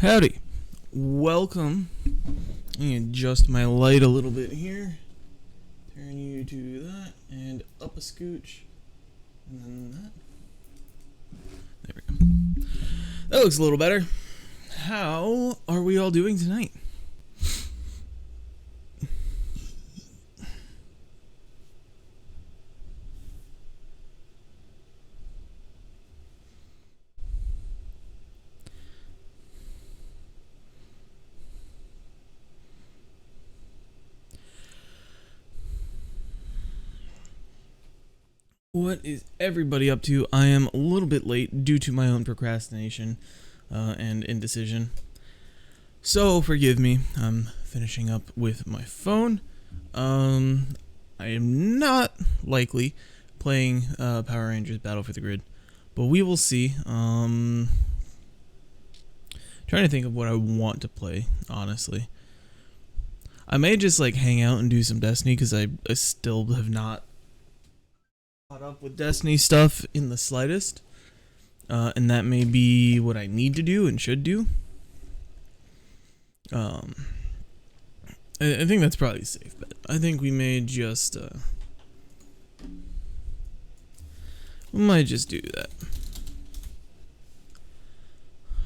Howdy. Welcome. Let me adjust my light a little bit here. Turn you to that and up a scooch. And then that. There we go. That looks a little better. How are we all doing tonight? What is everybody up to? I am a little bit late due to my own procrastination and indecision. So forgive me. I'm finishing up with my phone. I am not likely playing Power Rangers Battle for the Grid, but we will see. Trying to think of what I want to play, honestly. I may just like hang out and do some Destiny because I still have not caught up with Destiny stuff in the slightest, and that may be what I need to do and should do. I think that's probably a safe bet. I think we may just we might just do that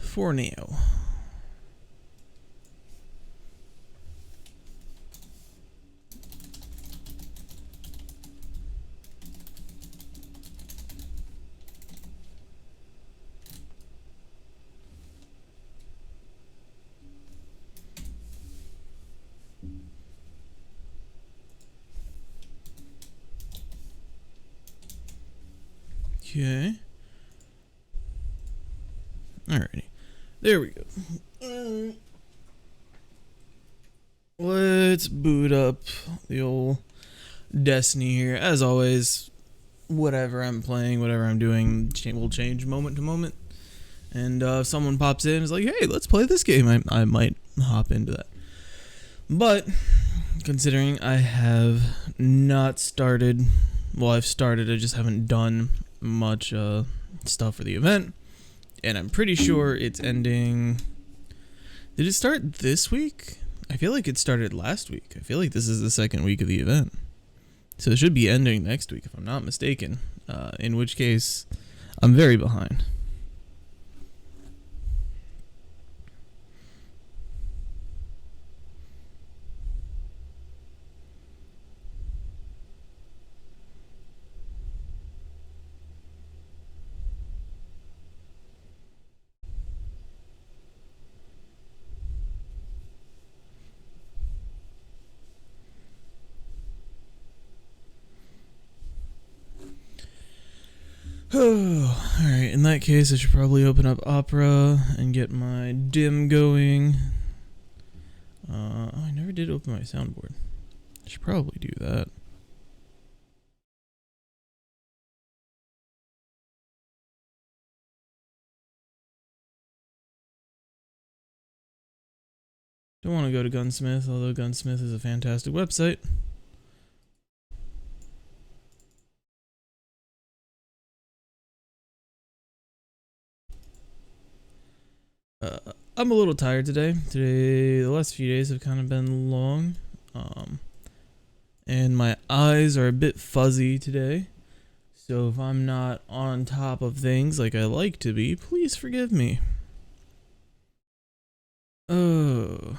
for now. Okay. Alrighty. There we go. Let's boot up the old Destiny here. As always, whatever I'm playing, whatever I'm doing will change moment to moment. And if someone pops in and is like, hey, let's play this game, I might hop into that. But considering I have not started, well, I've started, I just haven't done much stuff for the event, and I'm pretty sure it's ending. Did it start this week? I feel like it started last week. I feel like this is the second week of the event, so it should be ending next week if I'm not mistaken, in which case I'm very behind. Alright, in that case, I should probably open up Opera and get my dim going. I never did open my soundboard. I should probably do that. Don't want to go to Gunsmith, although Gunsmith is a fantastic website. I'm a little tired today. The last few days have kind of been long. And my eyes are a bit fuzzy today. So if I'm not on top of things like I like to be, please forgive me. Oh.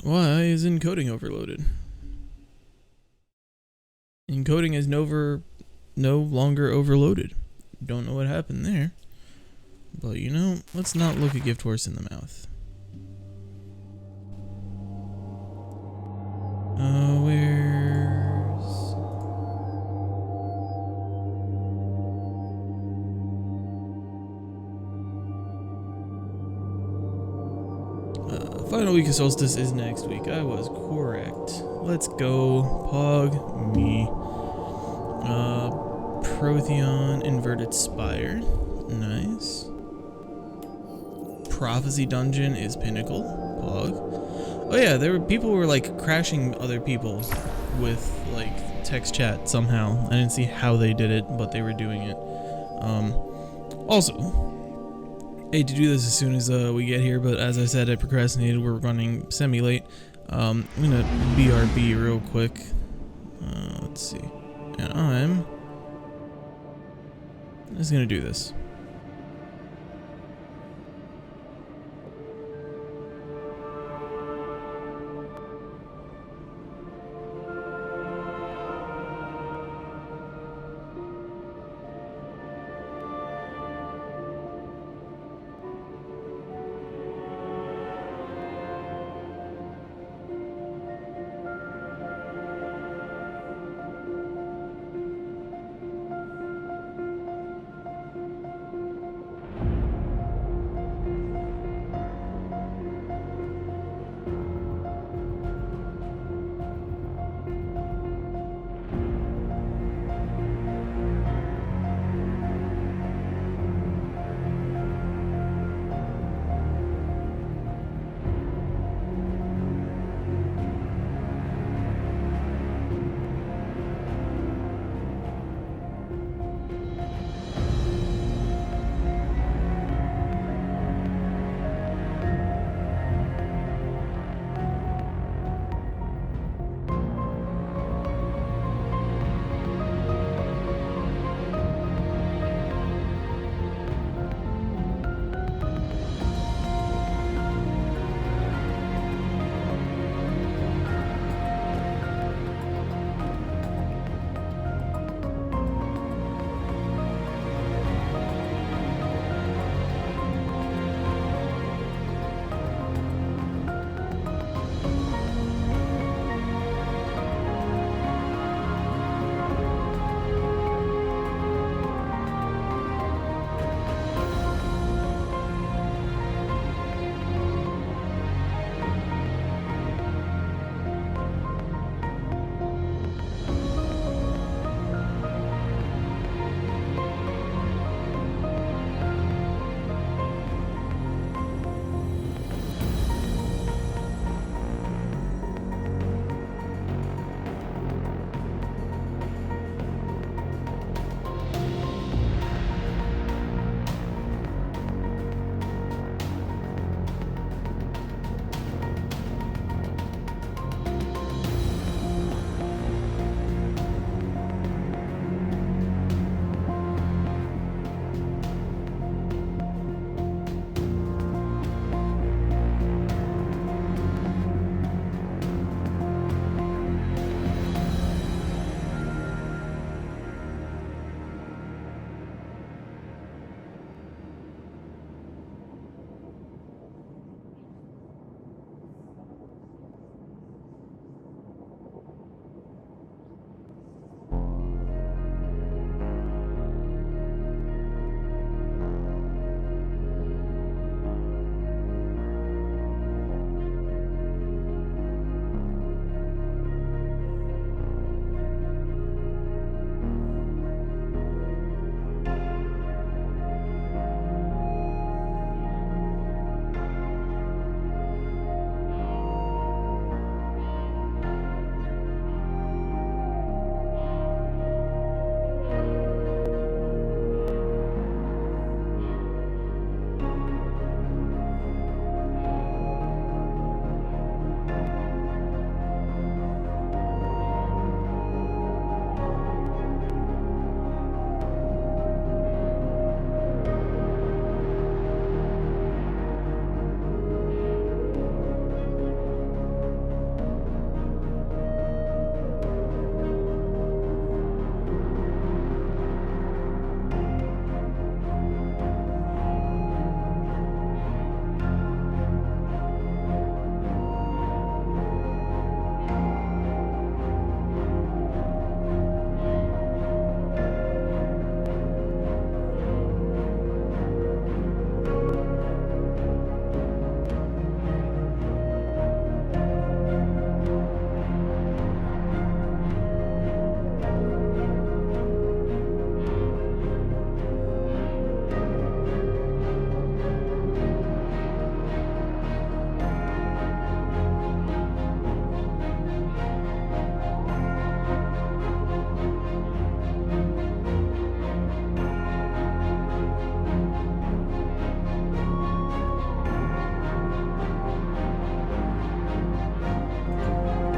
Why is encoding overloaded? Encoding is no longer overloaded. Don't know what happened there. But you know, let's not look a gift horse in the mouth. Final week of Solstice is next week. I was correct. Let's go. Pog me. Protheon Inverted Spire. Nice. Prophecy Dungeon is Pinnacle. Pog. Oh yeah, people were like crashing other people with like text chat somehow. I didn't see how they did it, but they were doing it. Also, I hate to do this as soon as we get here, but as I said, I procrastinated. We're running semi-late. I'm gonna BRB real quick. Let's see. And I'm just gonna do this.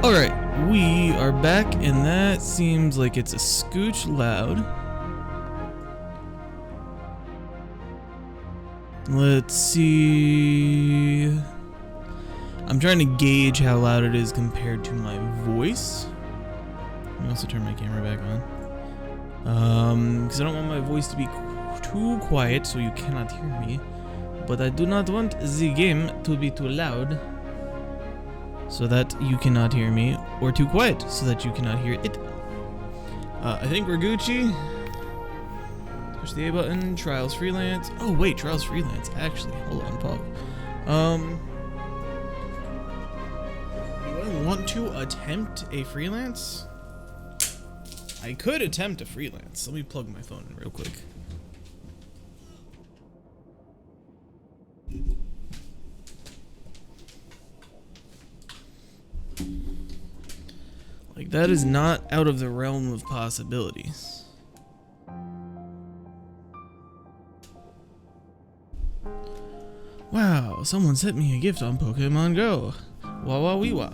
Alright, we are back, and that seems like it's a scooch loud. Let's see. I'm trying to gauge how loud it is compared to my voice. Let me also turn my camera back on. Because I don't want my voice to be too quiet so you cannot hear me. But I do not want the game to be too loud so that you cannot hear me, or too quiet so that you cannot hear it. I think we're Gucci. Push the A button. Trials freelance. Oh wait, Trials freelance. Actually, hold on, pog. Do I want to attempt a freelance? I could attempt a freelance. Let me plug my phone in real quick. Like, that is not out of the realm of possibilities. Wow, someone sent me a gift on Pokemon Go. Wah wah wee wah.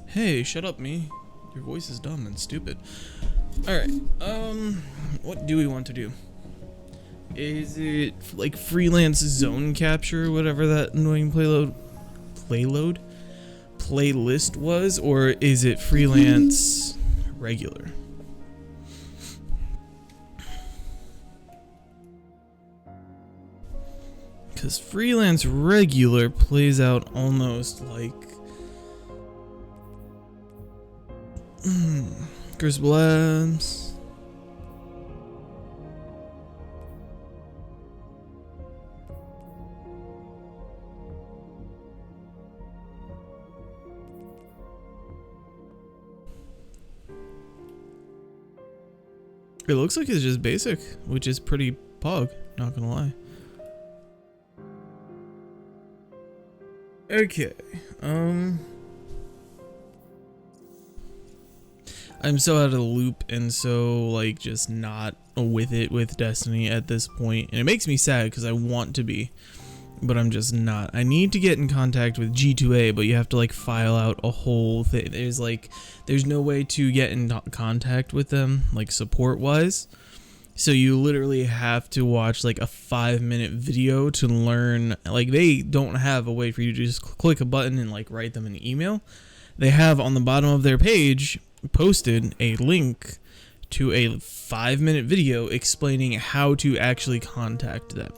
Hey, shut up, me. Your voice is dumb and stupid. Alright, what do we want to do? Is it like freelance zone capture, whatever that annoying playlist was, or is it freelance regular? Because freelance regular plays out almost like Chris Blabs. It looks like it's just basic, which is pretty pog, not gonna lie. Okay, I'm so out of the loop and so like just not with it with Destiny at this point, and it makes me sad because I want to be, but I'm just not. I need to get in contact with G2A, but you have to like file out a whole thing. There's no way to get in contact with them like support wise, so you literally have to watch like a 5-minute video to learn. Like, they don't have a way for you to just click a button and like write them an email. They have on the bottom of their page posted a link to a 5-minute video explaining how to actually contact them.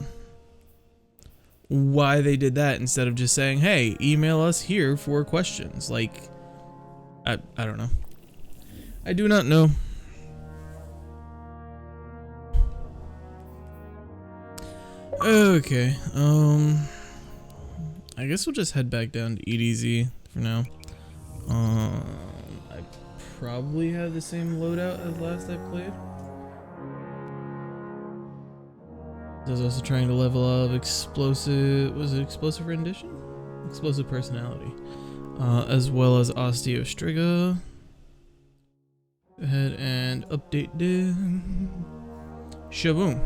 Why they did that instead of just saying, hey, email us here for questions. Like, I don't know. I do not know. Okay, I guess we'll just head back down to EDZ for now. I probably have the same loadout as last I played. I was also trying to level up explosive, was it explosive rendition? Explosive personality. As well as Osteostriga. Go ahead and update them. Shaboom.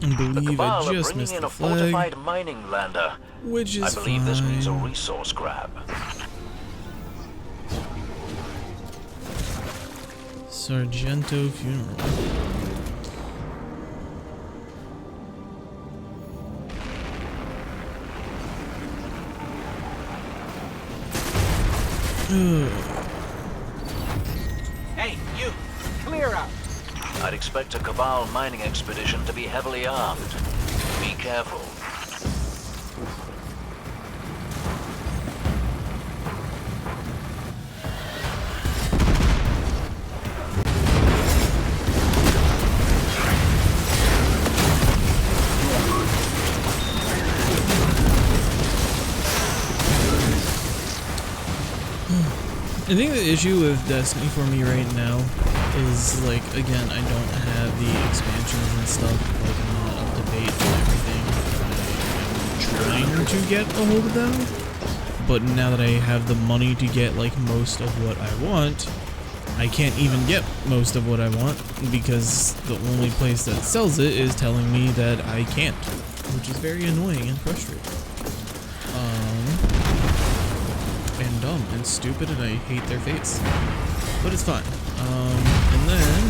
I believe I just missed the flag, fortified mining lander, which is I believe fine. This means a resource grab. Sargento funeral. Hey, you! Clear out! I'd expect a Cabal mining expedition to be heavily armed. Be careful. I think the issue with Destiny for me right now is, like, again, I don't have the expansions and stuff. Like, I'm not up to date on everything. I'm trying to get a hold of them, but now that I have the money to get, like, most of what I want, I can't even get most of what I want because the only place that sells it is telling me that I can't, which is very annoying and frustrating. And dumb and stupid, and I hate their face. But it's fine. And then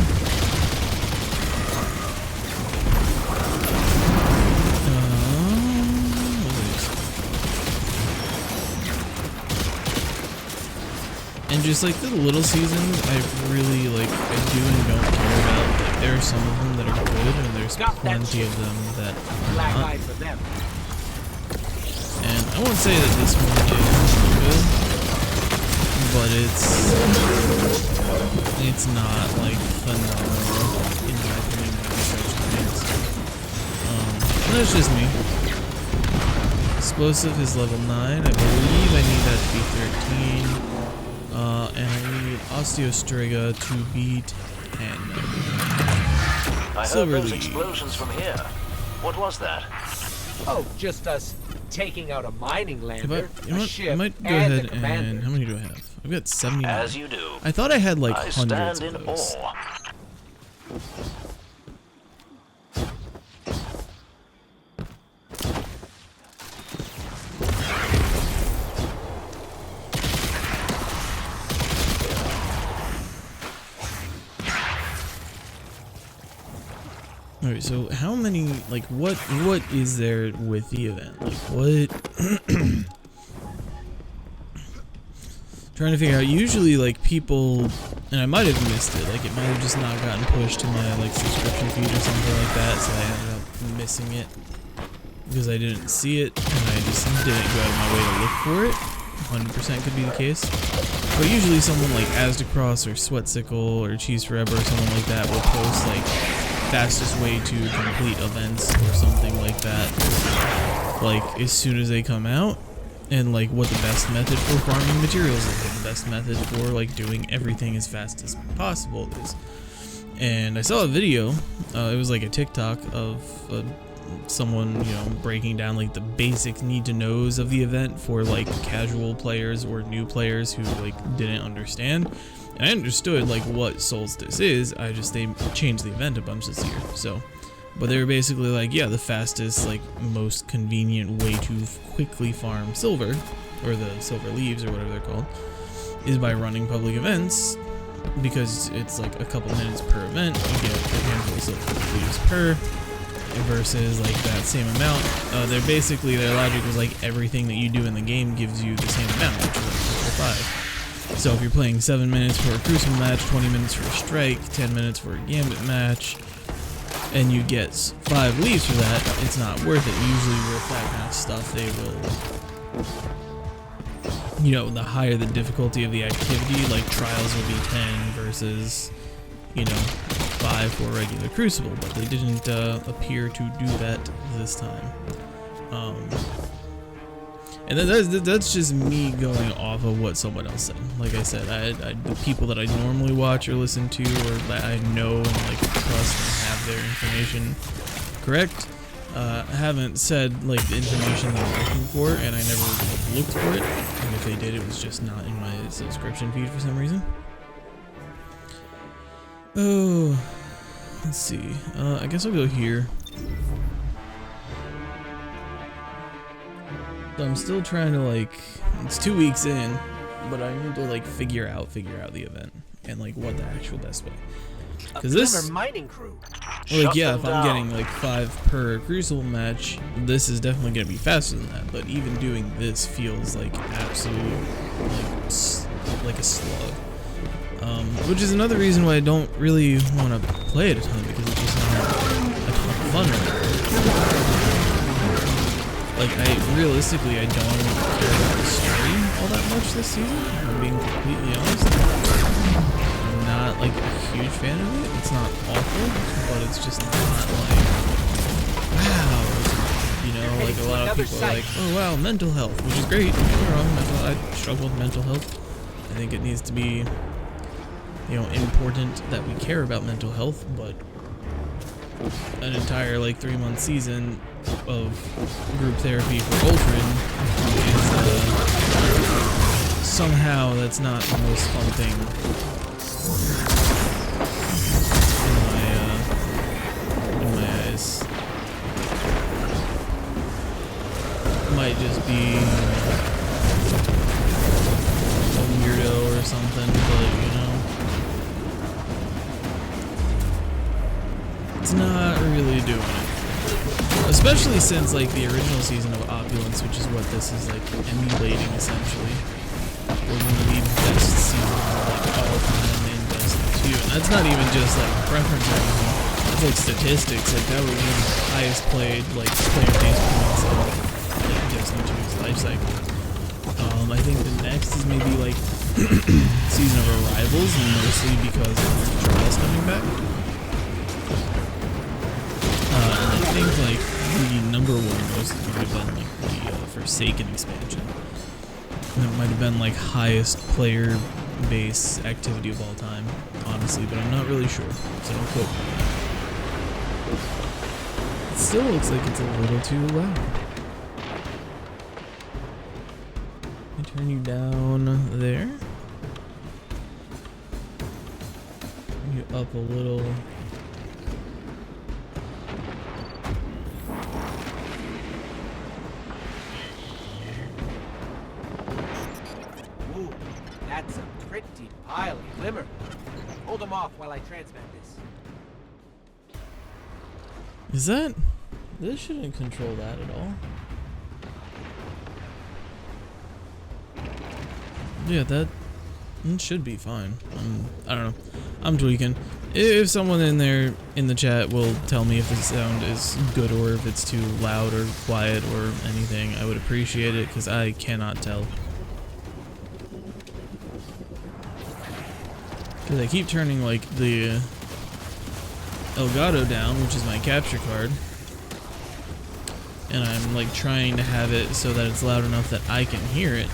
and just like the little seasons, I really like. I do and don't care about. Like, there are some of them that are good, and there's plenty of them that are not. And I won't say that this one is good, but it's not like phenomenal in my opinion by any stretch of the that's just me. Explosive is level 9, I believe. I need that to be 13. And I need Osteostriga to be 10. I heard those explosions from here. What was that? Oh, just us taking out a mining lander, I might go ahead and... How many do I have? I've got 79. As you do. I thought I had like I hundreds stand of in those. awe. Alright, so how many, like, what is there with the event? Like, what... Trying to figure out, usually, like, people, and I might have missed it, like, it might have just not gotten pushed to my, like, subscription feed or something like that, so I ended up missing it, because I didn't see it, and I just didn't go out of my way to look for it. 100% could be the case. But usually someone like Asdacross or Sweatsicle or Cheese Forever or someone like that will post, like, fastest way to complete events or something like that, like, as soon as they come out. And like what the best method for farming materials is, what the best method for like doing everything as fast as possible is. And I saw a video, it was like a TikTok of someone, you know, breaking down like the basic need to knows of the event for like casual players or new players who like didn't understand. And I understood like what Solstice is, I just, they changed the event a bunch this year, so. But they were basically like, yeah, the fastest, like, most convenient way to quickly farm silver, or the silver leaves, or whatever they're called, is by running public events, because it's like a couple minutes per event, you get a handful of silver leaves per, versus like that same amount. They're basically, their logic was like everything that you do in the game gives you the same amount, which is like 5. So if you're playing 7 minutes for a Crucible match, 20 minutes for a Strike, 10 minutes for a Gambit match, and you get 5 leaves for that, it's not worth it. Usually with that kind of stuff, they will, you know, the higher the difficulty of the activity, like trials will be 10 versus, you know, 5 for regular Crucible, but they didn't appear to do that this time. And then that's just me going off of what someone else said. Like I said, the people that I normally watch or listen to, or that I know and like trust and have their information correct, haven't said like the information that I'm looking for, and I never looked for it. And if they did, it was just not in my subscription feed for some reason. Oh, let's see. I guess I'll go here. So I'm still trying to like, it's 2 weeks in, but I need to like figure out the event and like what the actual best way. Because this mining crew. Like yeah, if I'm getting like 5 per Crucible match, this is definitely gonna be faster than that. But even doing this feels like absolute like a slug. Which is another reason why I don't really want to play it a ton, because it's just not a ton of fun right now. Like, realistically, I don't care about the story all that much this season, if I'm being completely honest. I'm not, like, a huge fan of it. It's not awful, but it's just not, like, wow. You know, like, a lot of people are like, oh, wow, mental health, which is great. Don't get me wrong, I struggle with mental health I think it needs to be, you know, important that we care about mental health, but an entire like 3-month season of group therapy for Ultron is somehow that's not the most fun thing in my eyes. Might just be a weirdo or something, but you know, it's not really doing it. Especially since like the original season of Opulence, which is what this is like emulating essentially, was one of the best seasons of like all time in Destiny 2. And that's not even just like preference or anything. That's like statistics. Like that was one of the highest played like player base points of like Destiny 2's life cycle. I think the next is maybe like Season of Arrivals, mostly because of Trials coming back. And I think like the number one most might have been like the Forsaken expansion. And it might have been like highest player base activity of all time, honestly, but I'm not really sure, so don't quote me. It still looks like it's a little too loud. Let me turn you down there. Bring you up a little. Ooh, that's a pretty pile of glimmer. Hold them off while I transmit this. Is that? This shouldn't control that at all. Yeah, that should be fine. I don't know. I'm tweaking. If someone in there in the chat will tell me if the sound is good or if it's too loud or quiet or anything, I would appreciate it because I cannot tell. Because I keep turning like the Elgato down, which is my capture card, and I'm like trying to have it so that it's loud enough that I can hear it.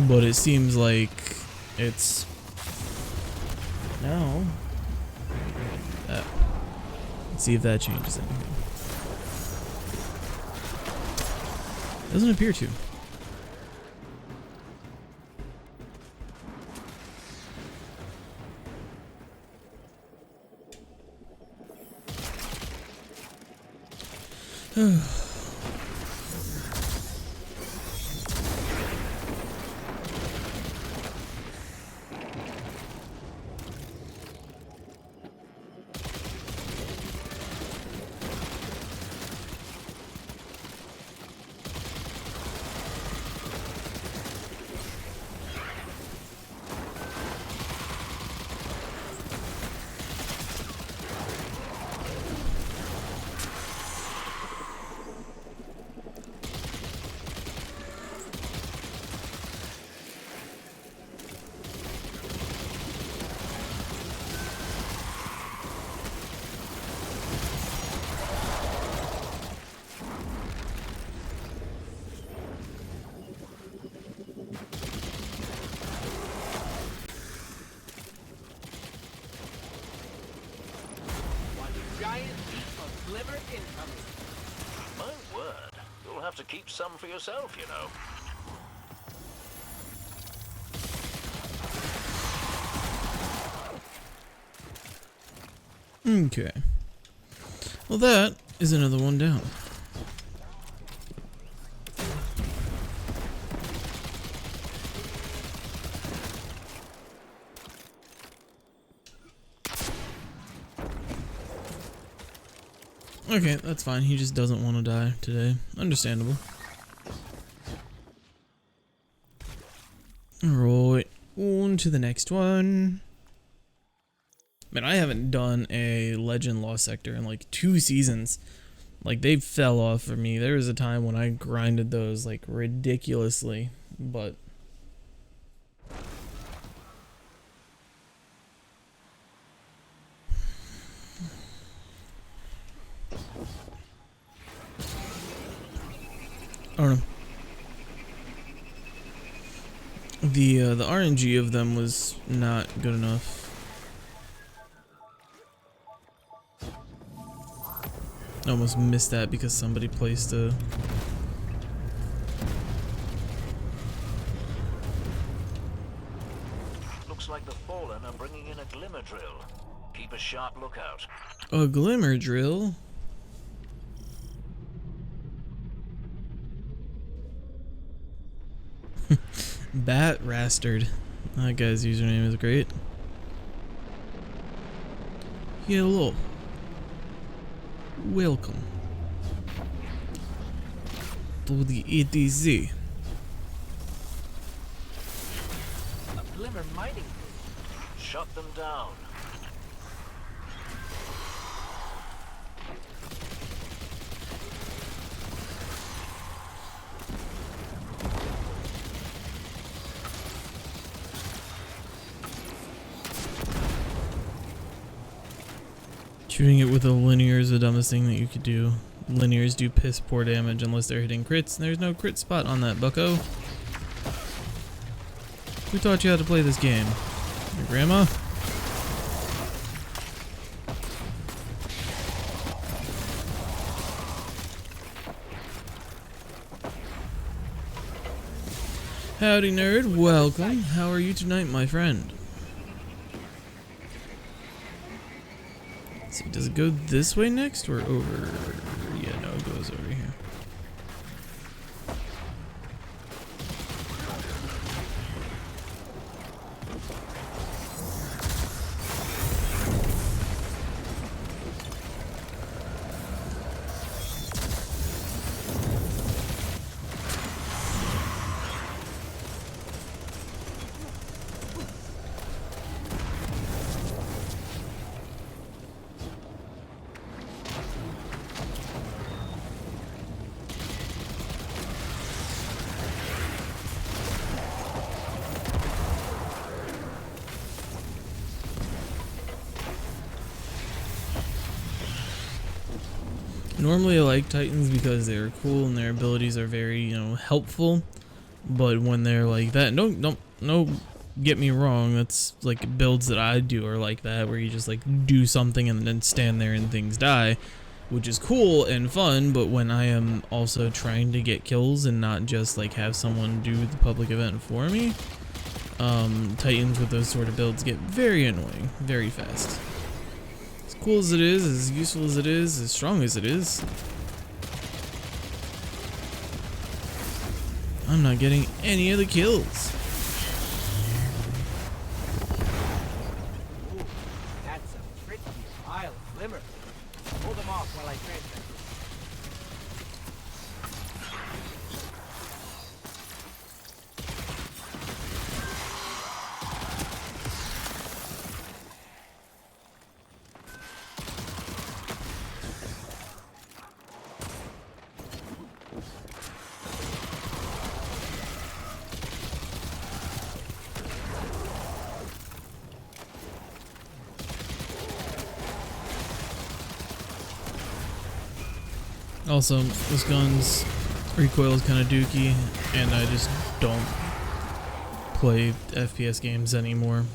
But it seems like it's no. Let's see if that changes anything. Doesn't appear to. Giant heap of glimmer incoming. My word, you'll have to keep some for yourself, you know. Okay. Well, that is another one down. Okay, that's fine. He just doesn't want to die today. Understandable. Alright, on to the next one. Man, I haven't done a Legend Lost Sector in like 2 seasons. Like, they fell off for me. There was a time when I grinded those like ridiculously, but The RNG of them was not good enough. I almost missed that because somebody placed a... Looks like the Fallen are bringing in a glimmer drill. Keep a sharp lookout. A glimmer drill? Bat Rastard. That guy's username is great. Hello. Welcome to the ETZ. A glimmer mining group. Shut them down. Shooting it with a linear is the dumbest thing that you could do. Linears do piss poor damage unless they're hitting crits, and there's no crit spot on that, bucko. Who taught you how to play this game? Your grandma? Howdy, nerd. Welcome. How are you tonight, my friend? Let's see, does it go this way next or over? Yeah, no, it goes over here. Normally I like Titans because they're cool and their abilities are very, you know, helpful. But when they're like that, no, get me wrong, that's like builds that I do are like that, where you just like do something and then stand there and things die, which is cool and fun. But when I am also trying to get kills and not just like have someone do the public event for me, Titans with those sort of builds get very annoying, very fast. As cool as it is, as useful as it is, as strong as it is, I'm not getting any of the kills. Ooh, that's a pretty pile of glimmer. Hold them off while I transfer. Also, this gun's recoil is kind of dookie, and I just don't play FPS games anymore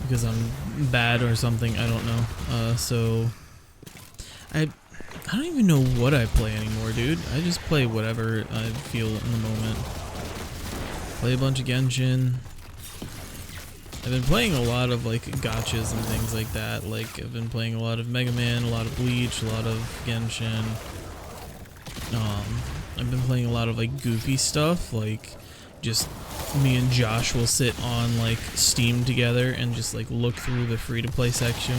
because I'm bad or something. I don't know. So I don't even know what I play anymore, dude. I just play whatever I feel in the moment. Play a bunch of Genshin. I've been playing a lot of like gotchas and things like that. Like I've been playing a lot of Mega Man, a lot of Bleach, a lot of Genshin. I've been playing a lot of like goofy stuff, like just me and Josh will sit on like Steam together and just like look through the free-to-play section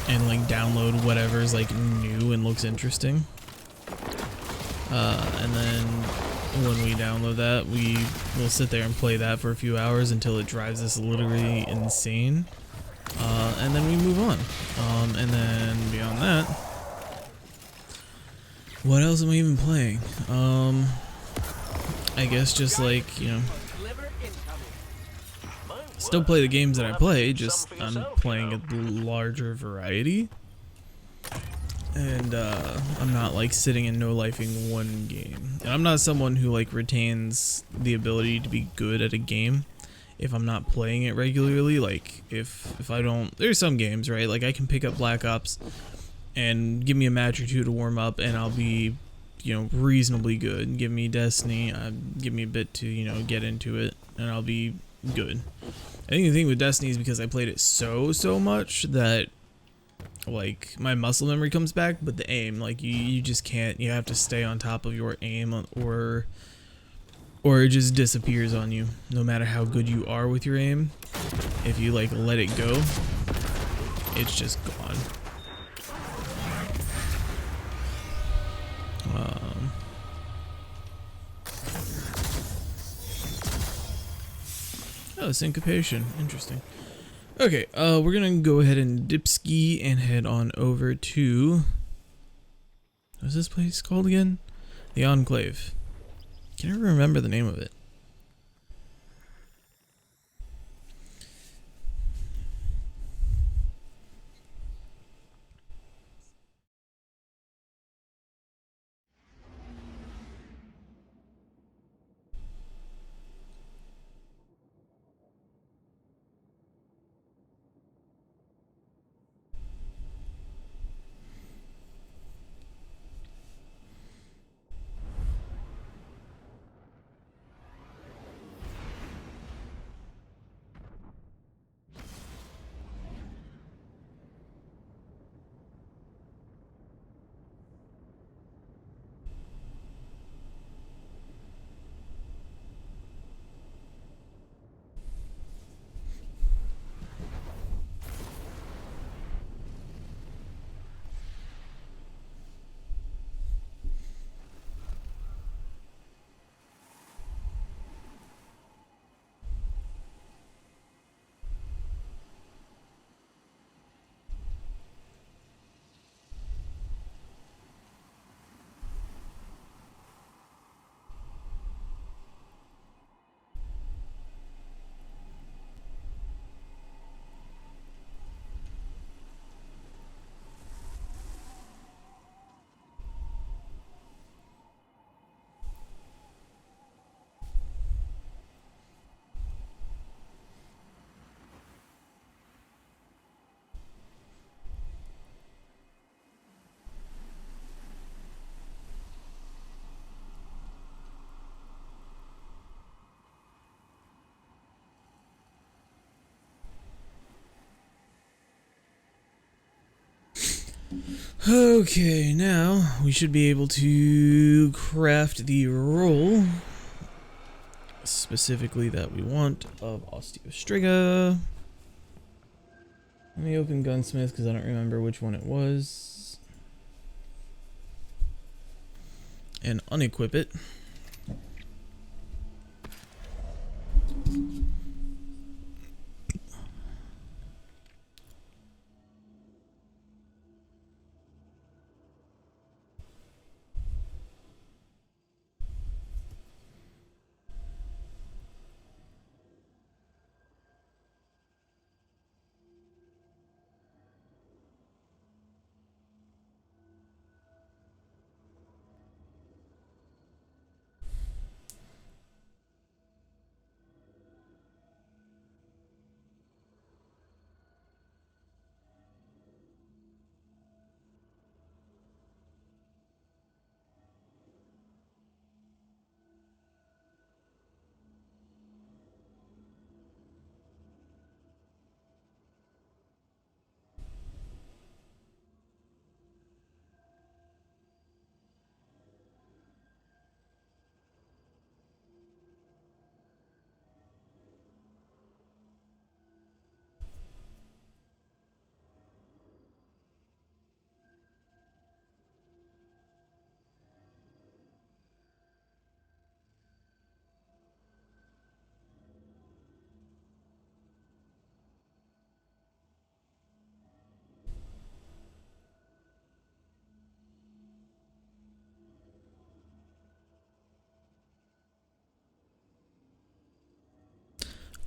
and like download whatever's like new and looks interesting. And then when we download that, we will sit there and play that for a few hours until it drives us literally insane. And then we move on. And then beyond that, what else am I even playing? I guess just like, you know, still play the games that I play, just I'm playing a larger variety. and I'm not like sitting and no-lifing one game. And I'm not someone who like retains the ability to be good at a game if I'm not playing it regularly. Like if I don't, there's some games, right? Like I can pick up Black Ops and give me a match or two to warm up and I'll be, you know, reasonably good. Give me Destiny, give me a bit to, you know, get into it and I'll be good. I think the thing with Destiny is because I played it so much that like my muscle memory comes back, but the aim, like you just can't, you have to stay on top of your aim or it just disappears on you no matter how good you are with your aim. If you like let it go, it's just gone. Oh, syncopation, interesting. Okay, we're gonna go ahead and dip ski and head on over to, what's this place called again? The Enclave. Can never remember the name of it. Okay, now we should be able to craft the roll specifically that we want of Osteostriga. Let me open Gunsmith because I don't remember which one it was. And unequip it.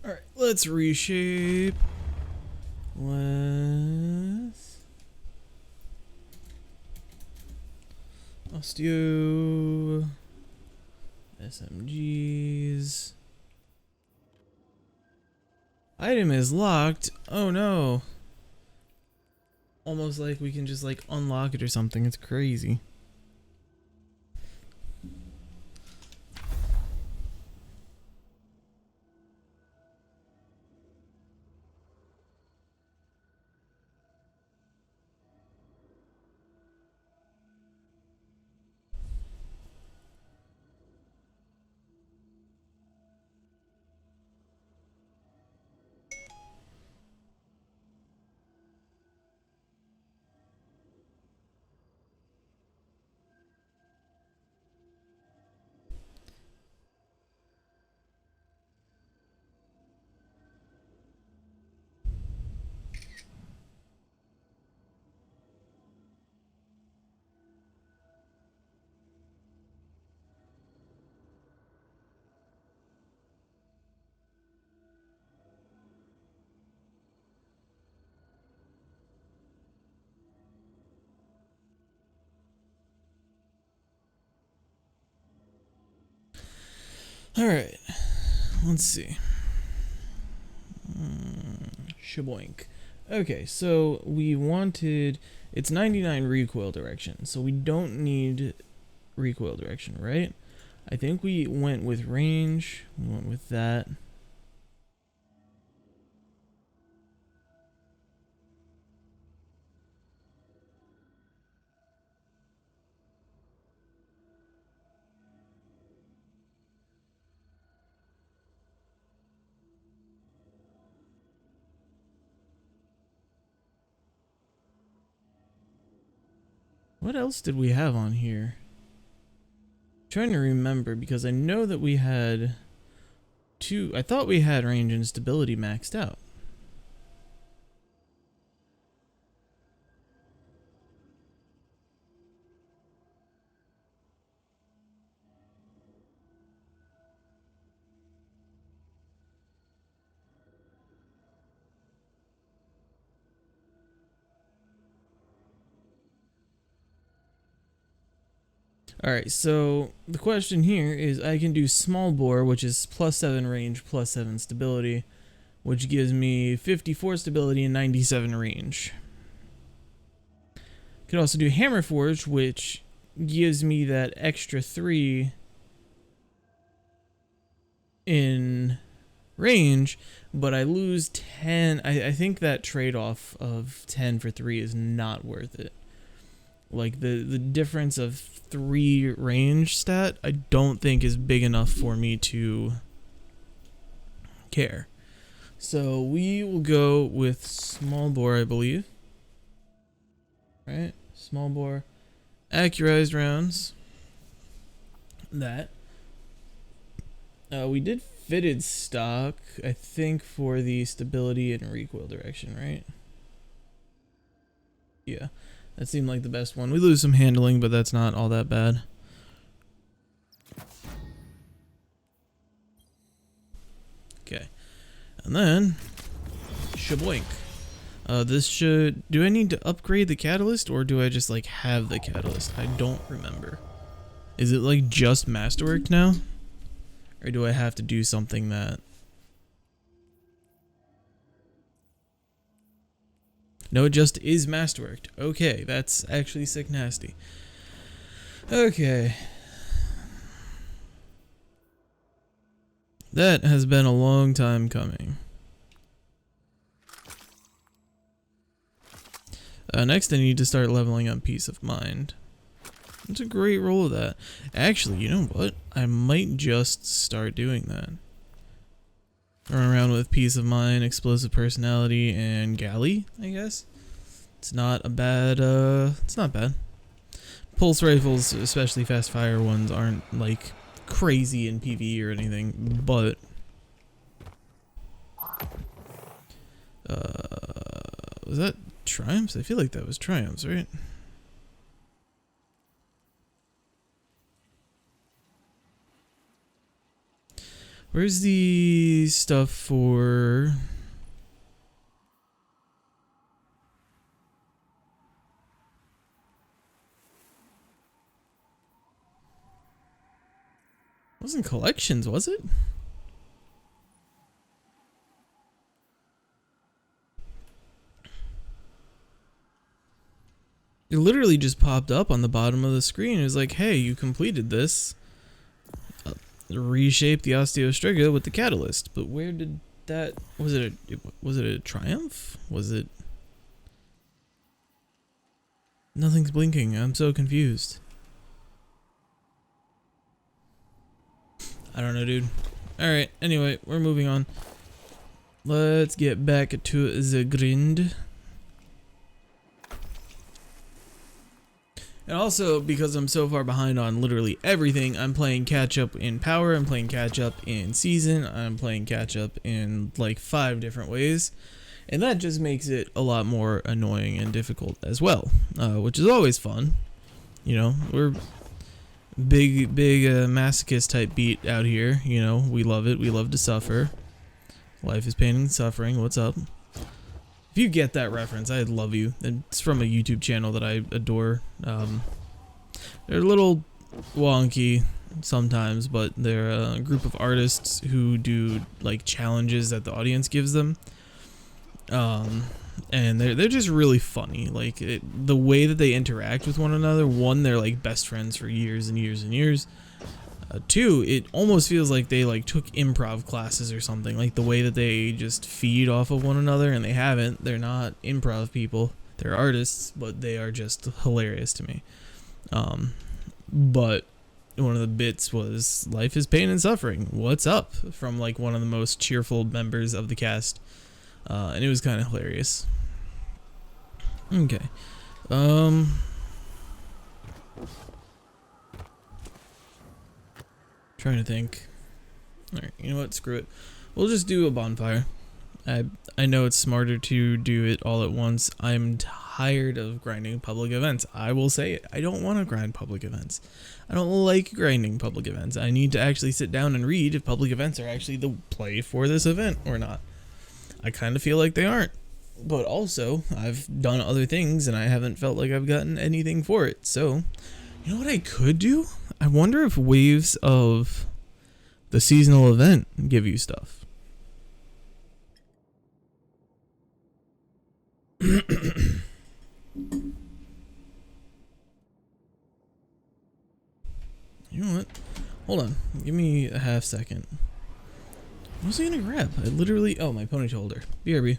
Alright, let's reshape. Let's Osteo. SMGs. Item is locked. Oh no. Almost like we can just like unlock it or something. It's crazy. Alright. Let's see. Shaboink. Okay, so we wanted... It's 99 recoil direction, so we don't need recoil direction, right? I think we went with range. We went with that. What else did we have on here? I'm trying to remember because I know that we had two. I thought we had range and stability maxed out. Alright, so the question here is I can do small bore, which is +7 range, +7 stability, which gives me 54 stability and 97 range. Could also do hammer forge, which gives me that extra 3 in range, but I lose 10. I think that trade-off of 10 for 3 is not worth it. Like the difference of 3 range stat, I don't think is big enough for me to care. So we will go with small bore, I believe. Right? Small bore. Accurized rounds. That. We did fitted stock, I think, for the stability and recoil direction, right? Yeah. That seemed like the best one. We lose some handling, but that's not all that bad. Okay. And then, shaboink. This should... Do I need to upgrade the catalyst, or do I just, like, have the catalyst? I don't remember. Is it, like, just masterworked now? Or do I have to do something that... No, it just is masterworked. Okay, that's actually sick nasty. Okay. That has been a long time coming. Next I need to start leveling up Peace of Mind. It's a great roll of that. Actually, you know what? I might just start doing that. Run around with Peace of Mind, Explosive Personality, and Galley, I guess. It's not a bad, it's not bad. Pulse rifles, especially fast fire ones, aren't, like, crazy in PvE or anything, but... was that Triumphs? I feel like that was Triumphs, right? Where's the stuff for... Wasn't collections, was it? It literally just popped up on the bottom of the screen. It was like, hey, you completed this. Reshape the osteostrega with the catalyst. But where did that... Was it a triumph? Was it... Nothing's blinking. I'm so confused. I don't know, dude. Alright, anyway, we're moving on. Let's get back to the grind. And also, because I'm so far behind on literally everything, I'm playing catch up in power, I'm playing catch up in season, I'm playing catch up in like 5 different ways. And that just makes it a lot more annoying and difficult as well, which is always fun. You know, we're big masochist type beat out here. You know, we love it. We love to suffer. Life is pain and suffering. What's up? If you get that reference, I love you. It's from a YouTube channel that I adore. They're a little wonky sometimes, but they're a group of artists who do like challenges that the audience gives them. And they're just really funny. Like the way that they interact with one another. One, they're like best friends for years and years and years. 2, it almost feels like they like took improv classes or something. Like the way that they just feed off of one another, and they haven't. They're not improv people. They're artists, but they are just hilarious to me. But one of the bits was life is pain and suffering. What's up? From like one of the most cheerful members of the cast. And it was kind of hilarious. Okay. Trying to think. Alright, you know what? Screw it. We'll just do a bonfire. I know it's smarter to do it all at once. I'm tired of grinding public events. I will say it. I don't want to grind public events. I don't like grinding public events. I need to actually sit down and read if public events are actually the play for this event or not. I kind of feel like they aren't. But also, I've done other things and I haven't felt like I've gotten anything for it. So, you know what I could do? I wonder if waves of the seasonal event give you stuff. You know what? Hold on. Give me a half second. What was I gonna grab? I literally... Oh, my ponytail holder. BRB.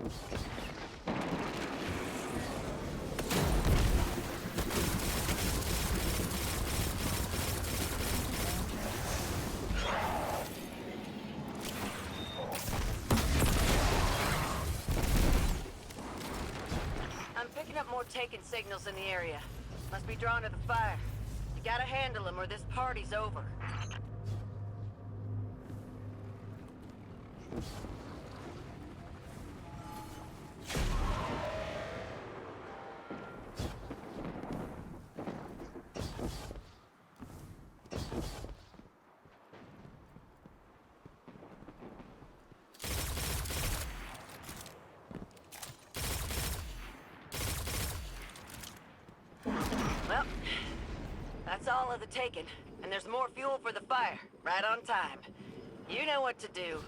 I'm picking up more taken signals in the area. Must be drawn to the fire. You gotta handle them or this party's over. Well, that's all of the taken, and there's more fuel for the fire, right on time. You know what to do.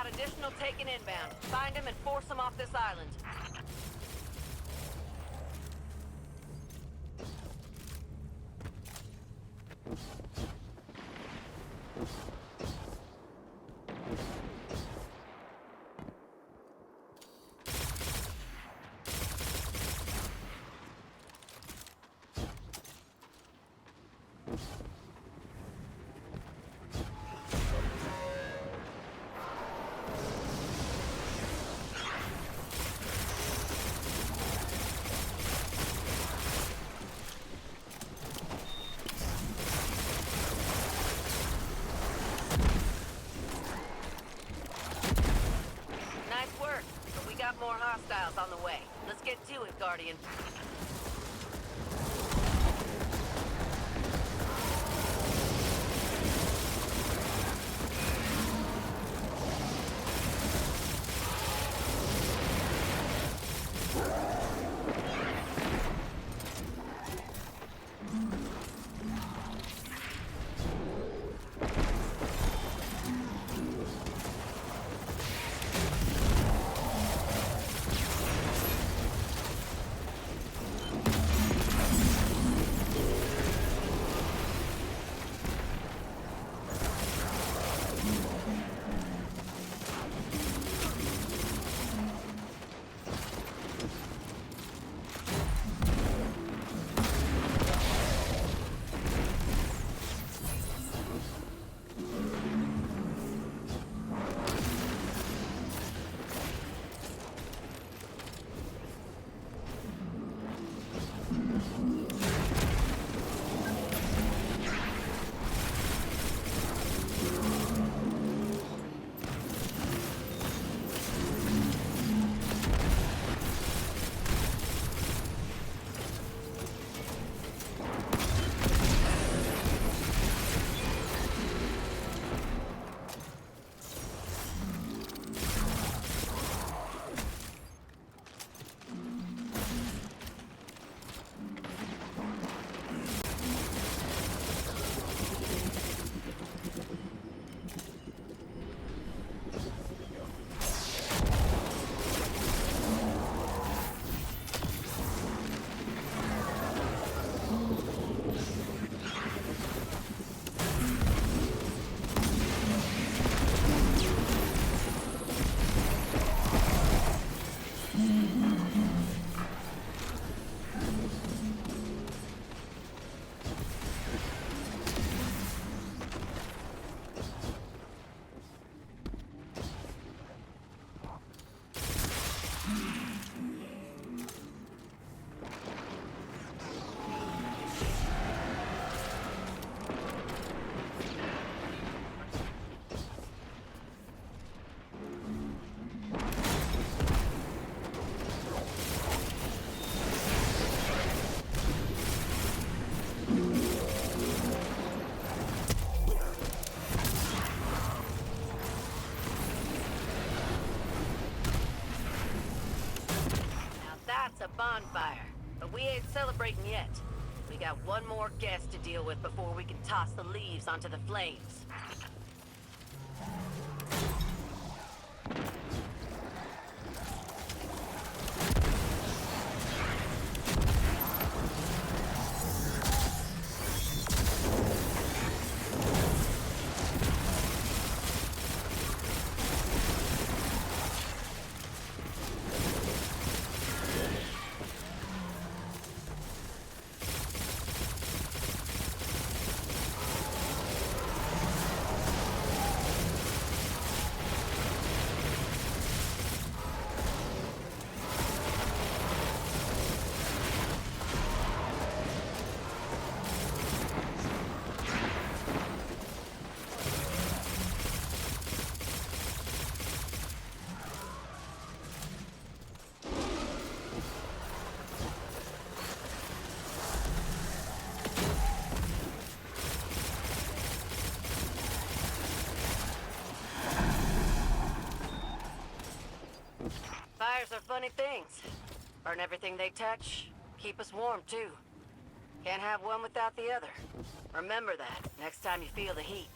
Additional taken inbound. Find him and force him off this island. Nice work, but we got more hostiles on the way. Let's get to it, Guardian. That's a bonfire, but we ain't celebrating yet. We got one more guest to deal with before we can toss the leaves onto the flames. Fires are funny things. Burn everything they touch. Keep us warm, too. Can't have one without the other. Remember that next time you feel the heat.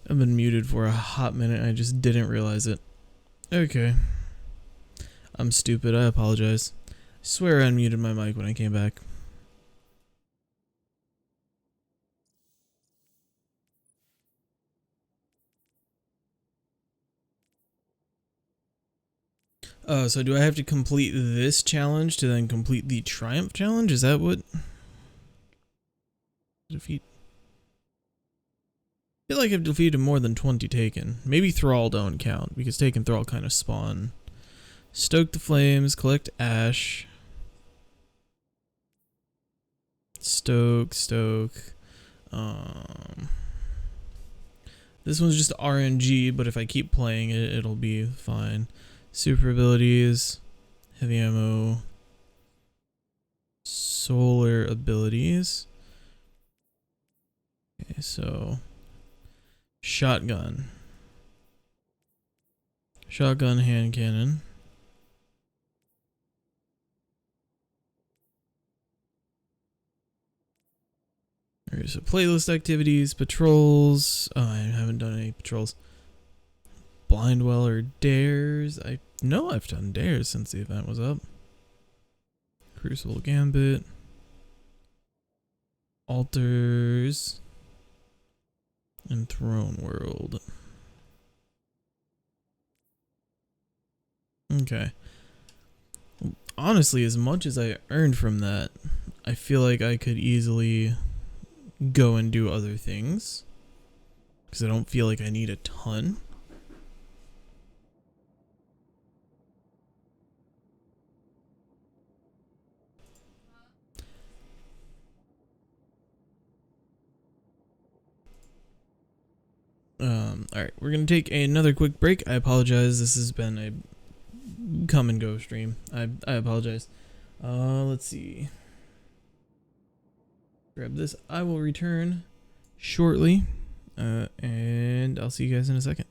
I've been muted for a hot minute and I just didn't realize it. Okay. I'm stupid, I apologize. I swear I unmuted my mic when I came back. So do I have to complete this challenge to then complete the Triumph challenge? Is that what? Defeat. I feel like I've defeated more than 20 Taken. Maybe Thrall don't count, because Taken Thrall kind of spawn. Stoke the flames, collect ash. Stoke. This one's just RNG, but if I keep playing it, it'll be fine. Super abilities, heavy ammo, solar abilities. Okay, so shotgun, hand cannon. Alright, so playlist activities, patrols. Oh, I haven't done any patrols. Blind well or dares. I know I've done dares since the event was up. Crucible Gambit. Altars. And Throne World. Okay. Honestly, as much as I earned from that, I feel like I could easily go and do other things. Because I don't feel like I need a ton. Alright, we're gonna take another quick break. I apologize, this has been a come and go stream. I apologize. Let's see. Grab this. I will return shortly. And I'll see you guys in a second.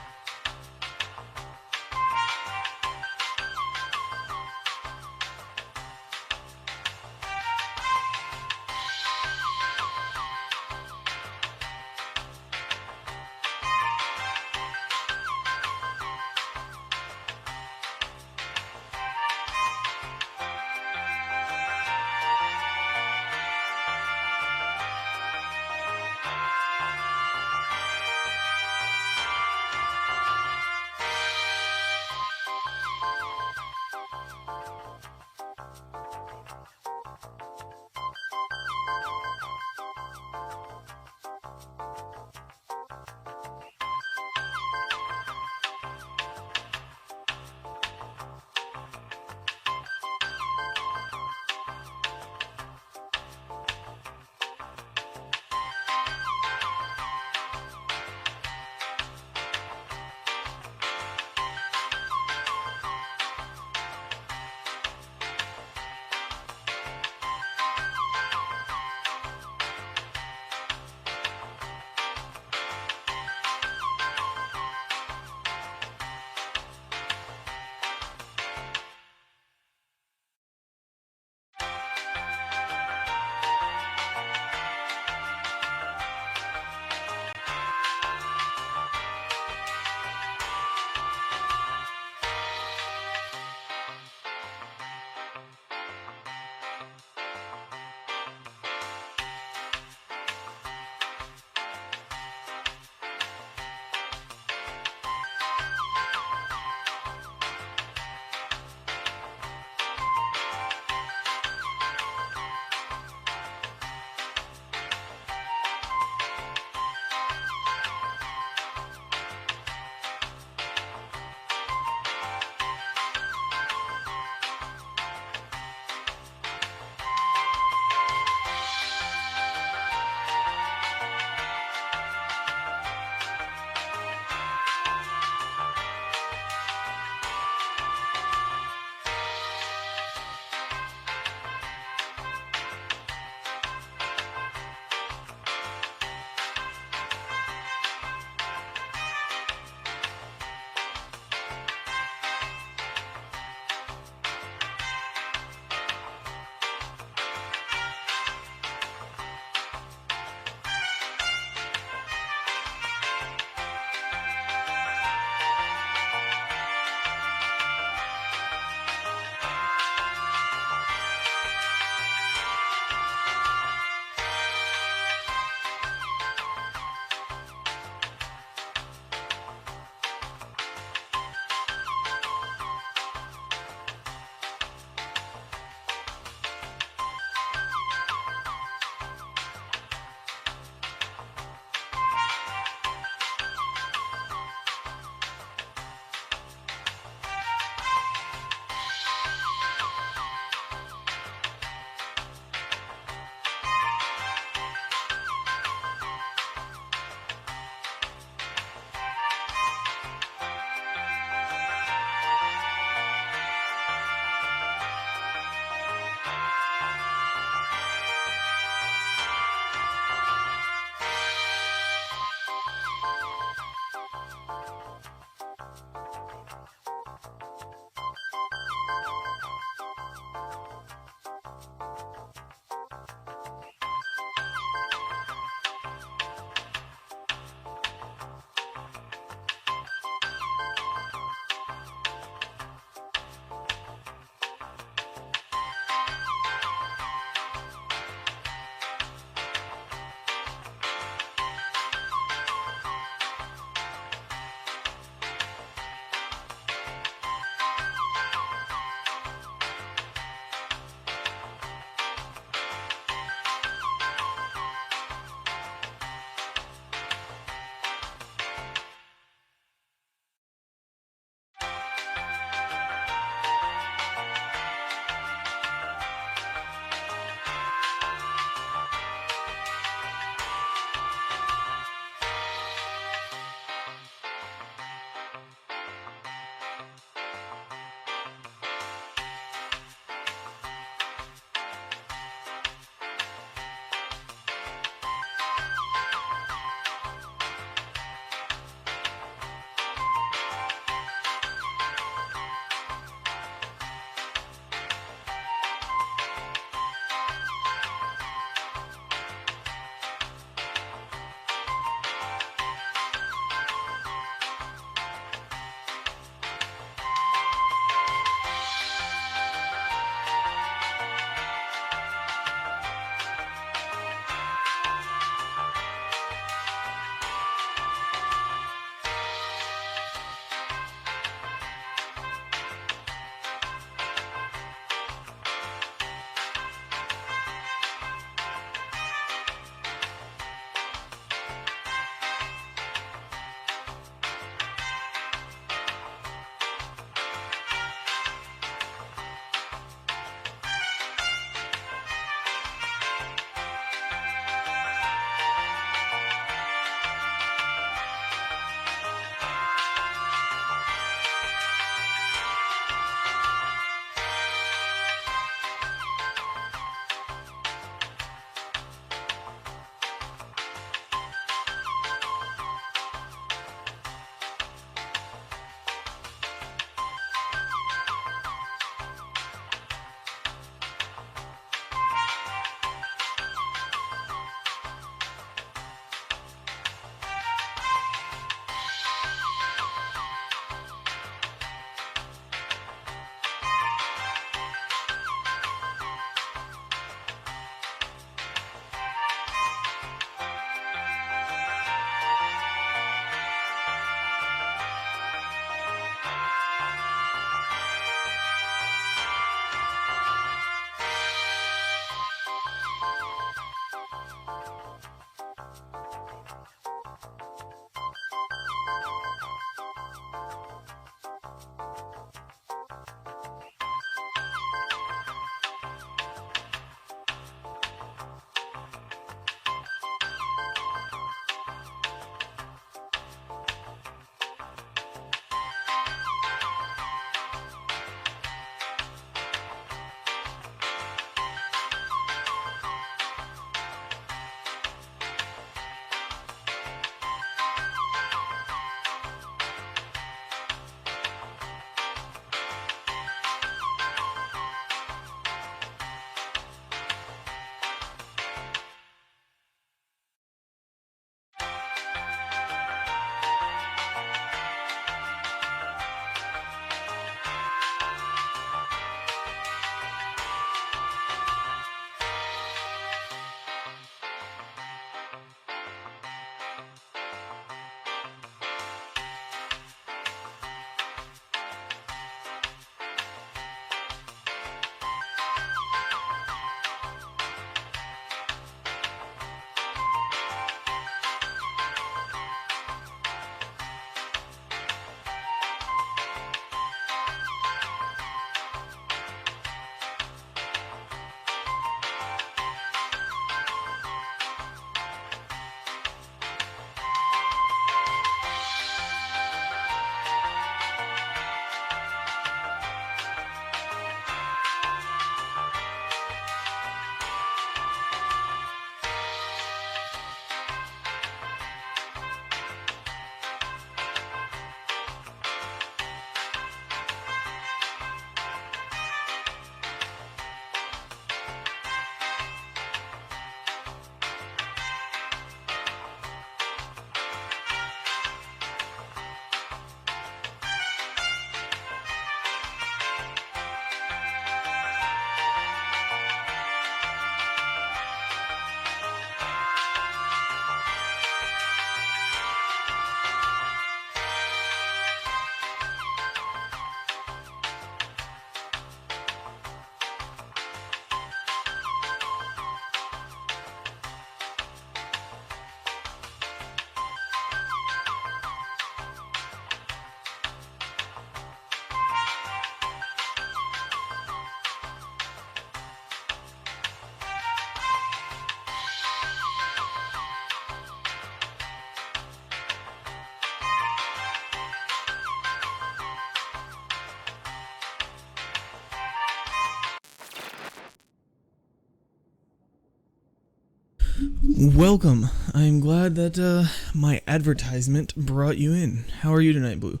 Welcome. I'm glad that my advertisement brought you in. How are you tonight, Blue?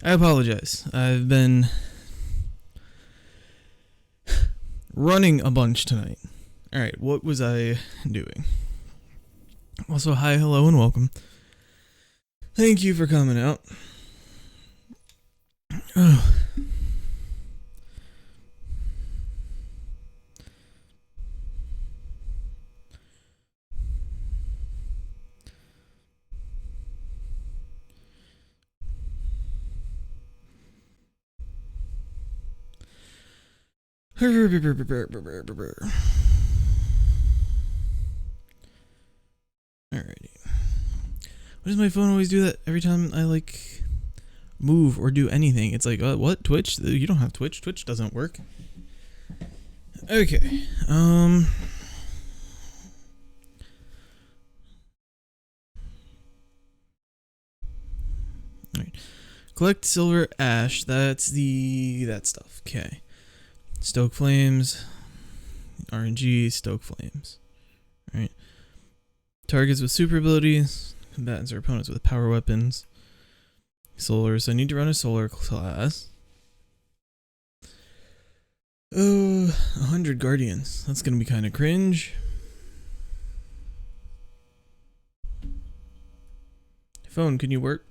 I apologize. I've been running a bunch tonight. Alright, what was I doing? Also, hi, hello, and welcome. Thank you for coming out. Oh. Alrighty. Why does my phone always do that every time I like move or do anything? It's like, what? Twitch? You don't have Twitch. Twitch doesn't work. Okay. Alright. Collect silver ash. That's that stuff. Okay. Stoke flames. RNG. Stoke flames. Alright. Targets with super abilities. Combatants or opponents with power weapons. Solar. So I need to run a solar class. Oh, 100 guardians. That's gonna be kind of cringe. Phone, can you work?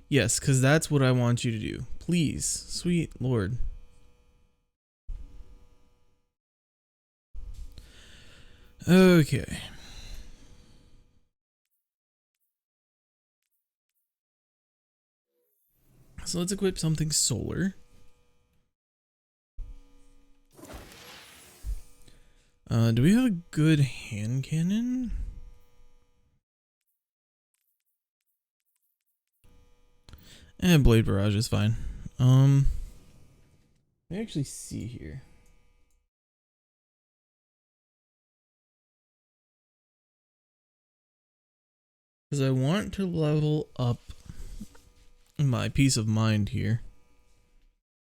Yes, because that's what I want you to do. Please. Sweet Lord. Okay. So let's equip something solar. Do we have a good hand cannon? Blade barrage is fine. Let me actually see here. Because I want to level up my peace of mind here.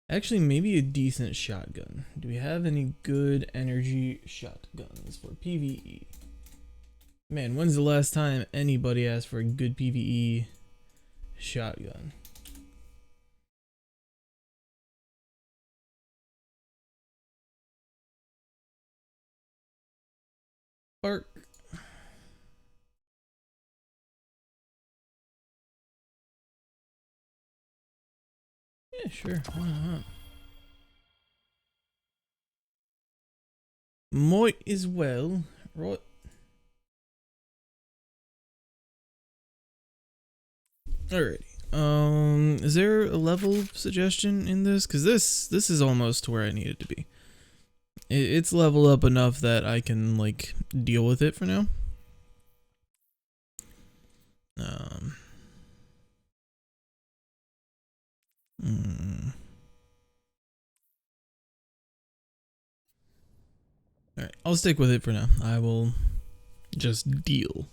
Actually, maybe a decent shotgun. Do we have any good energy shotguns for PvE? Man, when's the last time anybody asked for a good PvE shotgun? Bark. Yeah, sure. Why not? Might as well. Right. Alrighty. Is there a level suggestion in this? Because this is almost to where I need it to be. It's leveled up enough that I can like deal with it for now. Alright, I'll stick with it for now. I will just deal.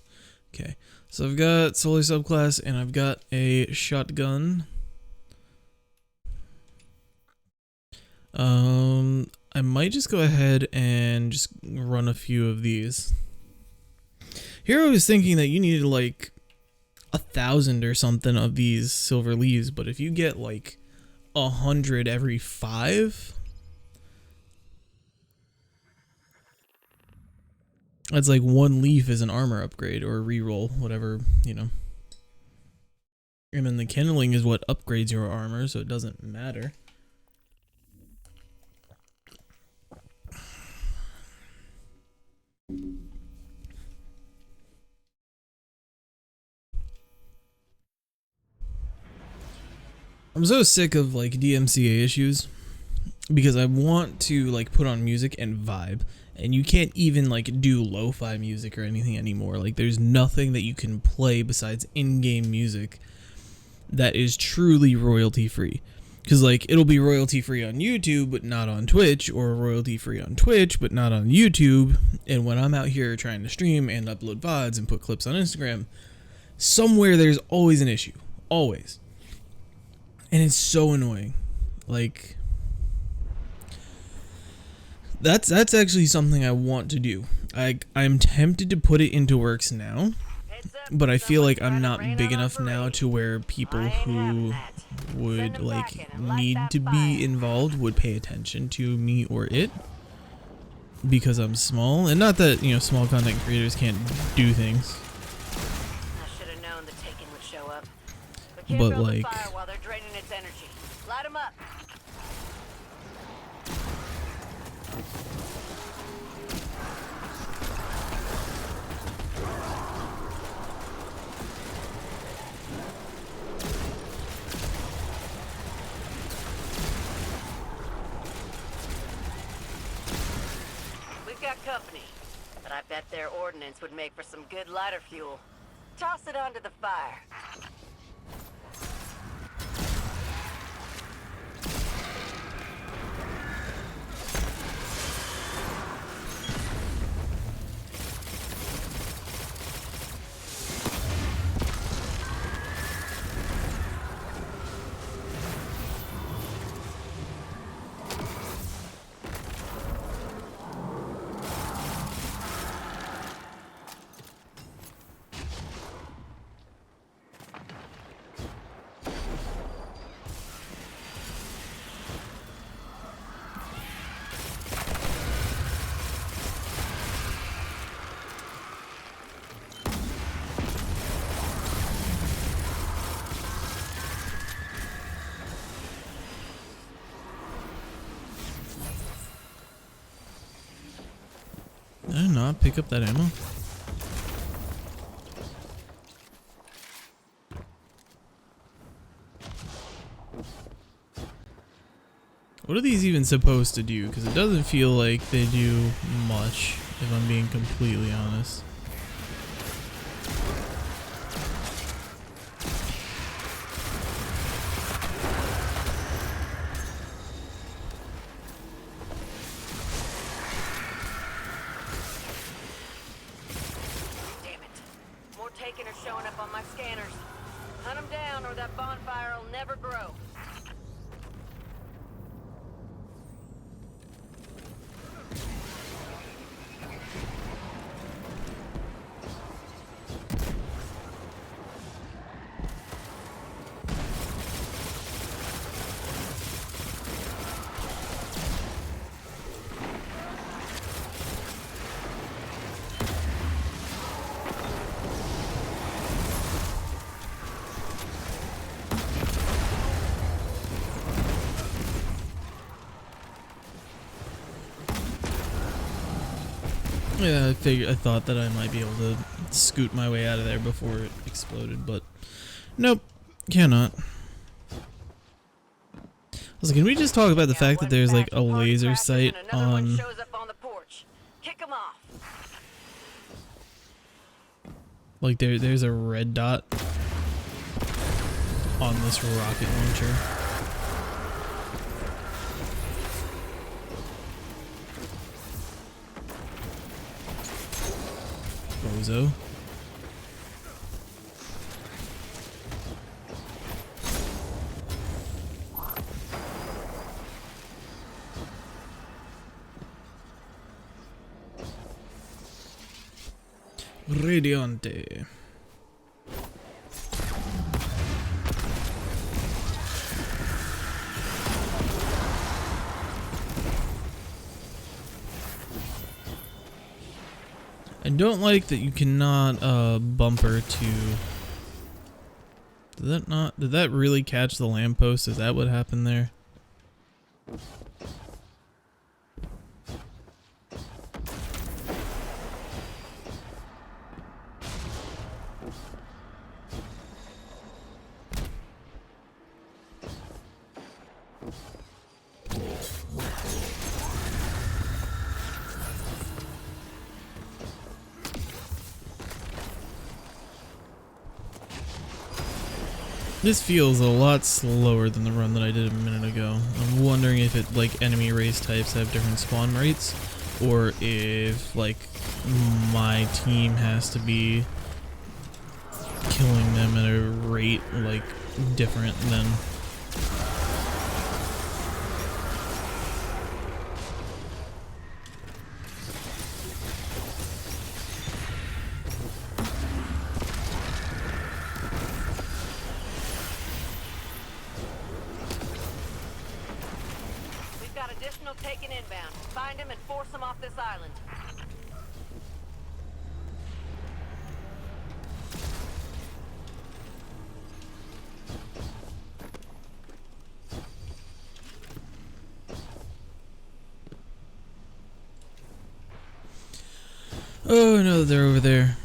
Okay, so I've got solar subclass and I've got a shotgun. I might just go ahead and just run a few of these. Here I was thinking that you needed like 1,000 or something of these silver leaves, but if you get like 100 every 5, that's like 1 leaf is an armor upgrade or a reroll, whatever, you know. And then the kindling is what upgrades your armor, so it doesn't matter. I'm so sick of like DMCA issues because I want to like put on music and vibe, and you can't even like do lo-fi music or anything anymore. Like there's nothing that you can play besides in-game music that is truly royalty free. Because like it'll be royalty free on YouTube but not on Twitch, or royalty free on Twitch but not on YouTube. And when I'm out here trying to stream and upload VODs and put clips on Instagram, somewhere there's always an issue. Always. And it's so annoying. Like that's actually something I want to do. I'm tempted to put it into works now, Heads up, but I feel like I'm someone's not trying to big rain on enough our now parade. to where people I ain't having who that. Send would 'em back like in and light need that to be fire. involved would pay attention to me or it, because I'm small. And not that, you know, small content creators can't do things, I should have known the Taken would show up. We but can't build a like, fire while they're draining its energy. Light 'em up. We've got company, but I bet their ordnance would make for some good lighter fuel. Toss it onto the fire. did I not pick up that ammo? What are these even supposed to do? Because it doesn't feel like they do much, if I'm being completely honest. Damn it. More Taken are showing up on my scanners. Hunt 'em down or that bonfire will never grow. Yeah, I thought that I might be able to scoot my way out of there before it exploded, but nope, cannot. Also, can we just talk about the fact that there's like a laser sight on... Shows up on the porch. Kick 'em off. Like there's a red dot on this rocket launcher. Bozo. Radiante. I don't like that you cannot bumper to... Did that really catch the lamppost? Is that what happened there? This feels a lot slower than the run that I did a minute ago. I'm wondering if it, like, enemy race types have different spawn rates, or if, like, my team has to be killing them at a rate, like, different than... Additional taken inbound. Find him and force him off this island. Oh no, they're over there.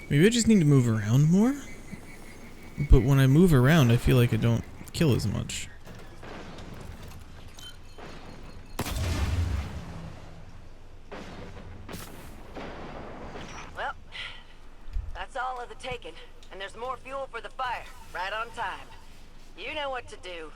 Maybe I just need to move around more? But when I move around, I feel like I don't kill as much. Well, that's all of the taken. And there's more fuel for the fire. Right on time. You know what to do.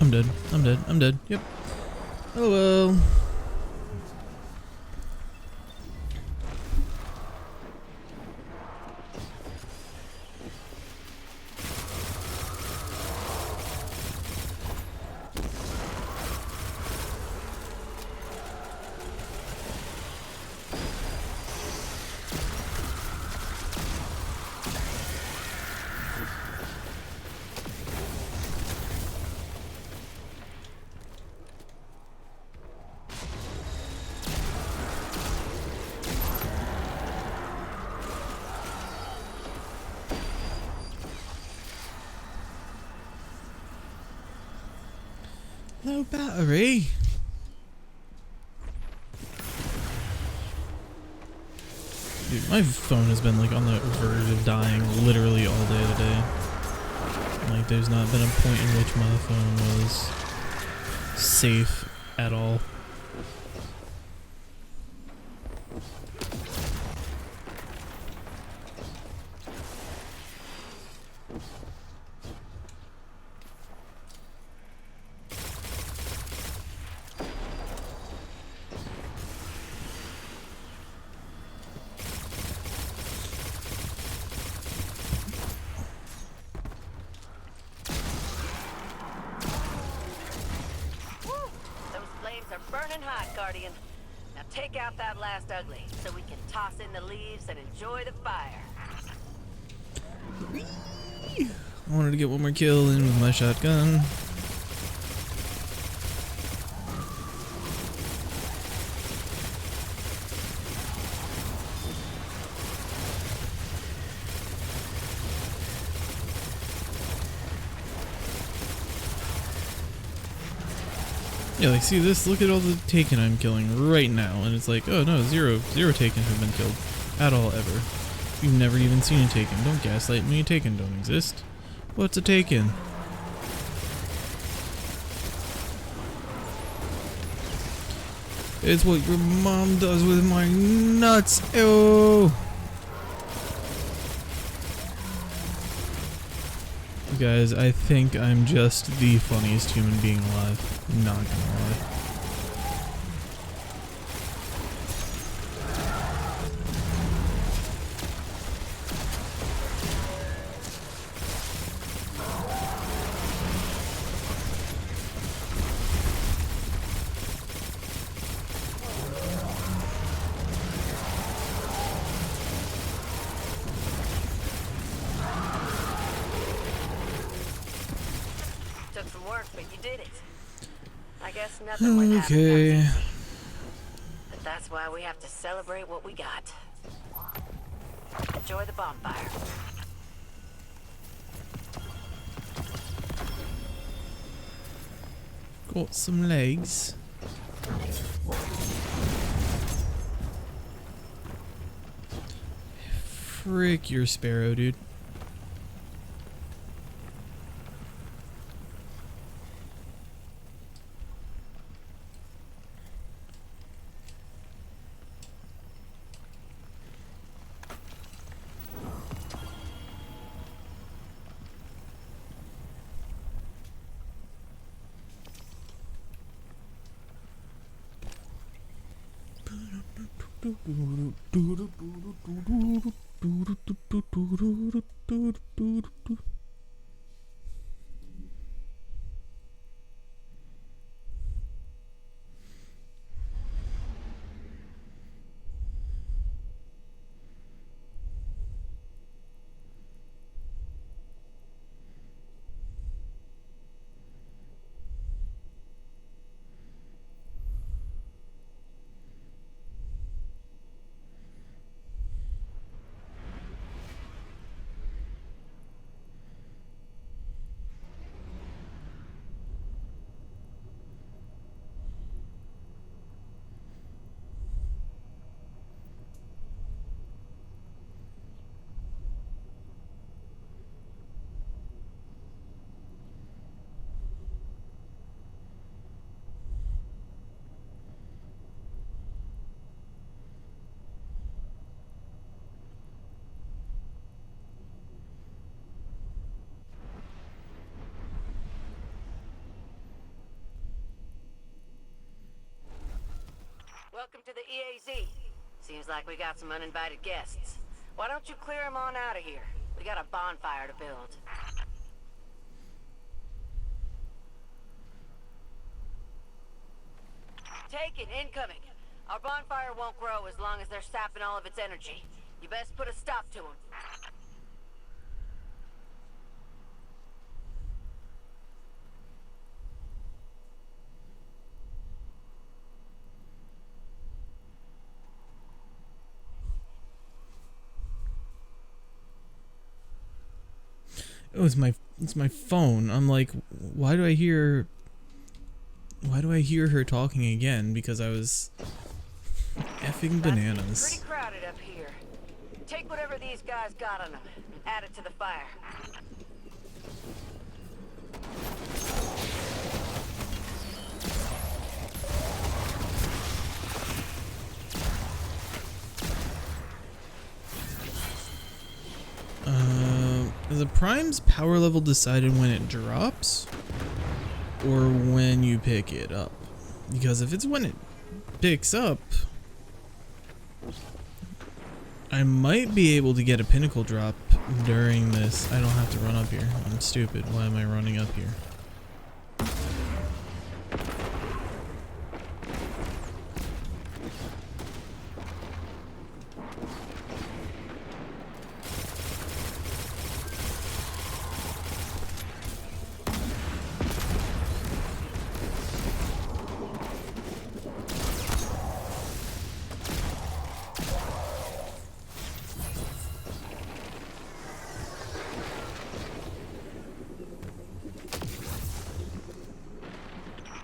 I'm dead. I'm dead. I'm dead. Yep. Oh well. No battery. Dude, my phone has been like on the verge of dying literally all day today. Like there's not been a point in which my phone was safe at all. Burning hot, Guardian. Now take out that last ugly so we can toss in the leaves and enjoy the fire. I wanted to get one more kill in with my shotgun. Yeah, like see this, look at all the taken I'm killing right now, and it's like, oh no, zero taken have been killed at all ever. You've never even seen a taken. Don't gaslight me, a taken don't exist. What's a taken? It's what your mom does with my nuts. Ew. Guys, I think I'm just the funniest human being alive. Not gonna lie. work, but you did it. I guess nothing worth having comes Okay. easy. But that's why we have to celebrate what we got. Enjoy the bonfire. Got some legs. Frick your sparrow, dude. Welcome to the EAZ. Seems like we got some uninvited guests. Why don't you clear them on out of here? We got a bonfire to build. Take it, incoming. Our bonfire won't grow as long as they're sapping all of its energy. You best put a stop to them. Oh, it's my phone. I'm like, why do I hear her talking again? Because I was effing bananas. Pretty crowded up here. Take whatever these guys got on them and add it to the fire. Is the Prime's power level decided when it drops? Or when you pick it up? Because if it's when it picks up, I might be able to get a pinnacle drop during this. I don't have to run up here. I'm stupid. Why am I running up here?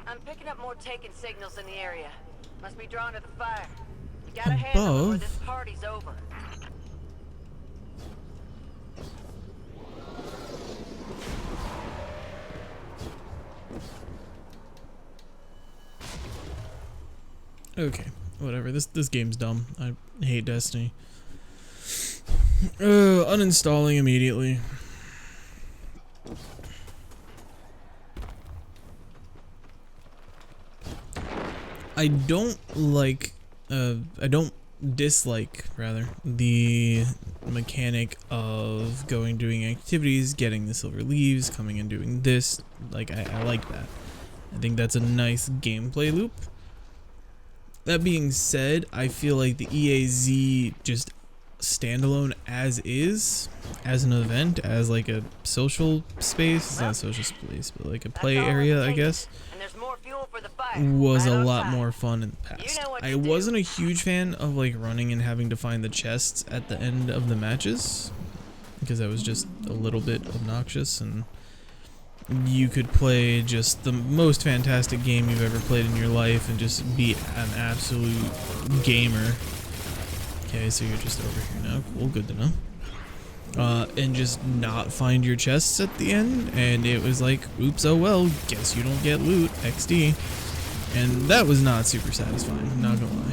I'm picking up more taken signals in the area. Must be drawn to the fire. You gotta handle them or this party's over. Okay, whatever. This game's dumb. I hate Destiny. Uninstalling immediately. I don't dislike, rather, the mechanic of going doing activities, getting the silver leaves, coming and doing this. Like, I like that. I think that's a nice gameplay loop. That being said, I feel like the EAZ just standalone as is, as an event, as like a social space. It's not a social space, but like a play area, I guess. And there's more fuel for the fire. Was Right a on lot side. more fun in the past. You know what I to do. wasn't a huge fan of like running and having to find the chests at the end of the matches, because that was just a little bit obnoxious, and you could play just the most fantastic game you've ever played in your life and just be an absolute gamer. Okay, so you're just over here now. Cool, good to know. And just not find your chests at the end, and it was like, oops, oh well, guess you don't get loot, XD. And that was not super satisfying, not gonna lie.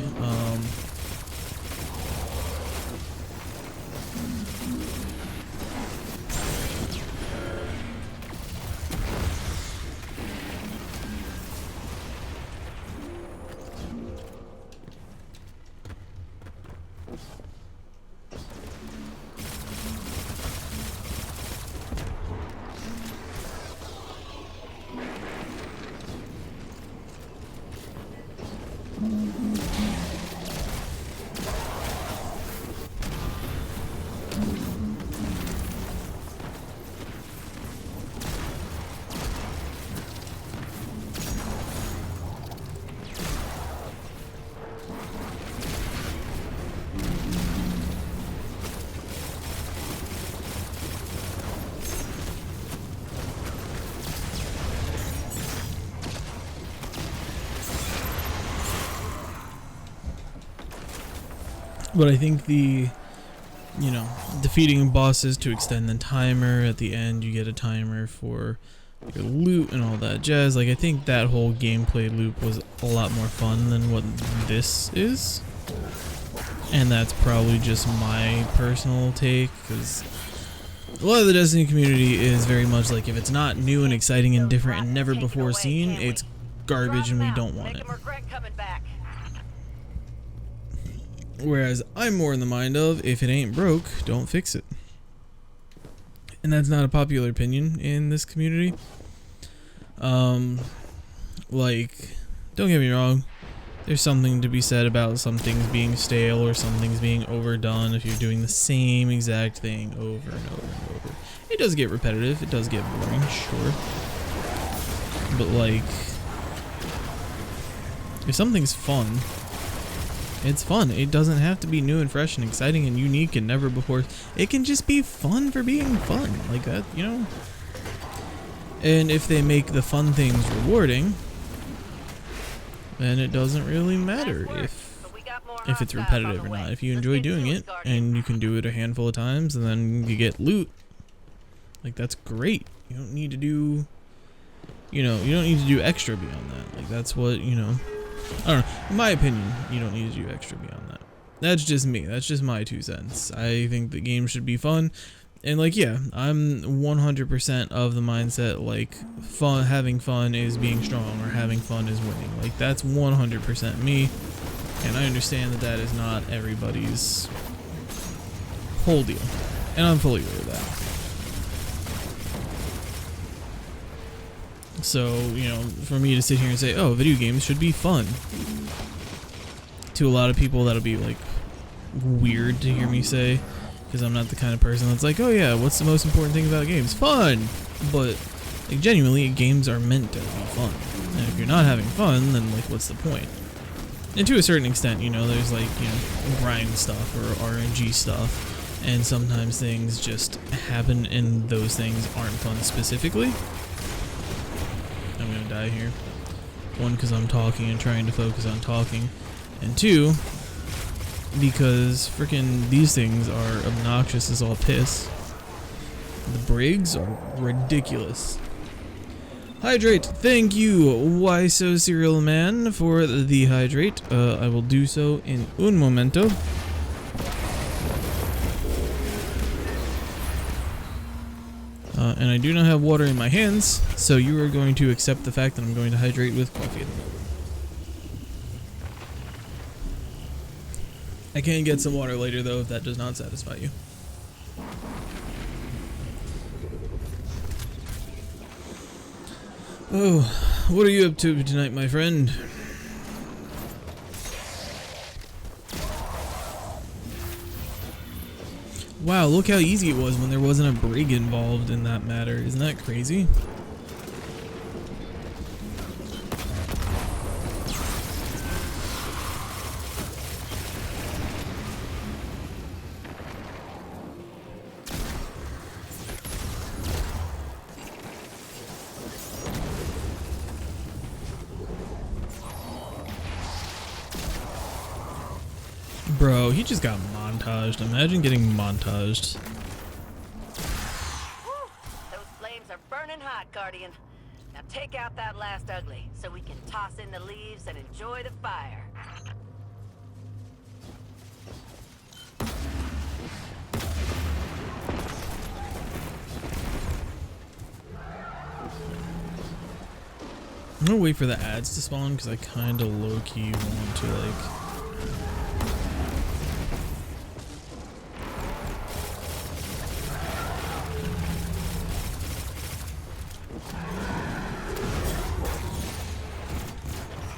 But I think the, you know, defeating bosses to extend the timer at the end, you get a timer for your loot and all that jazz. Like, I think that whole gameplay loop was a lot more fun than what this is. And that's probably just my personal take, because a lot of the Destiny community is very much like, if it's not new and exciting and different and never before seen, it's garbage and we don't want it. Whereas I'm more in the mind of, if it ain't broke, don't fix it. And that's not a popular opinion in this community. Like, don't get me wrong, there's something to be said about some things being stale or some things being overdone if you're doing the same exact thing over and over and over. It does get repetitive, it does get boring, sure. But like, if something's fun, it's fun. It doesn't have to be new and fresh and exciting and unique and never before. It can just be fun for being fun. Like that, you know? And if they make the fun things rewarding, then it doesn't really matter if it's repetitive or not. If you enjoy doing it and you can do it a handful of times and then you get loot, like that's great. You don't need to do, you know, you don't need to do extra beyond that. Like that's what, you know, I don't know. In my opinion, you don't need to do extra beyond that. That's just me. That's just my 2 cents. I think the game should be fun. And like, yeah, I'm 100% of the mindset, like, fun, having fun is being strong, or having fun is winning. Like, that's 100% me. And I understand that that is not everybody's whole deal. And I'm fully aware of that. So, you know, for me to sit here and say, oh, video games should be fun, to a lot of people that'll be like weird to hear me say, because I'm not the kind of person that's like, oh yeah, what's the most important thing about games? Fun! But like, genuinely, games are meant to be fun, and if you're not having fun, then like, what's the point? And to a certain extent, you know, there's like, you know, grind stuff or RNG stuff, and sometimes things just happen and those things aren't fun specifically. I'm gonna die here. 1, because I'm talking and trying to focus on talking, and 2, because freaking these things are obnoxious as all piss. The brigs are ridiculous. Hydrate, thank you, Why So Cereal Man, for the hydrate. I will do so in un momento. And I do not have water in my hands, so you are going to accept the fact that I'm going to hydrate with coffee. I can get some water later, though, if that does not satisfy you. Oh, what are you up to tonight, my friend? Wow, look how easy it was when there wasn't a brig involved in that matter. Isn't that crazy? Bro, he just got montaged. Imagine getting montaged. Whew, those flames are burning hot, Guardian. Now take out that last ugly so we can toss in the leaves and enjoy the fire. I'm gonna wait for the ads to spawn because I kind of low-key want to like...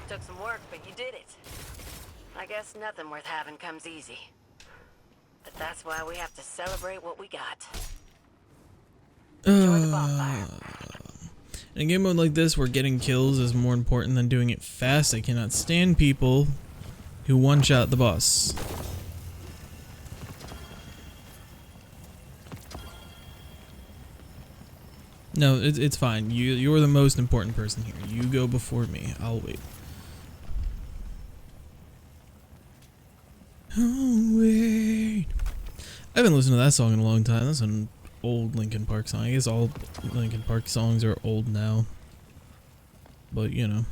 Took some work, but you did it. I guess nothing worth having comes easy. But that's why we have to celebrate what we got. Enjoy the bonfire. In a game mode like this where getting kills is more important than doing it fast, I cannot stand people who one-shot the boss. No, it's fine. You're the most important person here. You go before me. I'll wait. I'll wait. I haven't listened to that song in a long time. That's an old Linkin Park song. I guess all Linkin Park songs are old now. But, you know.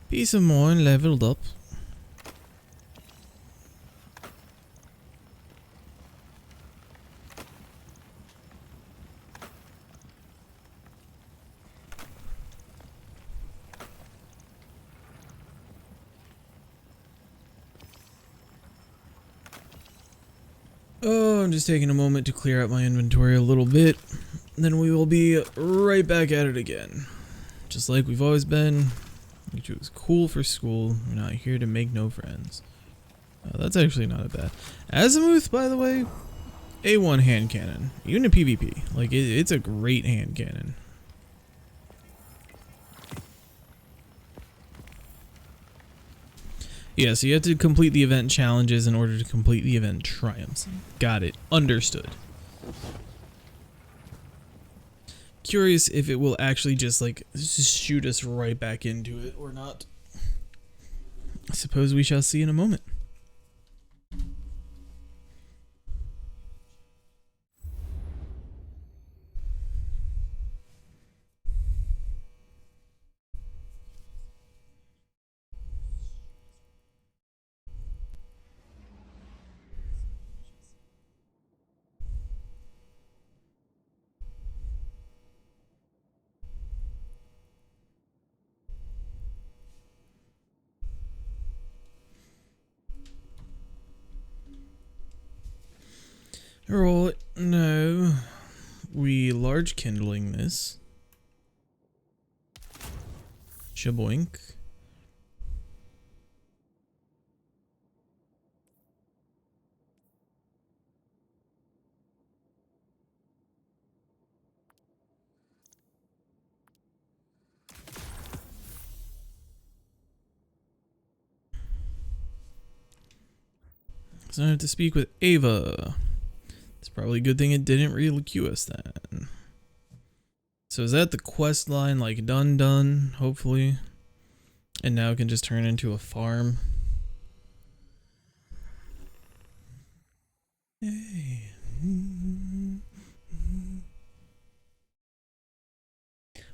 Peace of mind leveled up. Oh, I'm just taking a moment to clear out my inventory a little bit. Then we will be right back at it again. Just like we've always been. Which was cool for school. We're not here to make no friends. That's actually not a bad. Azimuth, by the way, A1 hand cannon. Even in PvP. Like, it's a great hand cannon. Yeah, so you have to complete the event challenges in order to complete the event triumphs. Got it. Understood. Curious if it will actually just like shoot us right back into it or not. I suppose we shall see in a moment. Alright, no. We large kindling this. Shaboink. So I have to speak with Ava. It's probably a good thing it didn't really queue us then. So is that the quest line like done, hopefully? And now it can just turn into a farm. Hey.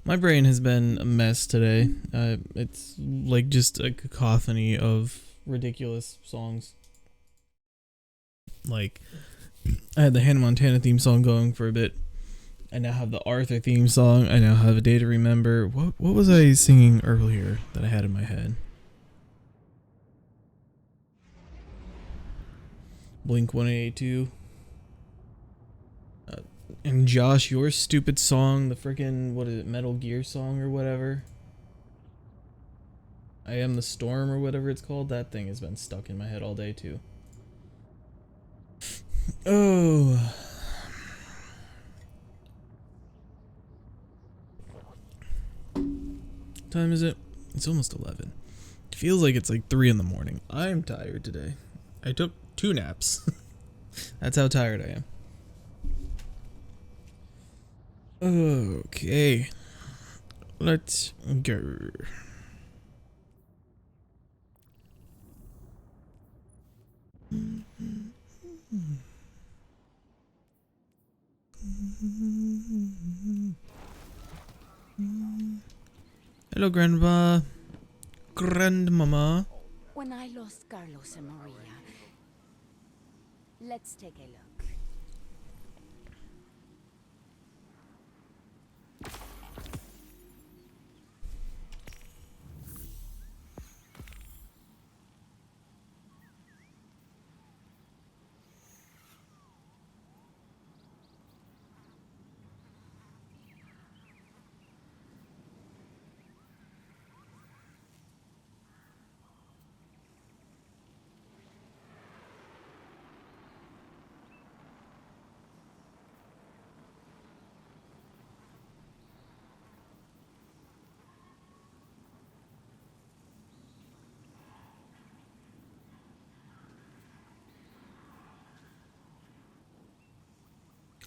My brain has been a mess today. It's like just a cacophony of ridiculous songs. Like, I had the Hannah Montana theme song going for a bit. I now have the Arthur theme song. I now have A Day to Remember. What was I singing earlier that I had in my head? Blink 182. And Josh, your stupid song, the freaking, what is it, Metal Gear song or whatever. I Am the Storm or whatever it's called. That thing has been stuck in my head all day too. Oh. What time is it? It's almost 11. It feels like it's like 3 in the morning. I'm tired today. I took 2 naps. That's how tired I am. Okay. Let's go. Hello, Grandpa. Grandmama. When I lost Carlos and Maria, let's take a look.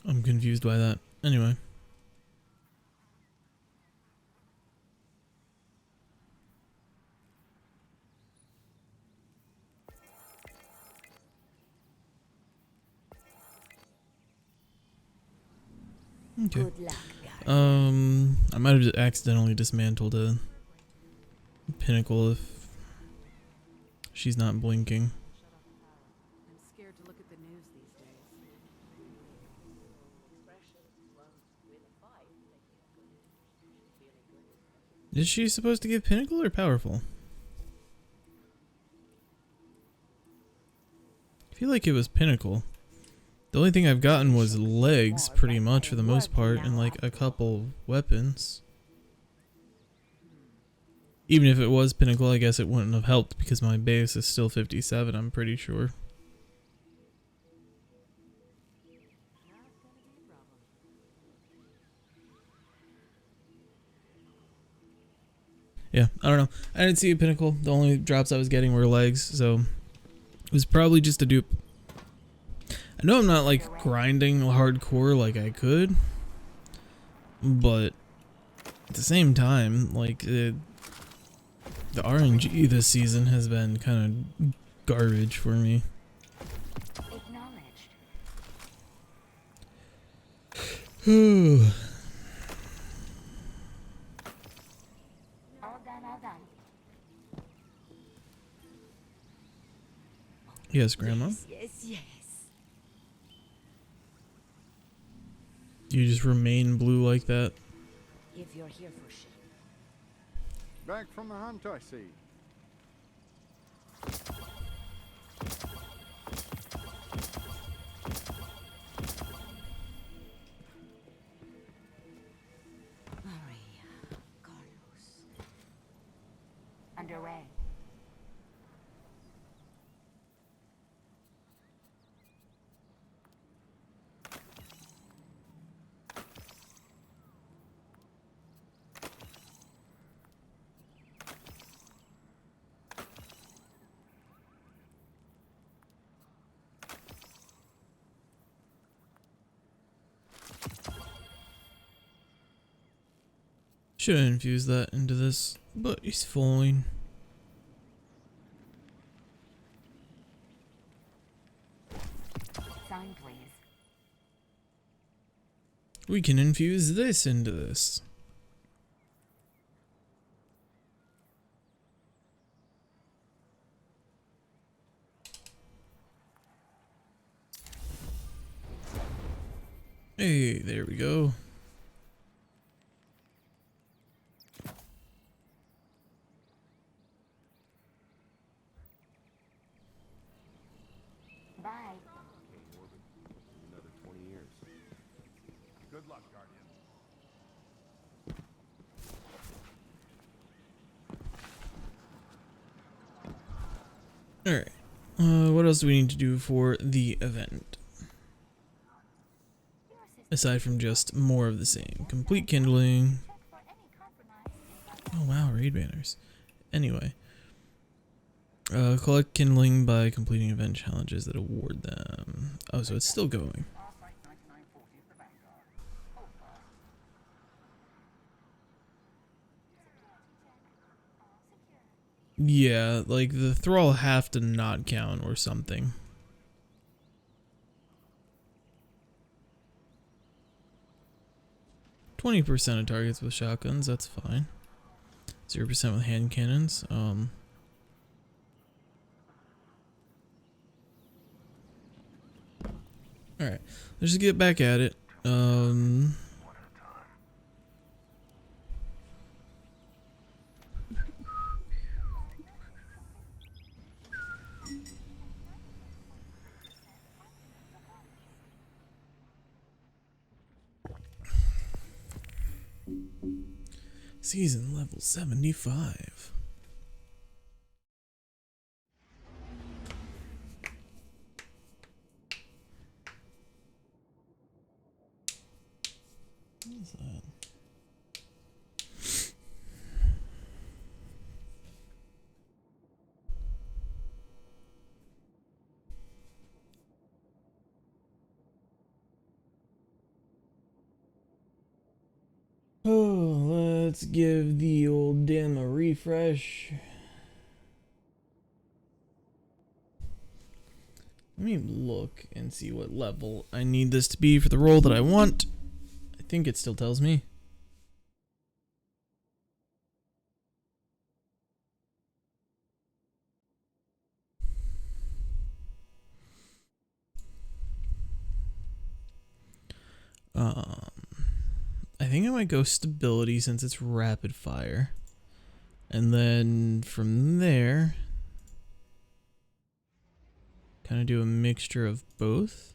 I'm confused by that. Anyway. Okay. Good luck, guys. I might have accidentally dismantled a pinnacle if she's not blinking. I'm scared to look at the news these days. Is she supposed to give pinnacle or powerful? I feel like it was pinnacle. The only thing I've gotten was legs, pretty much, for the most part, and like a couple weapons. Even if it was pinnacle, I guess it wouldn't have helped because my base is still 57, I'm pretty sure. Yeah, I don't know. I didn't see a pinnacle. The only drops I was getting were legs, so it was probably just a dupe. I know I'm not like grinding hardcore like I could, but at the same time, like the RNG this season has been kind of garbage for me. Acknowledged. All done, all done. Yes, Grandma. Yes. You just remain blue like that. If you're here for shit. Back from the hunt, I see. Maria, Carlos. Underway. Should have infused that into this, but he's fine. Sign, please. We can infuse this into this. Hey, there we go. Bye. Another 20 years. Good luck, Guardian. Alright. What else do we need to do for the event? Aside from just more of the same. Complete kindling. Oh wow, raid banners. Anyway. Collect kindling by completing event challenges that award them. Oh, so it's still going. Yeah, like the thrall have to not count or something. 20% of targets with shotguns, that's fine. 0% with hand cannons. Alright, let's just get back at it. Season level 75. What is that? Oh, let's give the old damn a refresh. Let me look and see what level I need this to be for the role that I want. I think it still tells me. I think I might go stability since it's rapid fire. And then from there, kind of do a mixture of both.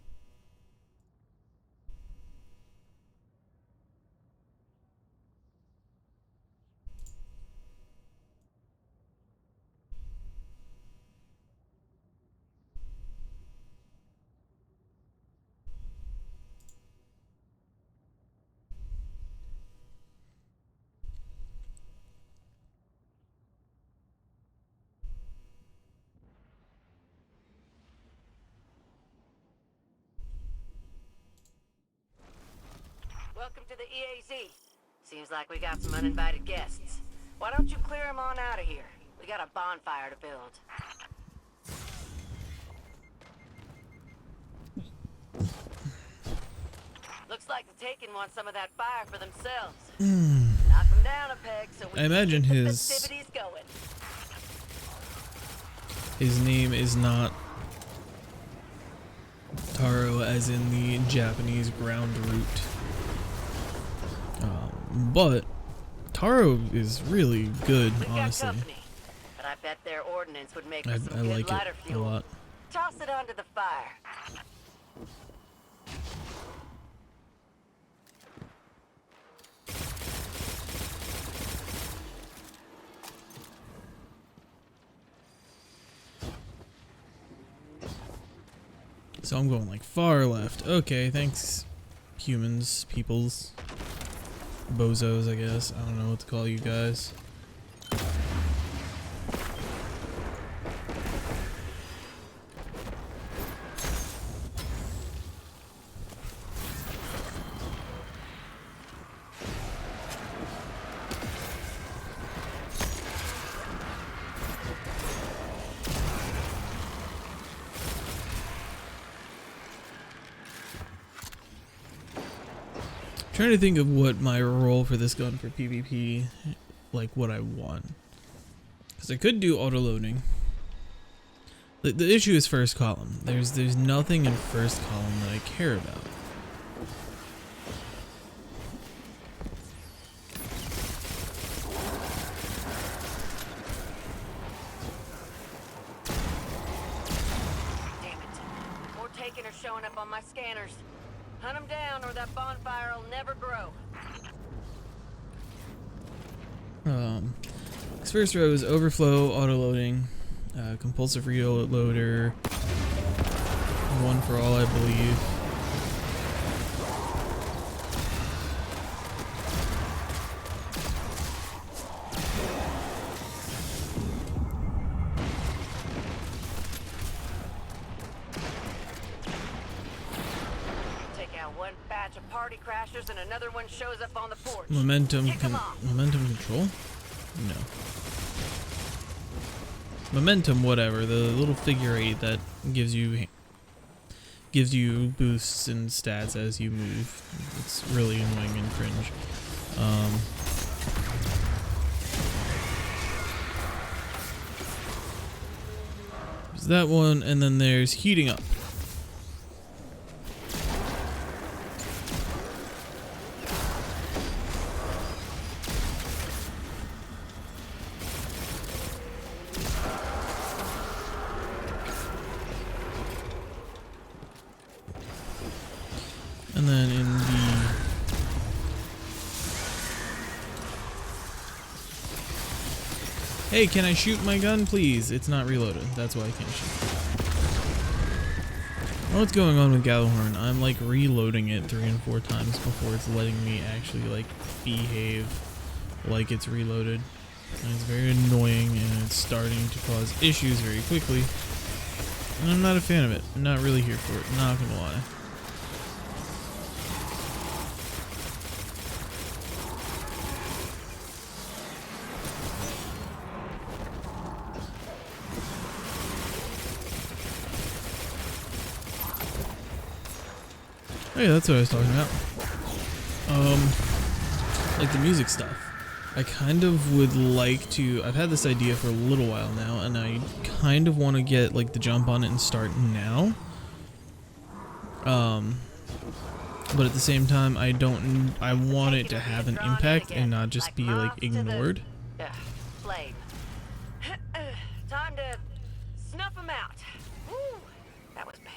Welcome to the EAZ. Seems like we got some uninvited guests. Why don't you clear them on out of here? We got a bonfire to build. Looks like the Taken want some of that fire for themselves. Knock them down a peg so we I imagine can keep the his festivities going. name is not Taro as in the Japanese ground root. But Taro is really good, We've got honestly. company, but I bet their ordnance would make I for some good like lighter it a fuel. lot. Toss it onto the fire. So I'm going like far left. Okay, thanks, humans, peoples, bozos, I guess. I don't know what to call you guys. Trying to think of what my role for this gun for PvP, like what I want. Because I could do auto loading. The issue is first column. There's nothing in first column that I care about. Damn it. More Taken are showing up on my scanners. Hunt them down or that bonfire will never grow. First row is overflow, auto loading, compulsive reloader, one for all, I believe. Take out one batch of party crashers and another one shows up on the porch. Momentum Kick 'em off. momentum control? No. Momentum, whatever. The little figure 8 that gives you boosts and stats as you move. It's really annoying and cringe. There's that one, and then there's heating up. And then in the hey, can I shoot my gun, please? It's not reloaded. That's why I can't shoot. What's going on with Gallowhorn? I'm like reloading it 3 and 4 times before it's letting me actually like behave like it's reloaded. And it's very annoying and it's starting to cause issues very quickly. And I'm not a fan of it. I'm not really here for it. Not gonna lie. Oh yeah, that's what I was talking about. Like the music stuff. I kind of would like to, I've had this idea for a little while now, and I kind of want to get like the jump on it and start now. But at the same time, I want it to have an impact and not just be like ignored. Flame. Time to snuff them out. Woo, that was bad.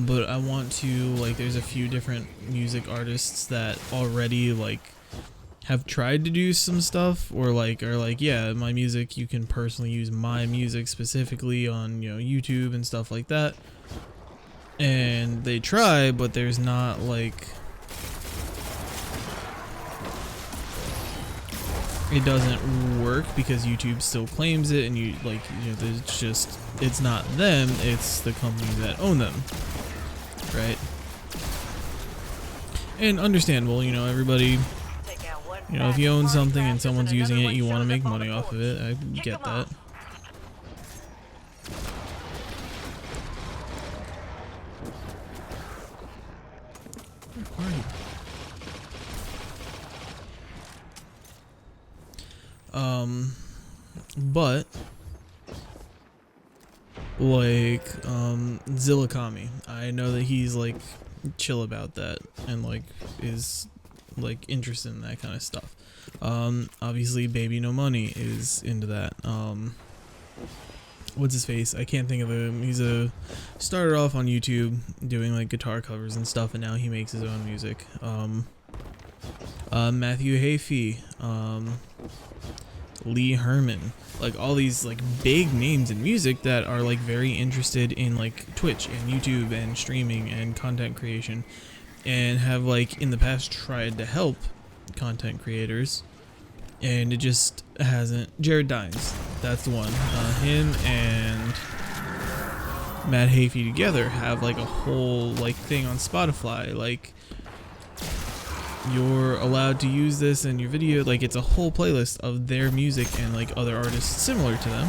But I want to, like, there's a few different music artists that already, like, have tried to do some stuff, or, like, are like, yeah, my music, you can personally use my music specifically on, you know, YouTube and stuff like that. And they try, but there's not, like, it doesn't work because YouTube still claims it, and you, like, you know, there's just, it's not them, it's the company that own them, right? And understandable, you know, everybody, you know, if you own something and someone's using it, you want to make money off of it. I get that. Where are you? But like Zillakami, I know that he's like chill about that and like is like interested in that kind of stuff. Obviously Baby No Money is into that. What's his face? I can't think of him. He's started off on YouTube doing like guitar covers and stuff, and now he makes his own music. Matthew Hayfie, Lee Herman, like all these like big names in music that are like very interested in like Twitch and YouTube and streaming and content creation, and have like in the past tried to help content creators, and it just hasn't. Jared Dines, that's the one. Him and Matt Hayfie together have like a whole like thing on Spotify, like you're allowed to use this in your video, like it's a whole playlist of their music and like other artists similar to them,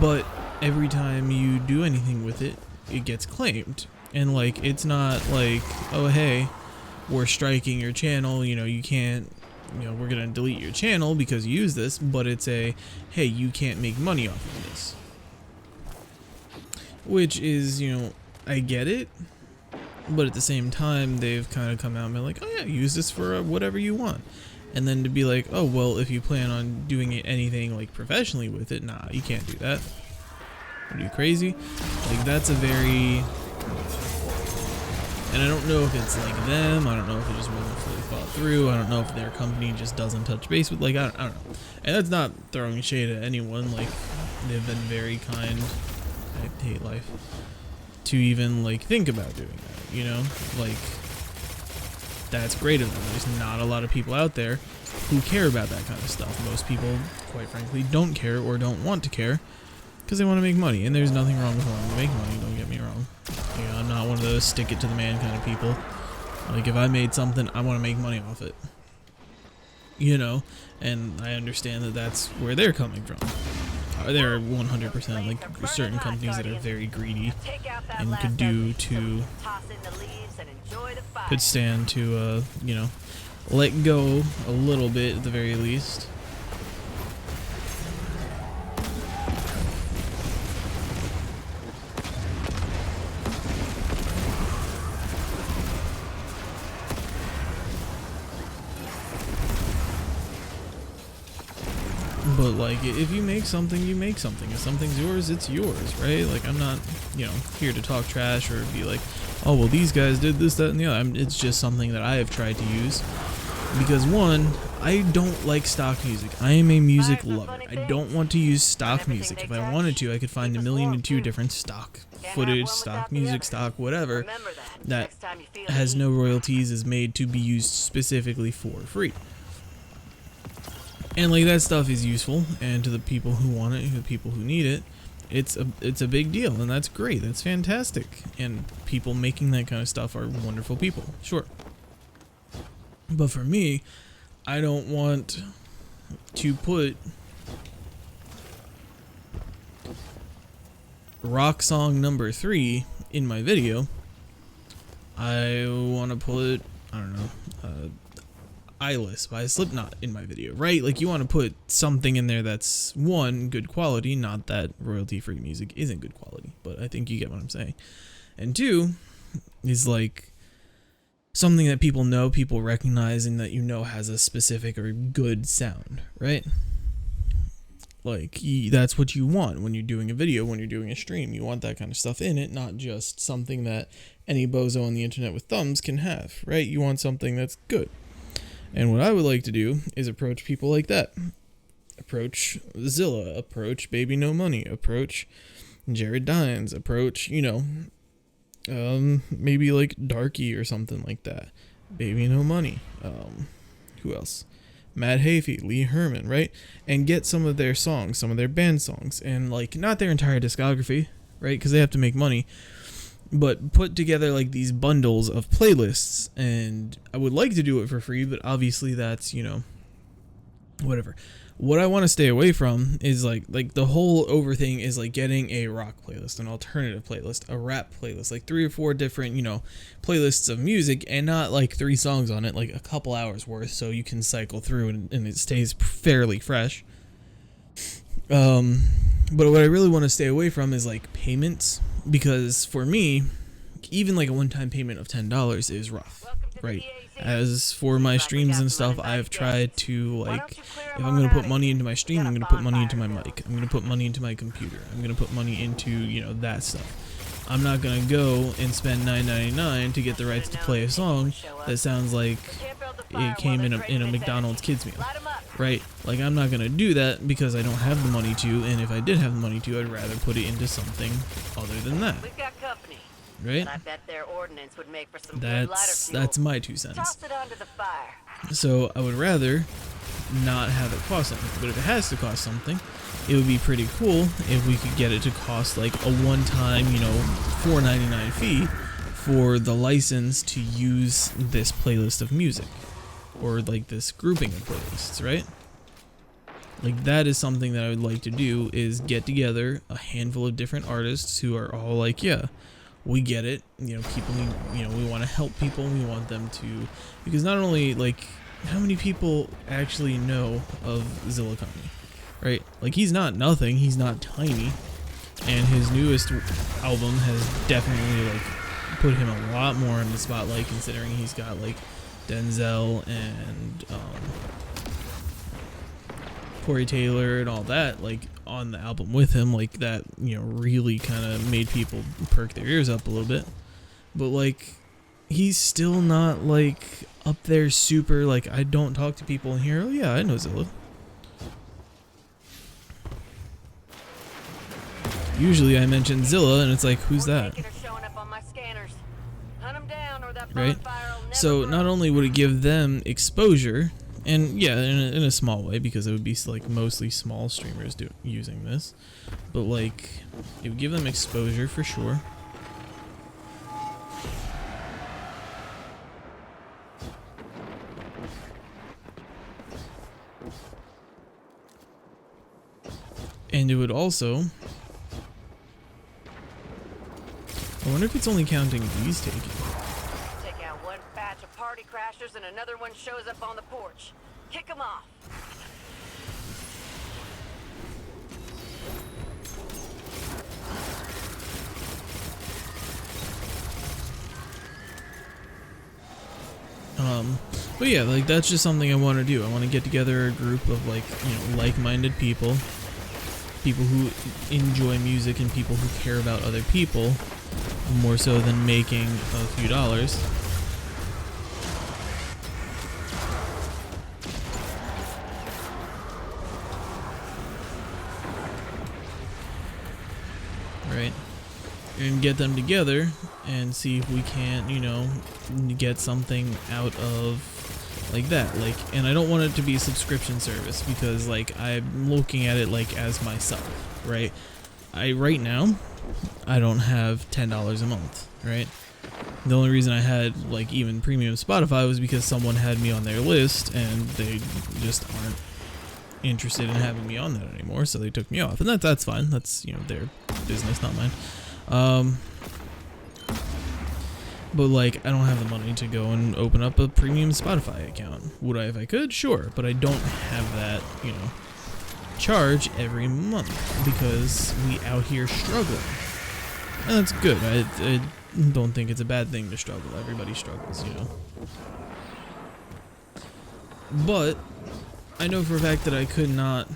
but every time you do anything with it, it gets claimed. And like it's not like, oh hey, we're striking your channel, you know, you can't, you know, we're gonna delete your channel because you use this, but it's a, hey, you can't make money off of this, which is, you know, I get it. But at the same time, they've kind of come out and been like, oh yeah, use this for whatever you want. And then to be like, oh, well, if you plan on doing anything like professionally with it, nah, you can't do that. Are you crazy? Like, that's a very, And I don't know if it's like them, I don't know if it just wasn't fully thought through, I don't know if their company just doesn't touch base with, like, I don't know. And that's not throwing shade at anyone, like, they've been very kind, I hate life, to even, like, think about doing that, you know? Like, that's great of them. There's not a lot of people out there who care about that kind of stuff. Most people, quite frankly, don't care or don't want to care because they want to make money, and there's nothing wrong with wanting to make money, don't get me wrong. You know, I'm not one of those stick it to the man kind of people. Like, if I made something, I want to make money off it. You know, and I understand that that's where they're coming from. There are 100% like certain companies that are very greedy and could stand to, you know, let go a little bit at the very least. But like, if you make something, you make something. If something's yours, it's yours, right? Like, I'm not, you know, here to talk trash or be like, oh, well, these guys did this, that, and the other. It's just something that I have tried to use. Because one, I don't like stock music. I am a music lover. I don't want to use stock music. If I wanted to, I could find 1,000,002 different stock footage, stock music, stock whatever, that has no royalties, is made to be used specifically for free. And like, that stuff is useful, and to the people who want it, to the people who need it, it's a big deal, and that's great. That's fantastic. And people making that kind of stuff are wonderful people, sure. But for me, I don't want to put rock song number 3 in my video. I want to put, I don't know, Eyeless by Slipknot in my video, right? Like, you want to put something in there that's, one, good quality, not that royalty-free music isn't good quality, but I think you get what I'm saying. And two, is like something that people know, people recognize, and that you know has a specific or good sound, right? Like, that's what you want when you're doing a video, when you're doing a stream. You want that kind of stuff in it, not just something that any bozo on the internet with thumbs can have, right? You want something that's good. And what I would like to do is approach people like that. Approach Zilla, approach Baby No Money, approach Jared Dines, approach, you know, maybe like Darky or something like that. Baby No Money. Who else? Matt Hafey, Lee Herman, right? And get some of their songs, some of their band songs, and like, not their entire discography, right? Because they have to make money. But put together like these bundles of playlists, and I would like to do it for free, but obviously that's, you know, whatever. What I want to stay away from is like the whole over thing is like getting a rock playlist, an alternative playlist, a rap playlist, like 3 or 4 different, you know, playlists of music, and not like 3 songs on it, like a couple hours worth, so you can cycle through and it stays fairly fresh. But what I really want to stay away from is like payments, because for me, even like a one-time payment of $10 is rough, right? As for my streams and stuff, I've tried to, like, if I'm going to put money into my stream, I'm going to put money into my mic, I'm going to put money into my computer, I'm going to put money into, you know, that stuff. I'm not going to go and spend $9.99 to get the rights to play a song that sounds like it came in a McDonald's kids meal, right? Like, I'm not going to do that because I don't have the money to, and if I did have the money to, I'd rather put it into something other than that. Right? I bet their ordinance would make for some good lighter fuel. That's my 2 cents. Toss it onto the fire. So I would rather not have it cost something, but if it has to cost something, it would be pretty cool if we could get it to cost like a one-time, you know, $4.99 fee for the license to use this playlist of music, or like this grouping of playlists, right? Like, that is something that I would like to do, is get together a handful of different artists who are all like, yeah, we get it, you know, people need, you know, we want to help people, we want them to, because not only, like, how many people actually know of Zilla Company, right? Like, he's not nothing, he's not tiny, and his newest album has definitely, like, put him a lot more in the spotlight, considering he's got, like, Denzel and, Corey Taylor and all that, like, on the album with him, like, that, you know, really kind of made people perk their ears up a little bit. But like, he's still not like up there super, like I don't talk to people in here. Oh yeah, I know Zilla. Usually I mention Zilla and it's like, who's that? Right? So not only would it give them exposure, and yeah, in a small way, because it would be like mostly small streamers using this, but like it would give them exposure for sure. And it would also, I wonder if it's only counting these taken. Take out one batch of party crashers and another one shows up on the porch. Kick them off. But yeah, like that's just something I want to do. I want to get together a group of like, you know, like-minded people who enjoy music and people who care about other people more so than making a few dollars. Right? And get them together and see if we can't, you know, get something out of like that. Like, and I don't want it to be a subscription service because like I'm looking at it like as myself, right? Right now I don't have $10 a month, right? The only reason I had like even premium Spotify was because someone had me on their list and they just aren't interested in having me on that anymore, so they took me off, and that's fine. That's, you know, their business, not mine. But like I don't have the money to go and open up a premium Spotify account. Would I if I could? Sure, but I don't have that, you know, charge every month because we out here struggling. And that's good. I don't think it's a bad thing to struggle. Everybody struggles, you know. But I know for a fact that I could not.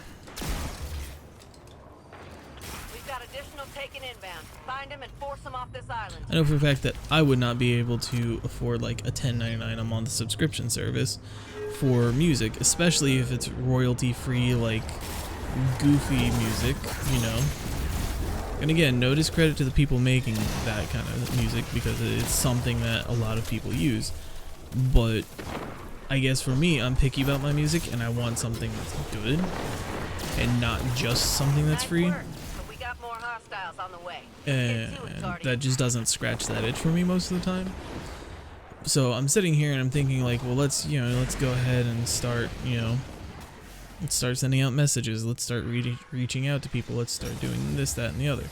We've got additional taken inbound. Find them and force them off this island. I know for a fact that I would not be able to afford like a $10.99 a month subscription service for music, especially if it's royalty-free, like goofy music, you know. And again, no discredit to the people making that kind of music because it's something that a lot of people use. But I guess for me, I'm picky about my music and I want something that's good and not just something that's free. Nice work, but we got more hostiles on the way. And Get to it, Guardian. that just doesn't scratch that itch for me most of the time. So I'm sitting here and I'm thinking like, well, let's go ahead and start, let's start sending out messages. Let's start reaching out to people. Let's start doing this, that, and the other.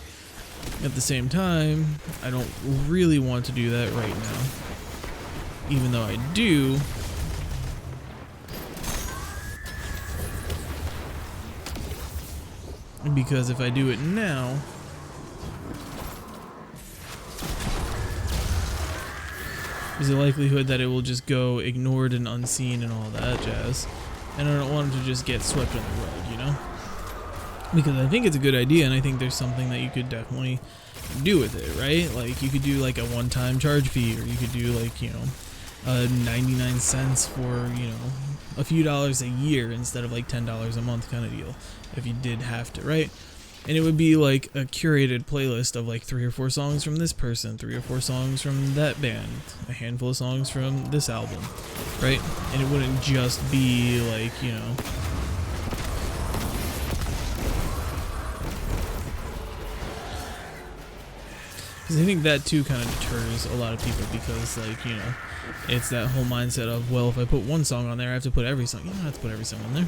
At the same time, I don't really want to do that right now. Even though I do. Because if I do it now, there's a likelihood that it will just go ignored and unseen and all that jazz. And I don't want it to just get swept under the rug, you know? Because I think it's a good idea, and I think there's something that you could definitely do with it, right? Like, you could do like a one-time charge fee, or you could do like, 99 cents for, a few dollars a year instead of like $10 a month kind of deal, if you did have to, right? And it would be like a curated playlist of like 3 or 4 songs from this person, 3 or 4 songs from that band, a handful of songs from this album, right? And it wouldn't just be like, because I think that too kind of deters a lot of people because, like, it's that whole mindset of, well, if I put one song on there, I have to put every song. You don't have to put every song on there.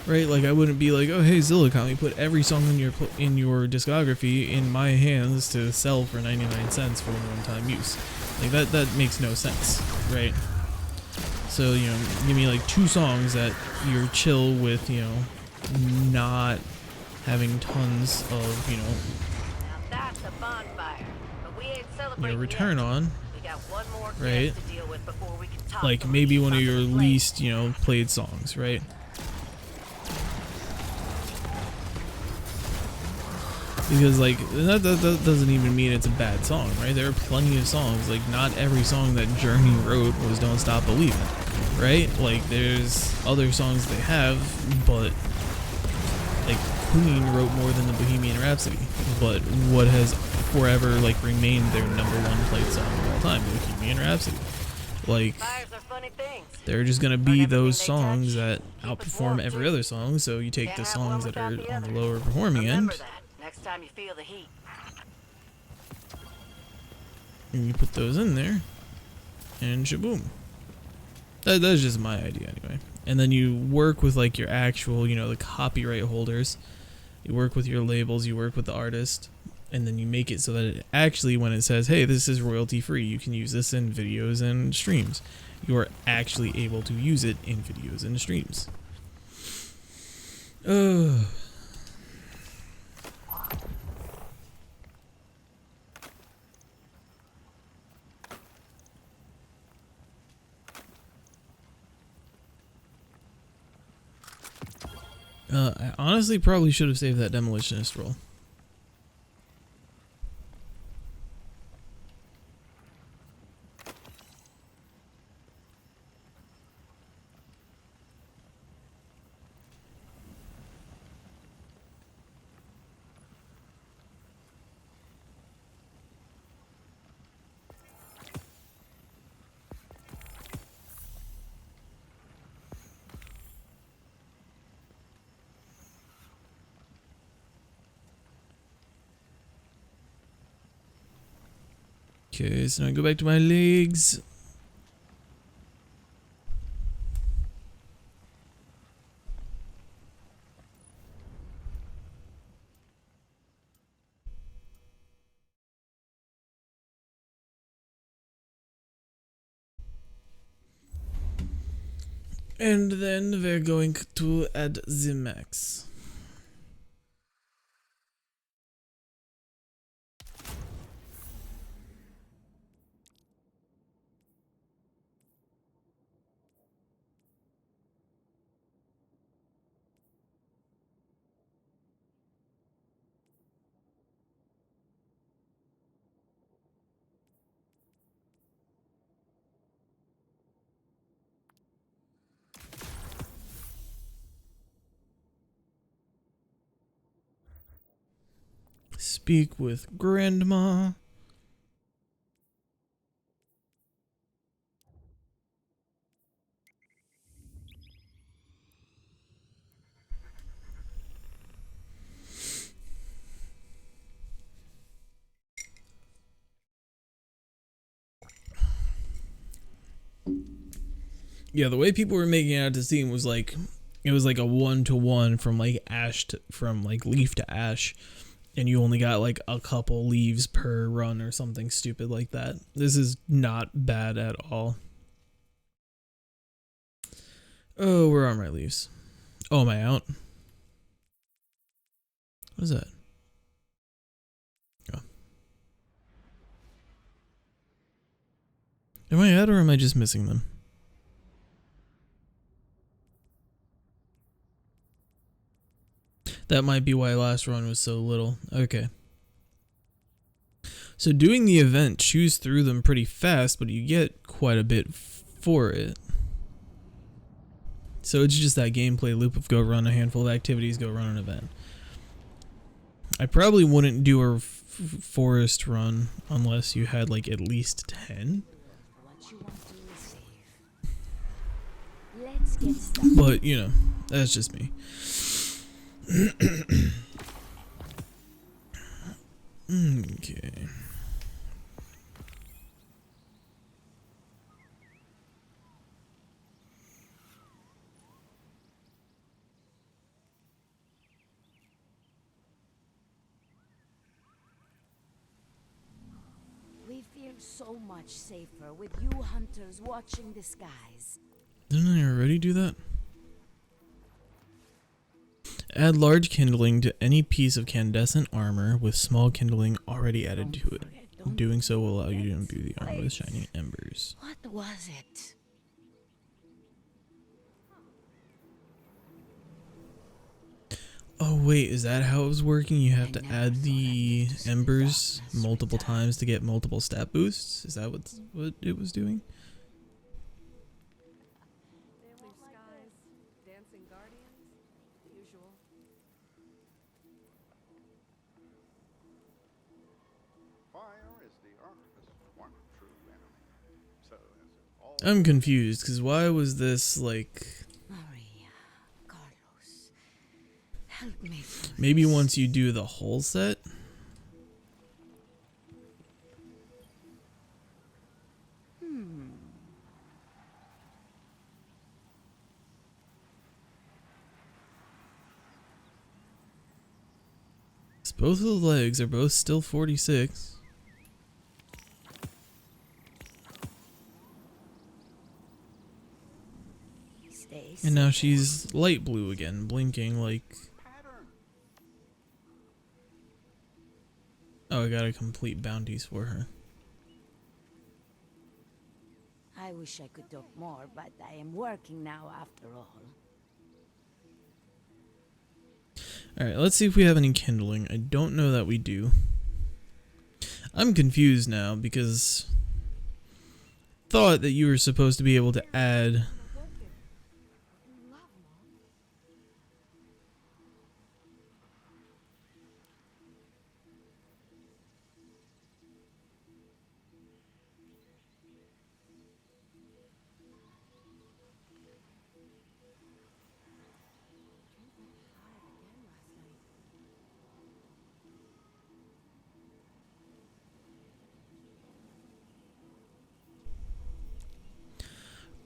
Right, like I wouldn't be like, oh hey Zillicon, put every song in your discography in my hands to sell for 99 cents for one-time use. Like that makes no sense, right? So give me like 2 songs that you're chill with, not having tons of Now that's a bonfire, but we ain't celebrating return yet. on. We got one more Right? guest to deal with before we can talk Like to maybe these one of your fucking least played songs, right? Because like that doesn't even mean it's a bad song, right? There are plenty of songs. Like not every song that Journey wrote was "Don't Stop Believing," right? Like there's other songs they have, but like Queen wrote more than the Bohemian Rhapsody. But what has forever like remained their #1 played song of all time, Bohemian Rhapsody. Like Fires are funny things. there are just gonna Burn be everything those they songs touch. that Keep us outperform warm, every too. other song. So you take Can't the have one songs that are without the on the other. lower performing Remember end, that next time you feel the heat. and you put those in there, and shaboom. That's just my idea anyway. And then you work with like your actual, you know, the copyright holders. You work with your labels, you work with the artist, and then you make it so that it actually, when it says, hey, this is royalty free, you can use this in videos and streams. You are actually able to use it in videos and streams. Oh. I honestly probably should have saved that demolitionist roll. Okay, so now I go back to my legs. And then we're going to add the max. Speak with grandma. Yeah, the way people were making out to scene was like, it was like a 1-to-1 from like ash to, from like leaf to ash, and you only got like a couple leaves per run or something stupid like that. This is not bad at all. Oh, where are my leaves? Oh, am I out? What is that? Oh. Am I out or am I just missing them? That might be why last run was so little. Okay. So doing the event chews through them pretty fast, but you get quite a bit for it. So it's just that gameplay loop of go run a handful of activities, go run an event. I probably wouldn't do a forest run unless you had like at least 10. What you want to receive. Let's get started. But, you know, that's just me. Okay. We feel so much safer with you hunters watching the skies. Didn't I already do that? Add large kindling to any piece of candescent armor with small kindling already added to it. Doing so will allow you to imbue the armor with shining embers. What was it? Oh wait, is that how it was working? You have to add the embers multiple times to get multiple stat boosts? Is that what it was doing? Blue skies, dancing guardians, the usual. Fire is the archivist's one true enemy. So, as it all I'm confused, because why was this like... Maria, Carlos, help me. Maybe once you do the whole set? Both of the legs are both still 46. Stay And now she's light blue again, blinking like... pattern. Oh, I gotta complete bounties for her. I wish I could talk more, but I am working now after all. Alright, let's see if we have any kindling. I don't know that we do. I'm confused now because... thought that you were supposed to be able to add...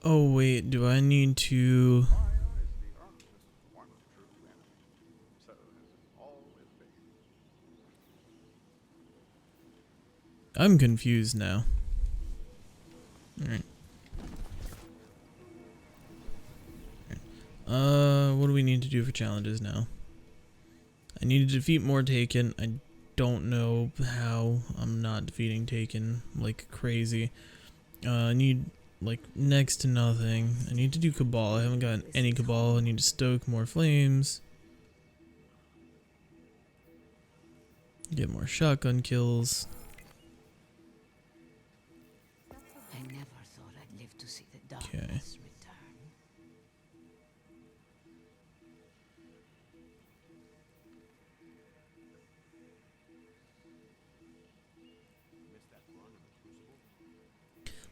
Oh wait, do I need to... Fire is the archivist's one true enemy. So, as it always been. I'm confused now. Alright. What do we need to do for challenges now? I need to defeat more Taken. I don't know how I'm not defeating Taken like crazy. I need like next to nothing. I need to do Cabal. I haven't gotten any Cabal. I need to stoke more flames. Get more shotgun kills. I never thought I'd live to see the Okay. darkness return.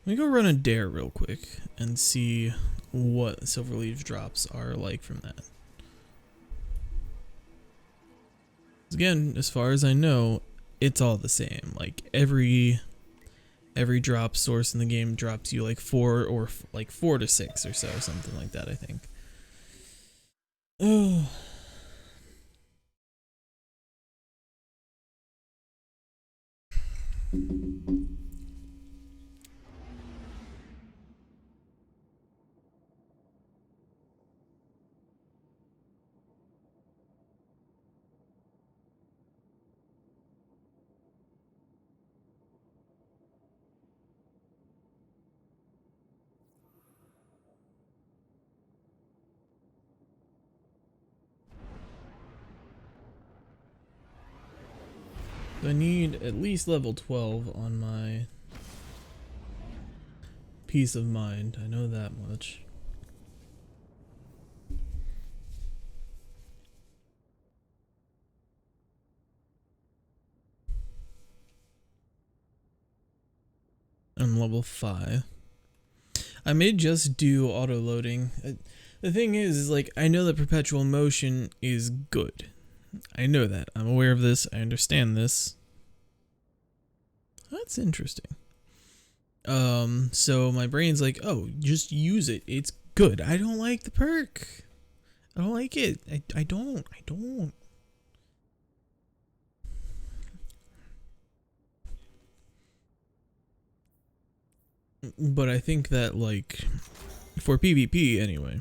Let me go run a dare real quick and see what Silverleaf drops are like from that. Again, as far as I know, it's all the same. Like every drop source in the game drops you like 4 to 6 or so, something like that, I think. Oh. I need at least level 12 on my peace of mind. I know that much. I'm level 5. I may just do auto loading. The thing is like I know that perpetual motion is good. I know that. I'm aware of this. I understand this. That's interesting. So my brain's like, oh, just use it. It's good. I don't like the perk. I don't like it. I don't. But I think that, like, for PvP anyway,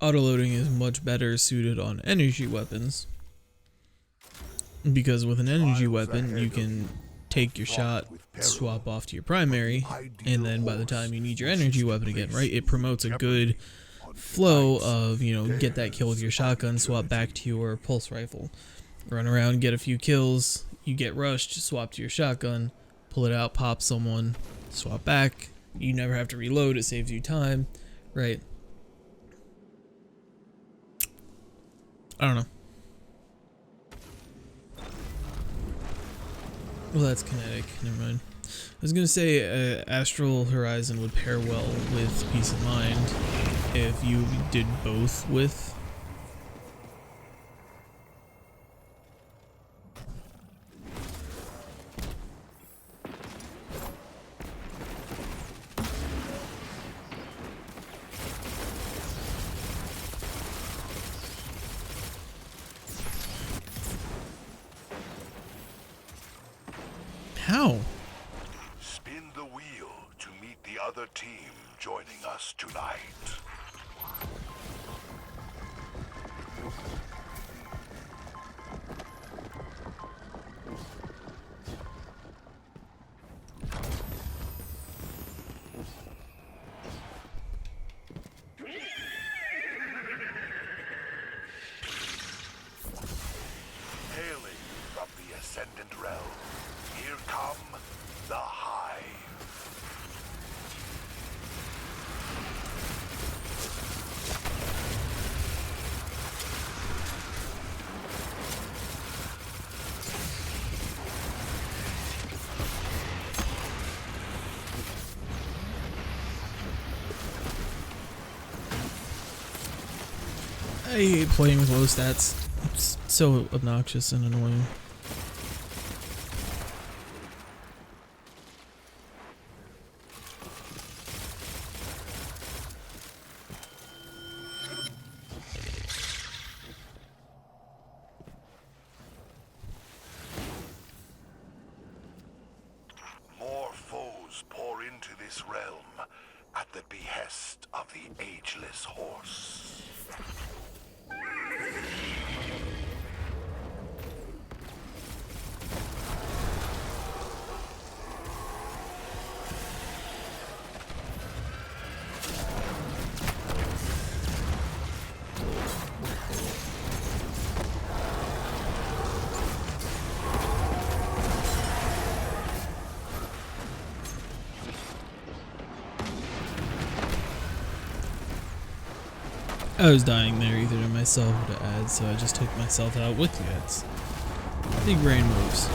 autoloading is much better suited on energy weapons. Because with an energy weapon, you can take your shot, swap off to your primary, and then by the time you need your energy weepon again, right, it promotes a good flow of, you know, get that kill with your shotgun, swap back to your pulse rifle. Run around, get a few kills, you get rushed, swap to your shotgun, pull it out, pop someone, swap back. You never have to reload, it saves you time, right? I don't know. Well, that's kinetic. Never mind. I was gonna say Astral Horizon would pair well with Peace of Mind if you did both with. How? Spin the wheel to meet the other team joining us tonight. Hailing from the Ascendant Realm, here come the Hive. I hate playing with low stats. It's so obnoxious and annoying. More foes pour into this realm at the behest of the ageless horse. I was dying there either to myself or to ads, so I just took myself out with the ads. Big brain moves.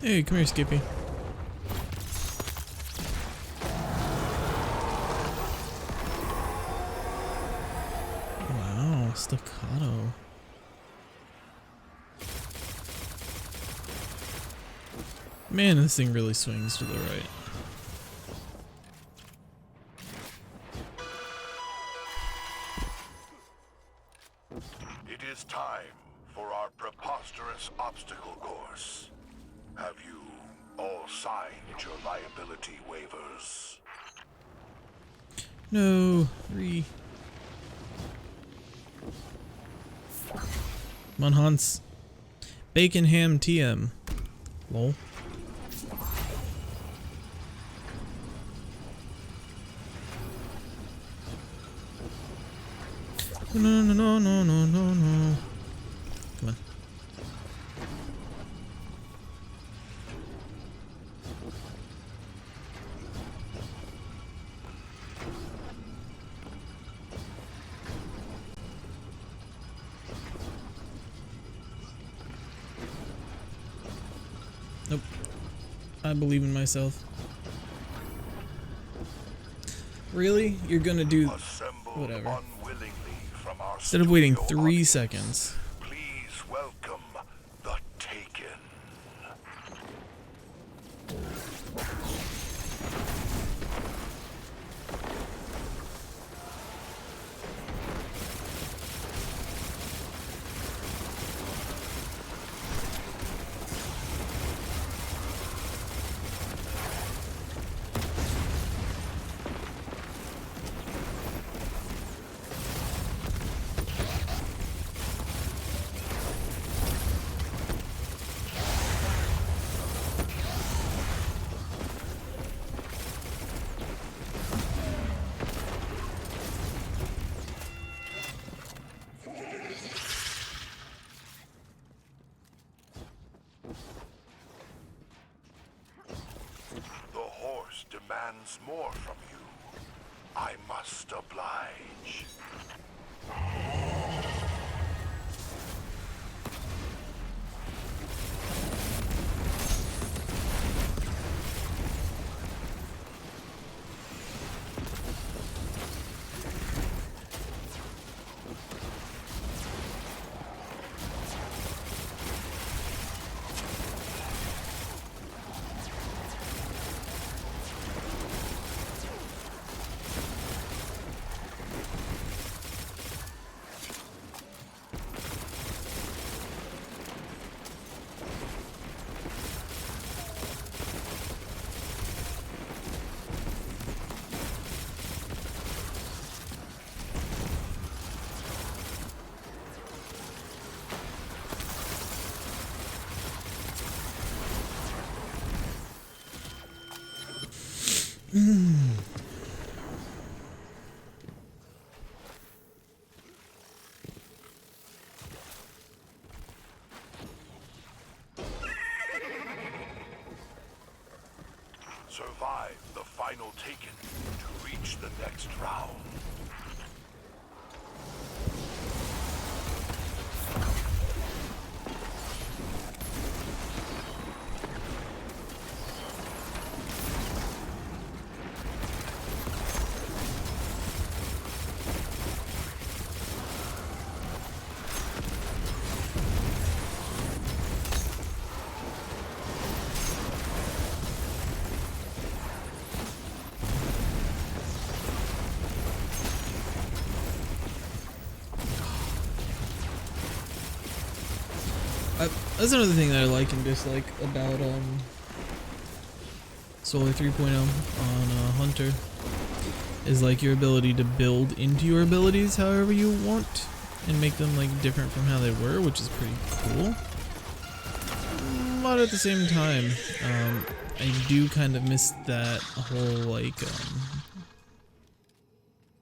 Hey, come here, Skippy. Wow, staccato. Man, this thing really swings to the right. It is time for our preposterous obstacle course. Have you all signed your liability waivers? No, Come on, Hans. Bacon ham TM. Lol. No, no, no, no, no, no, no. Come on. Nope. I believe in myself. Really? You're gonna do Assembled whatever. unwillingly from our Instead of waiting studio 3 audience, seconds. please welcome the Taken. The horse demands more from you. I must oblige. Survive the final Taken to reach the next round. That's another thing that I like and dislike about Solar 3.0 on Hunter is like your ability to build into your abilities however you want and make them like different from how they were, which is pretty cool. But at the same time, I do kind of miss that whole like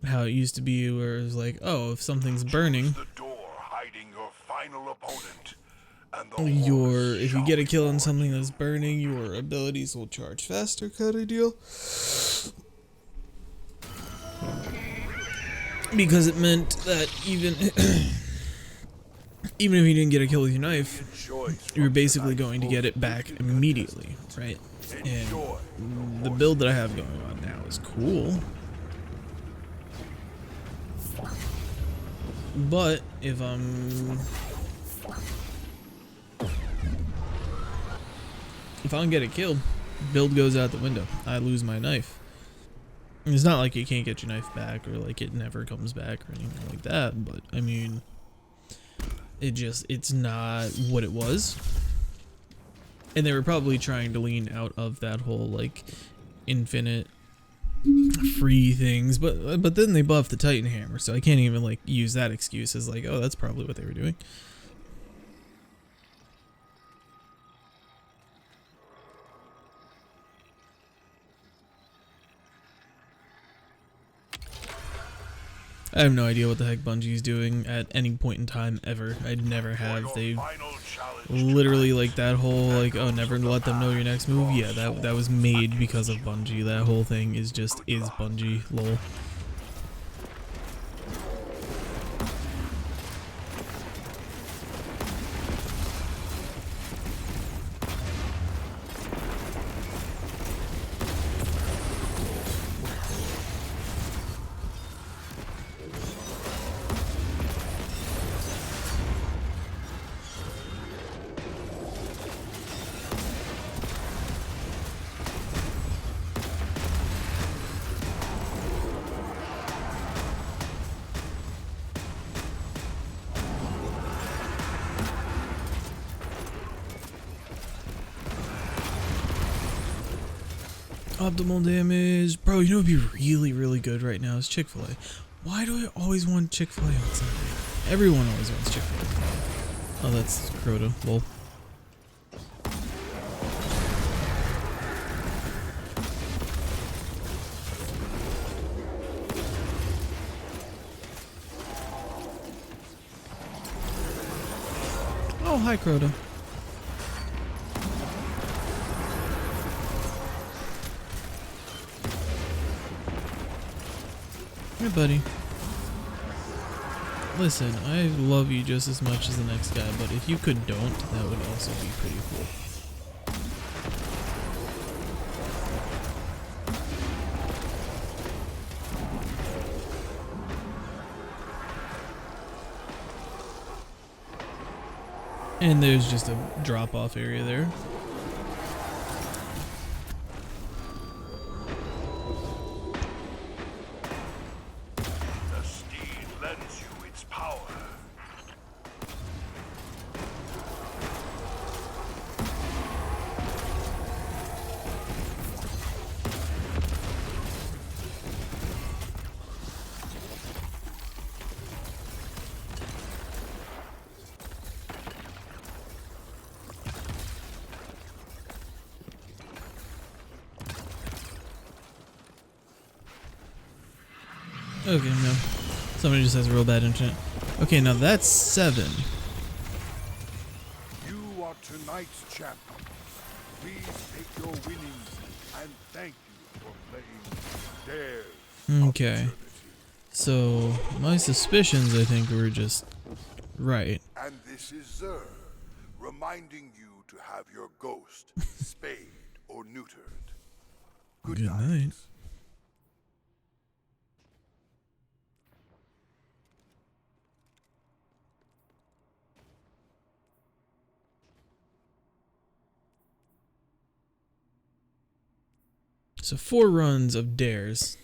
how it used to be, where it was like, oh, if something's burning, The door hiding your final opponent. And the if you get a kill on something that's burning, your abilities will charge faster, kind of deal. Because it meant that even if you didn't get a kill with your knife, you were basically going to get it back immediately, right? And the build that I have going on now is cool. But if I don't get it killed, build goes out the window. I lose my knife. It's not like you can't get your knife back or like it never comes back or anything like that, but I mean, it's not what it was. And they were probably trying to lean out of that whole like infinite free things, but then they buffed the Titan Hammer, so I can't even like use that excuse as like, oh, that's probably what they were doing. I have no idea what the heck Bungie's doing at any point in time ever. I'd never have. They literally like that whole like, oh, never let them know your next move. Yeah, that was made because of Bungie. That whole thing is Bungie. Lol. Optimal damage. Bro, you know what would be really, really good right now is Chick-fil-A. Why do I always want Chick-fil-A on Sunday? Everyone always wants Chick-fil-A. Oh, that's Crota. Lol. Oh, hi, Crota. Hey, buddy. Listen, I love you just as much as the next guy, but if you could don't, that would also be pretty cool. And there's just a drop-off area there. The steed lends you its power. Okay, no. Somebody just has real bad internet. Okay, now that's 7. You are tonight's champion. Please take your winnings and thank you for playing Dares of Okay. Eternity. So, my suspicions, I think, were just right. And this is Zer, reminding you to have your ghost spayed or neutered. Good night. So 4 runs of dares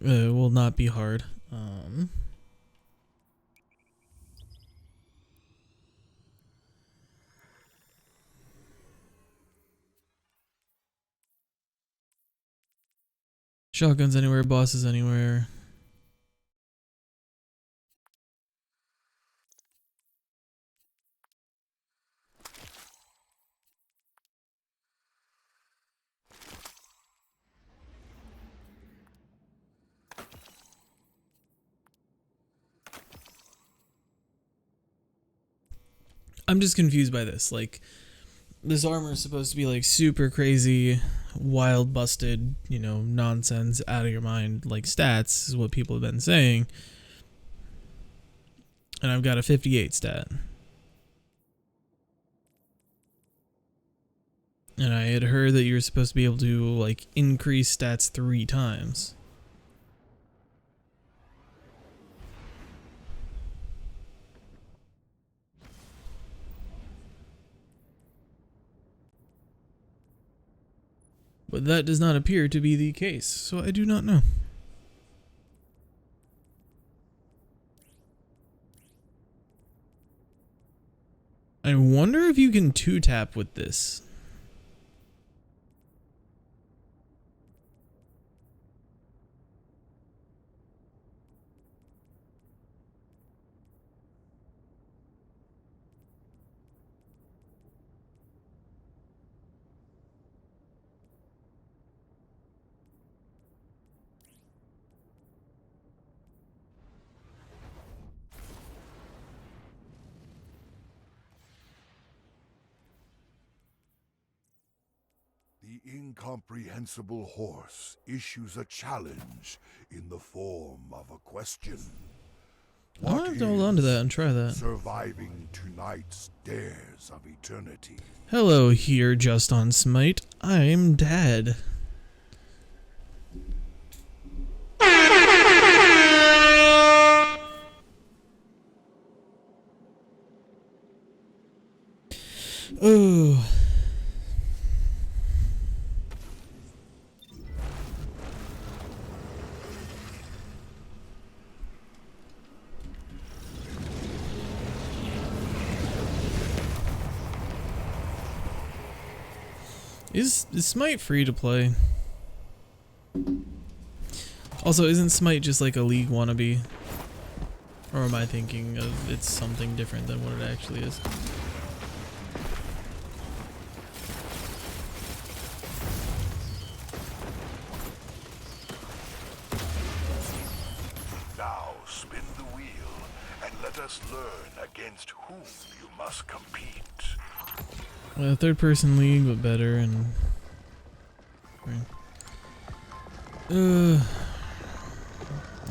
will not be hard. Shotguns anywhere, bosses anywhere. I'm just confused by this. Like, this armor is supposed to be like super crazy, wild, busted, you know, nonsense, out of your mind, like stats is what people have been saying. And I've got a 58 stat. And I had heard that you're supposed to be able to like increase stats 3 times. But that does not appear to be the case, so I do not know. I wonder if you can 2-tap with this. The incomprehensible horse issues a challenge in the form of a question. I'll have to hold on to that and try that. Surviving tonight's Dares of Eternity. Hello here, Just on Smite. I'm Dad. Oh. Is Smite free to play? Also, isn't Smite just like a League wannabe? Or am I thinking of it's something different than what it actually is? Now spin the wheel and let us learn against whom you must compete. Third person league, but better and.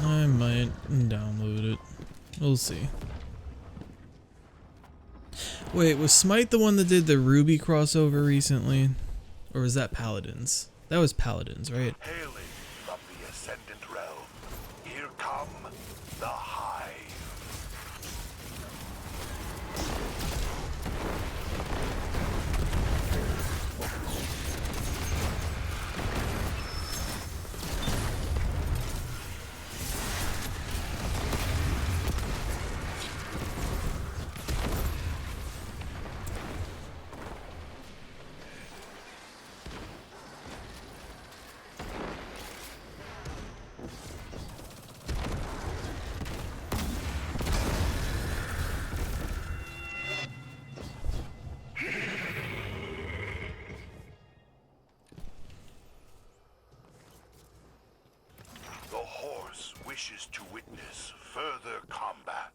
I might download it. We'll see. Wait, was Smite the one that did the Ruby crossover recently? Or was that Paladins? That was Paladins, right? Hailing from the Ascendant Realm, here come the Hive. The horse wishes to witness further combat.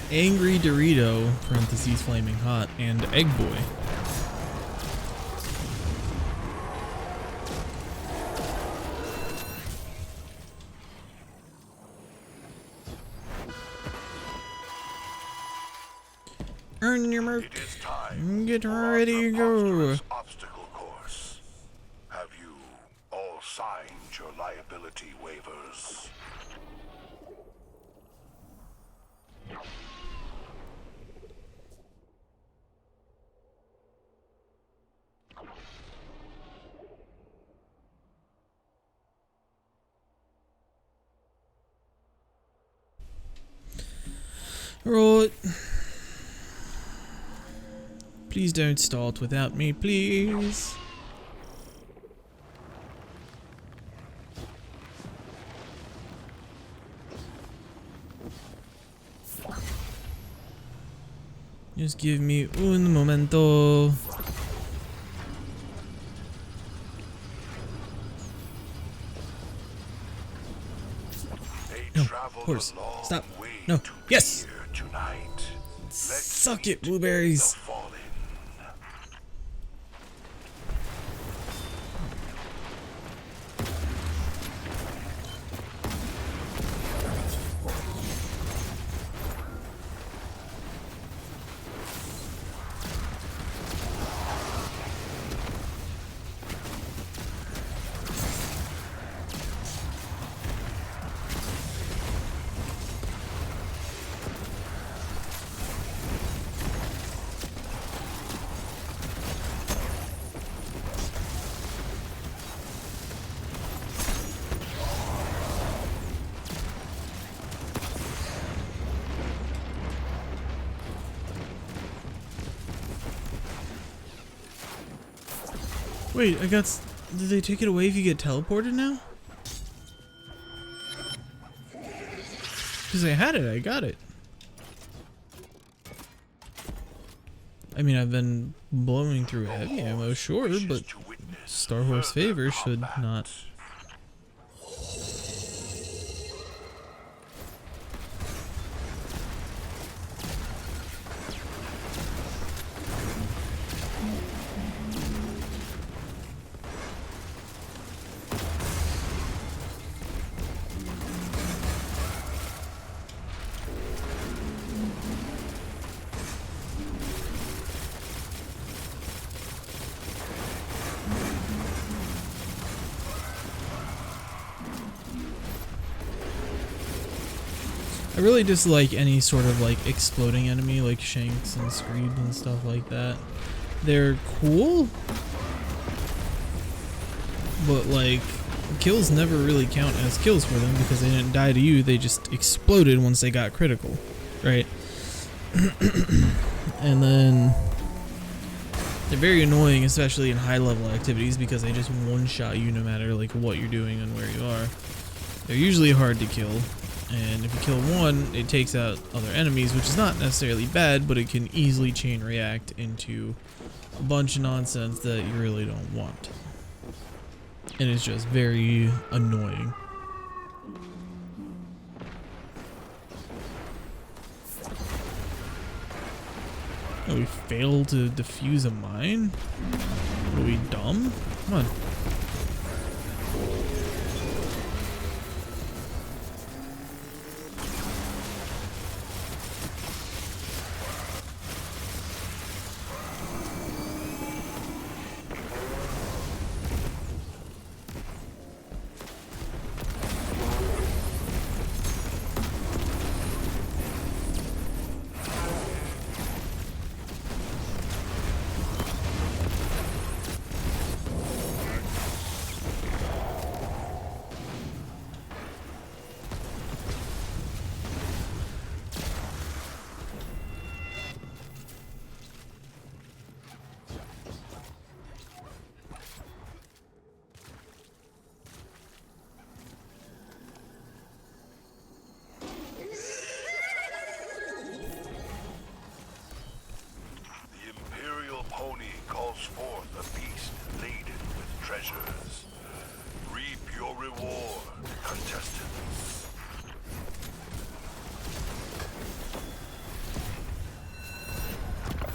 Angry Dorito, parentheses flaming hot, and Egg Boy. Earn your merch. It is time. Get for our ready to go. preposterous obstacle course. Have you all signed your liability waivers? Right. Please don't start without me, please. Just give me un momento. They traveled horse, a long stop. way No. to be Yes. here tonight. Let's Suck it, meet blueberries. the fallen. Wait, I got Did they take it away if you get teleported now? Because I had it, I got it. I mean, I've been blowing through heavy ammo, sure, but Star Horse Favor should not. I really dislike any sort of like exploding enemy like Shanks and Screeds and stuff like that. They're cool, but like kills never really count as kills for them because they didn't die to you, they just exploded once they got critical, right? And then they're very annoying, especially in high level activities, because they just one-shot you no matter like what you're doing and where you are. They're usually hard to kill. And if you kill one, it takes out other enemies, which is not necessarily bad, but it can easily chain react into a bunch of nonsense that you really don't want. And it's just very annoying. Oh, we failed to defuse a mine? Are we dumb? Come on.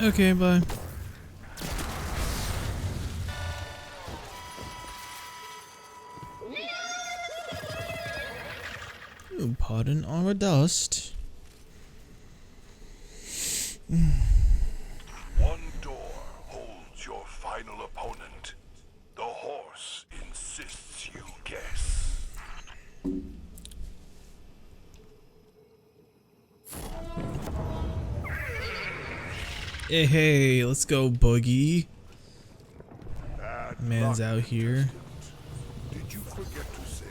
Okay, bye. Ooh, pardon our dust. One door holds your final opponent. The horse insists you guess. Hey, let's go, Boogie. Bad Man's luck. out here. Did you forget to say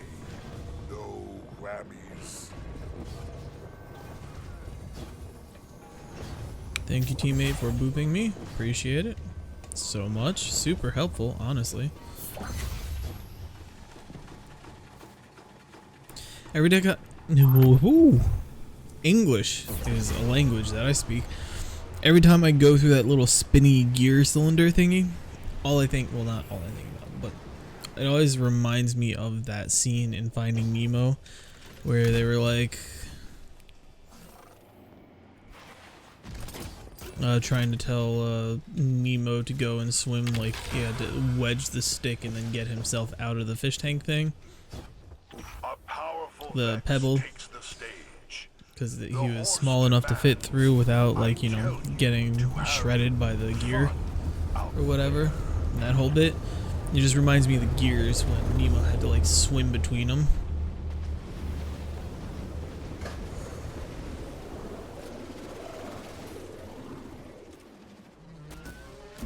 no whammies? Thank you, teammate, for booping me. Appreciate it so much. Super helpful, honestly. Every day got English is a language that I speak. Every time I go through that little spinny gear cylinder thingy, all I think, well, not all I think about, but it always reminds me of that scene in Finding Nemo where they were like trying to tell Nemo to go and swim, like he had to wedge the stick and then get himself out of the fish tank thing, the pebble, because he was small enough to fit through without, like, you know, getting shredded by the gear or whatever. And that whole bit, it just reminds me of the gears when Nemo had to like swim between them.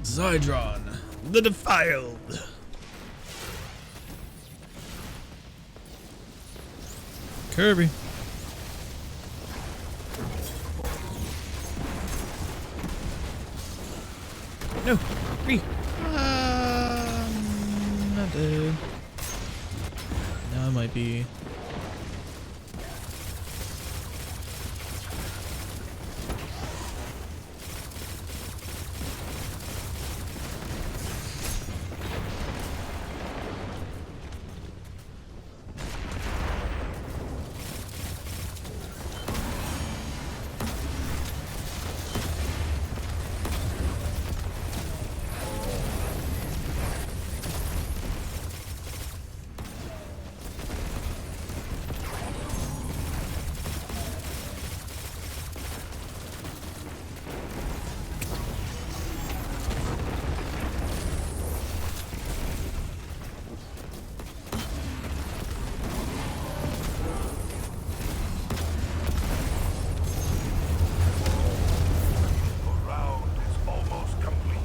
Zydron, the Defiled. Kirby. No, free. Not instead. Now I might be. The round is almost complete.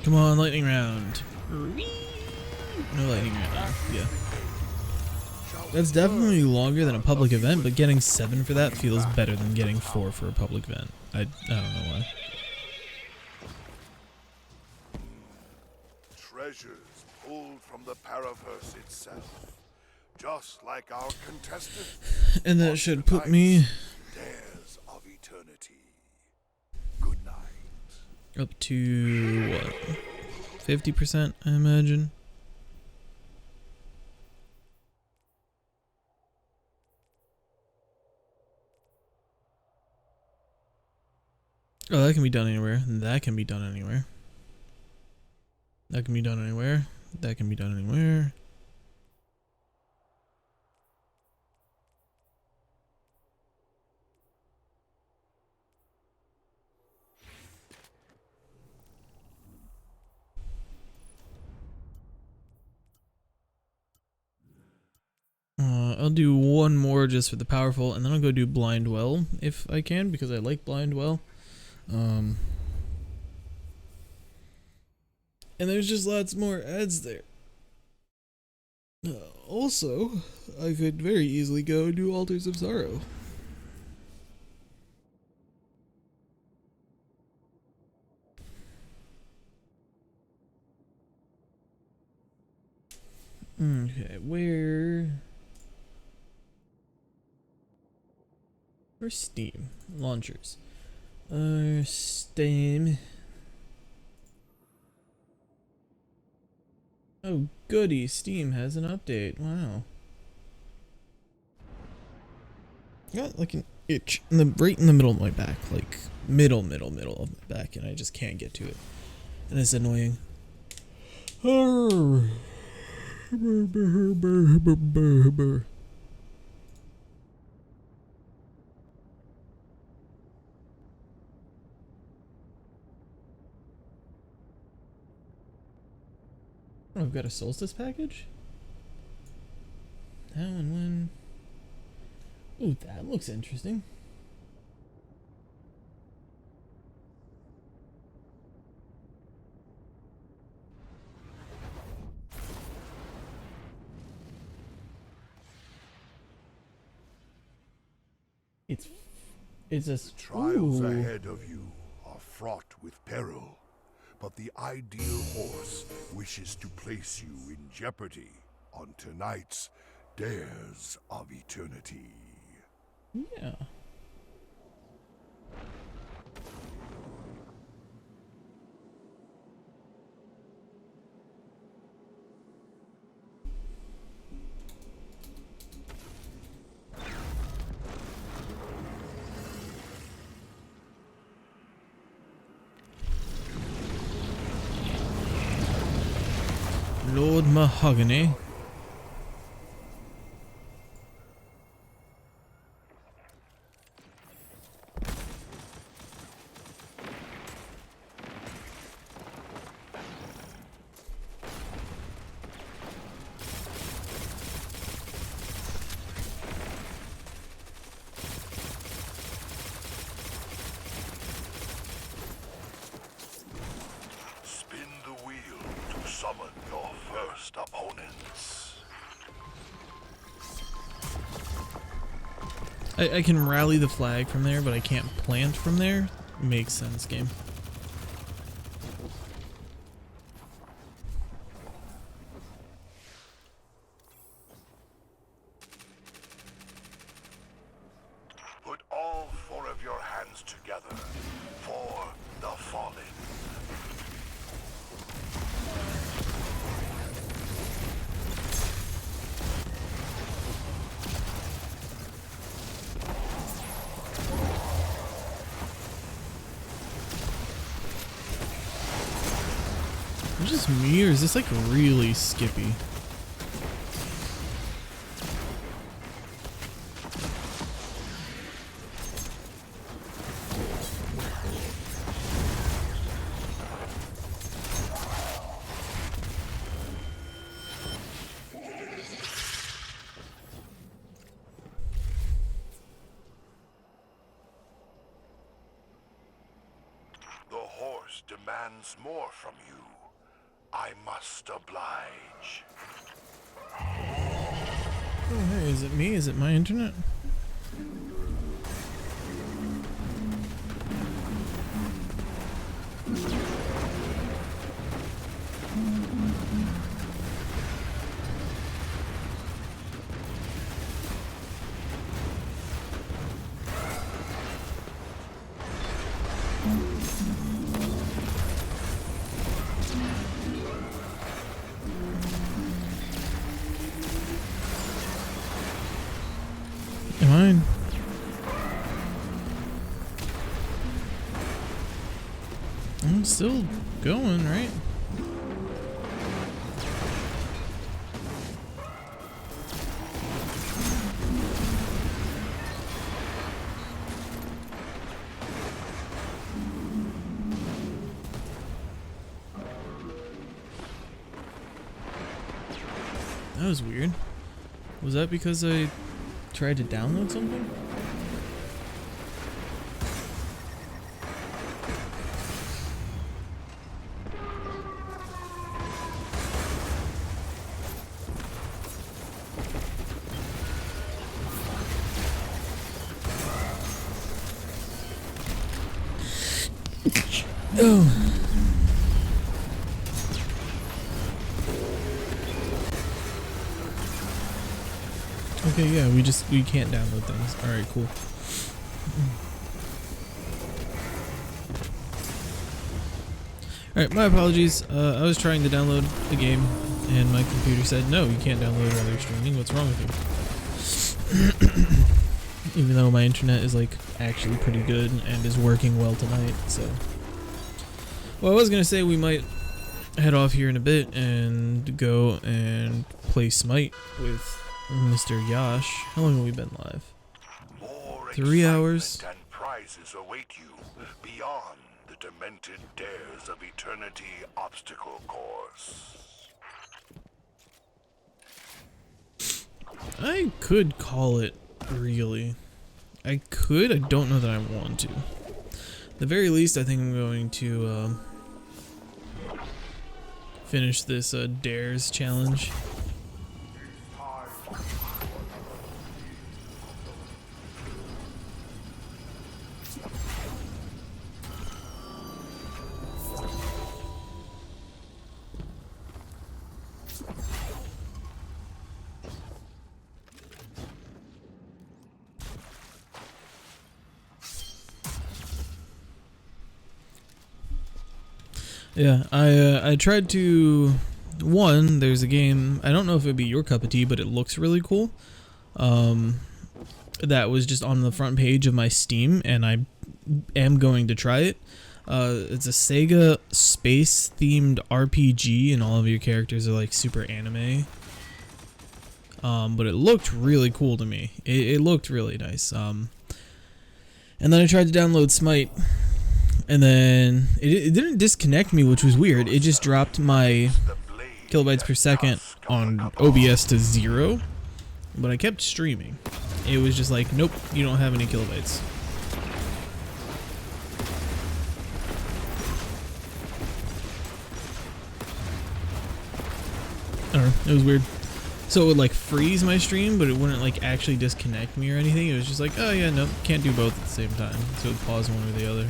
Come on, lightning round. No lightning round. Yeah. That's definitely longer than a public event, but getting 7 for that feels better than getting 4 for a public event. I don't know why. Treasures pulled from the Paraverse itself. Just like our contestant. And that should put me Dares of eternity. Good night. up to what? 50%, I imagine. Oh, that can be done anywhere. That can be done anywhere. That can be done anywhere. That can be done anywhere. I'll do one more just for the powerful, and then I'll go do Blind Well if I can, because I like Blind Well. And there's just lots more ads there. Also, I could very easily go do Altars of Sorrow. Okay, where's Steam? Launchers. Steam. Oh, goody, Steam has an update. Wow. Got like an itch right in the middle of my back, like middle of my back, and I just can't get to it. And it's annoying. Oh, I've got a Solstice package? How and when? Ooh, that looks interesting. It's a Trials ahead of you are fraught with peril, but the ideal horse wishes to place you in jeopardy on tonight's Dares of Eternity. Yeah. Lord Mahogany. summon your first opponents. I can rally the flag from there, but I can't plant from there. Makes sense, game. Put all four of your hands together for the fallen. Is this just me, or is this like really skippy? The horse demands more from you. I must oblige. Oh, hey, is it me? Is it my internet? Mine. I'm still going, right? That was weird. Was that because I tried to download something? Oh. Okay, yeah, we can't download things. Alright, cool. Alright, my apologies. I was trying to download the game and my computer said, no, you can't download it while you're streaming. What's wrong with you? Even though my internet is like actually pretty good and is working well tonight, so. Well, I was gonna say we might head off here in a bit and go and play Smite with Mr. Yash. How long have we been live? More 3 hours. and prizes await you beyond the demented dares of eternity obstacle course. I could call it, really. I could, I don't know that I want to. At the very least, I think I'm going to finish this dares challenge. Yeah, I tried to. There's a game, I don't know if it'd be your cup of tea, but it looks really cool. That was just on the front page of my Steam, and I am going to try it. It's a Sega space-themed RPG, and all of your characters are like super anime. But it looked really cool to me. It looked really nice. And then I tried to download Smite. And then it didn't disconnect me, which was weird. It just dropped my kilobytes per second on OBS to 0. But I kept streaming. It was just like, nope, you don't have any kilobytes. I don't know. It was weird. So it would like freeze my stream, but it wouldn't like actually disconnect me or anything. It was just like, oh yeah, nope, can't do both at the same time. So it would pause one or the other.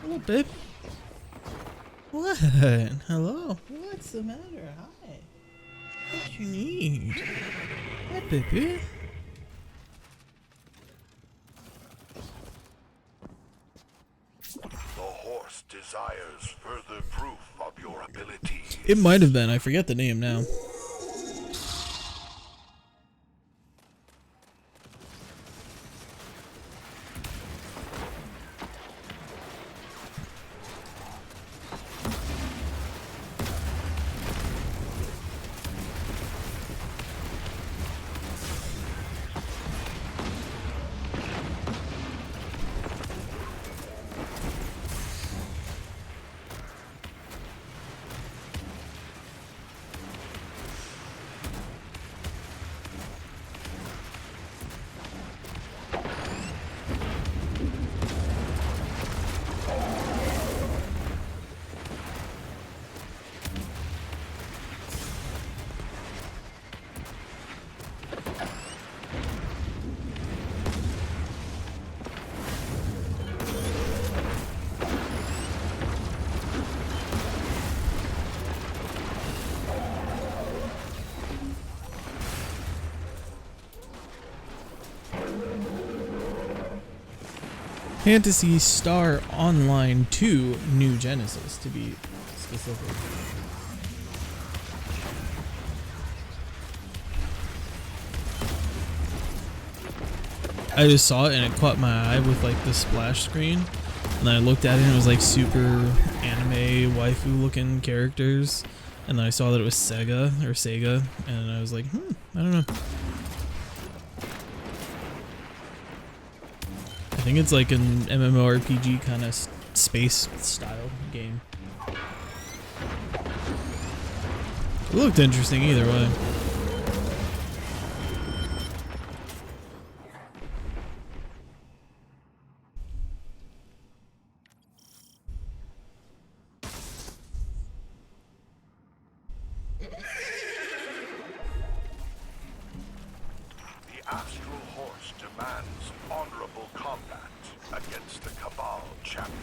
Hello, babe. What? Hello. What's the matter? Hi. What you need? Hi, baby. The horse desires further proof of your abilities. It might have been. I forget the name now. Phantasy Star Online 2 New Genesis, to be specific. I just saw it and it caught my eye with like the splash screen, and then I looked at it and it was like super anime waifu looking characters, and then I saw that it was Sega, and I was like, I don't know. I think it's like an MMORPG kind of space style game. It looked interesting either way. The Astral Horse demands honorable combat against the Cabal champion.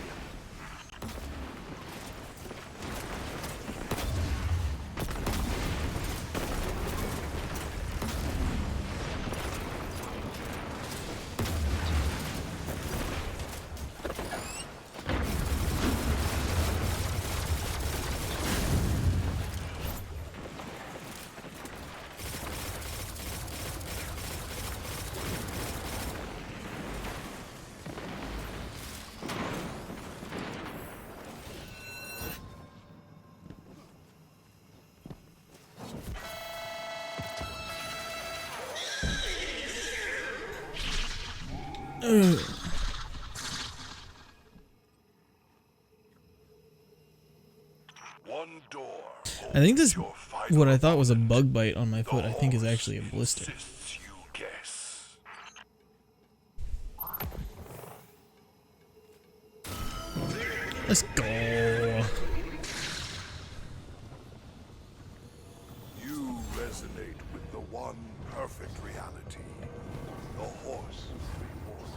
One door. I think this, what I thought was a bug bite on my foot, I think is actually a blister. You guess. Let's go. You resonate with the one perfect reality. The horse reborn.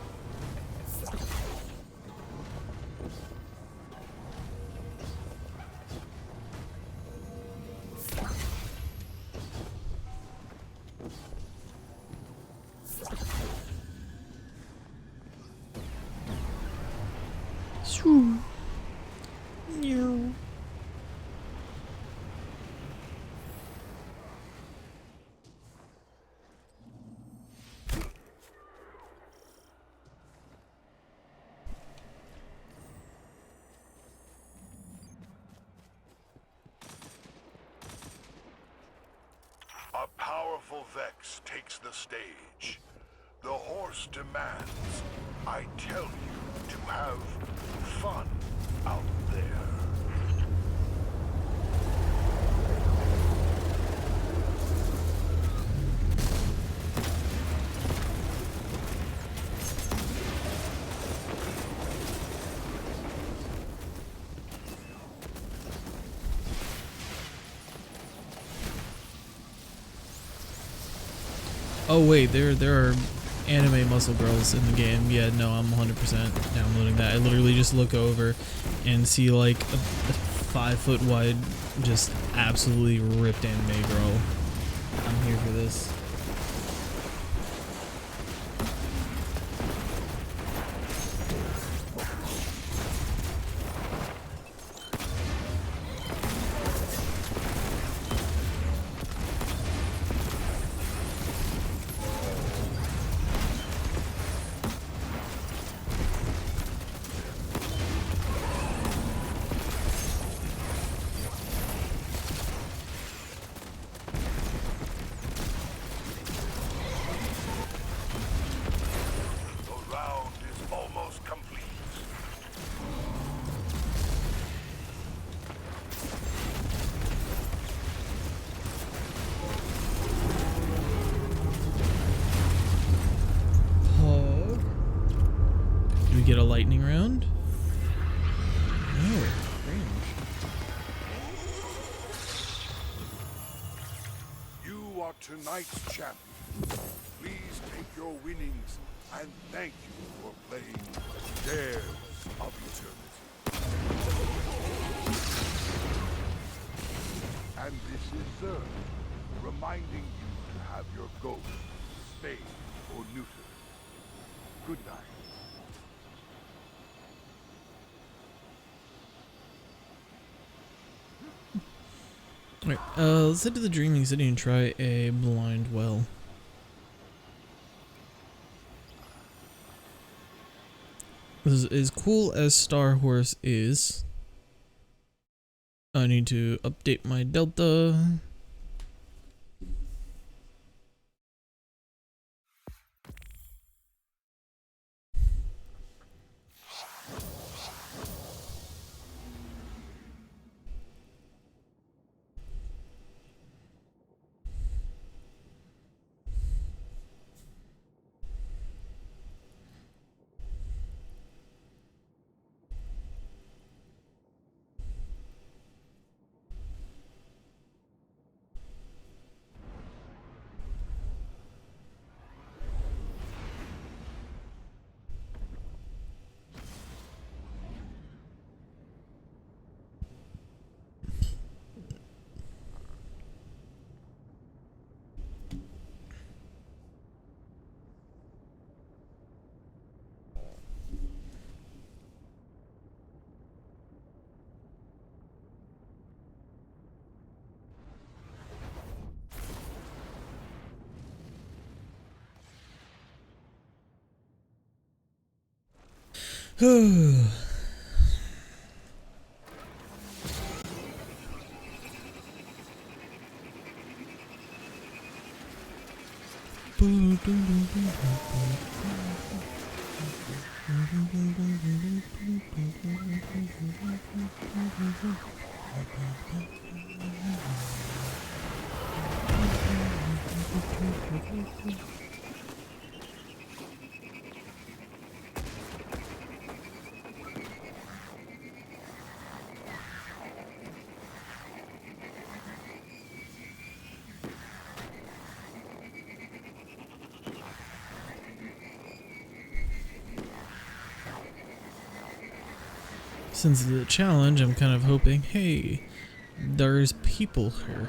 Vex takes the stage. The horse demands, I tell you to have fun out there. Oh wait, there are anime muscle girls in the game. Yeah, no, I'm 100% downloading that. I literally just look over and see like a 5 foot wide, just absolutely ripped anime girl. I'm here for this. Get a lightning round? No, range. You are tonight's champion. Please take your winnings and thank you for playing Dares of Eternity. And this is Zerg, reminding you to have your ghost spayed or neutered. Good night. Alright, let's head to the Dreaming City and try a blind well. As cool as Star Horse is, I need to update my Delta. Since the challenge, I'm kind of hoping, hey, there's people here.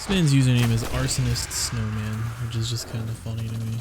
man's username is Arsonist Snowman, which is just kind of funny to me.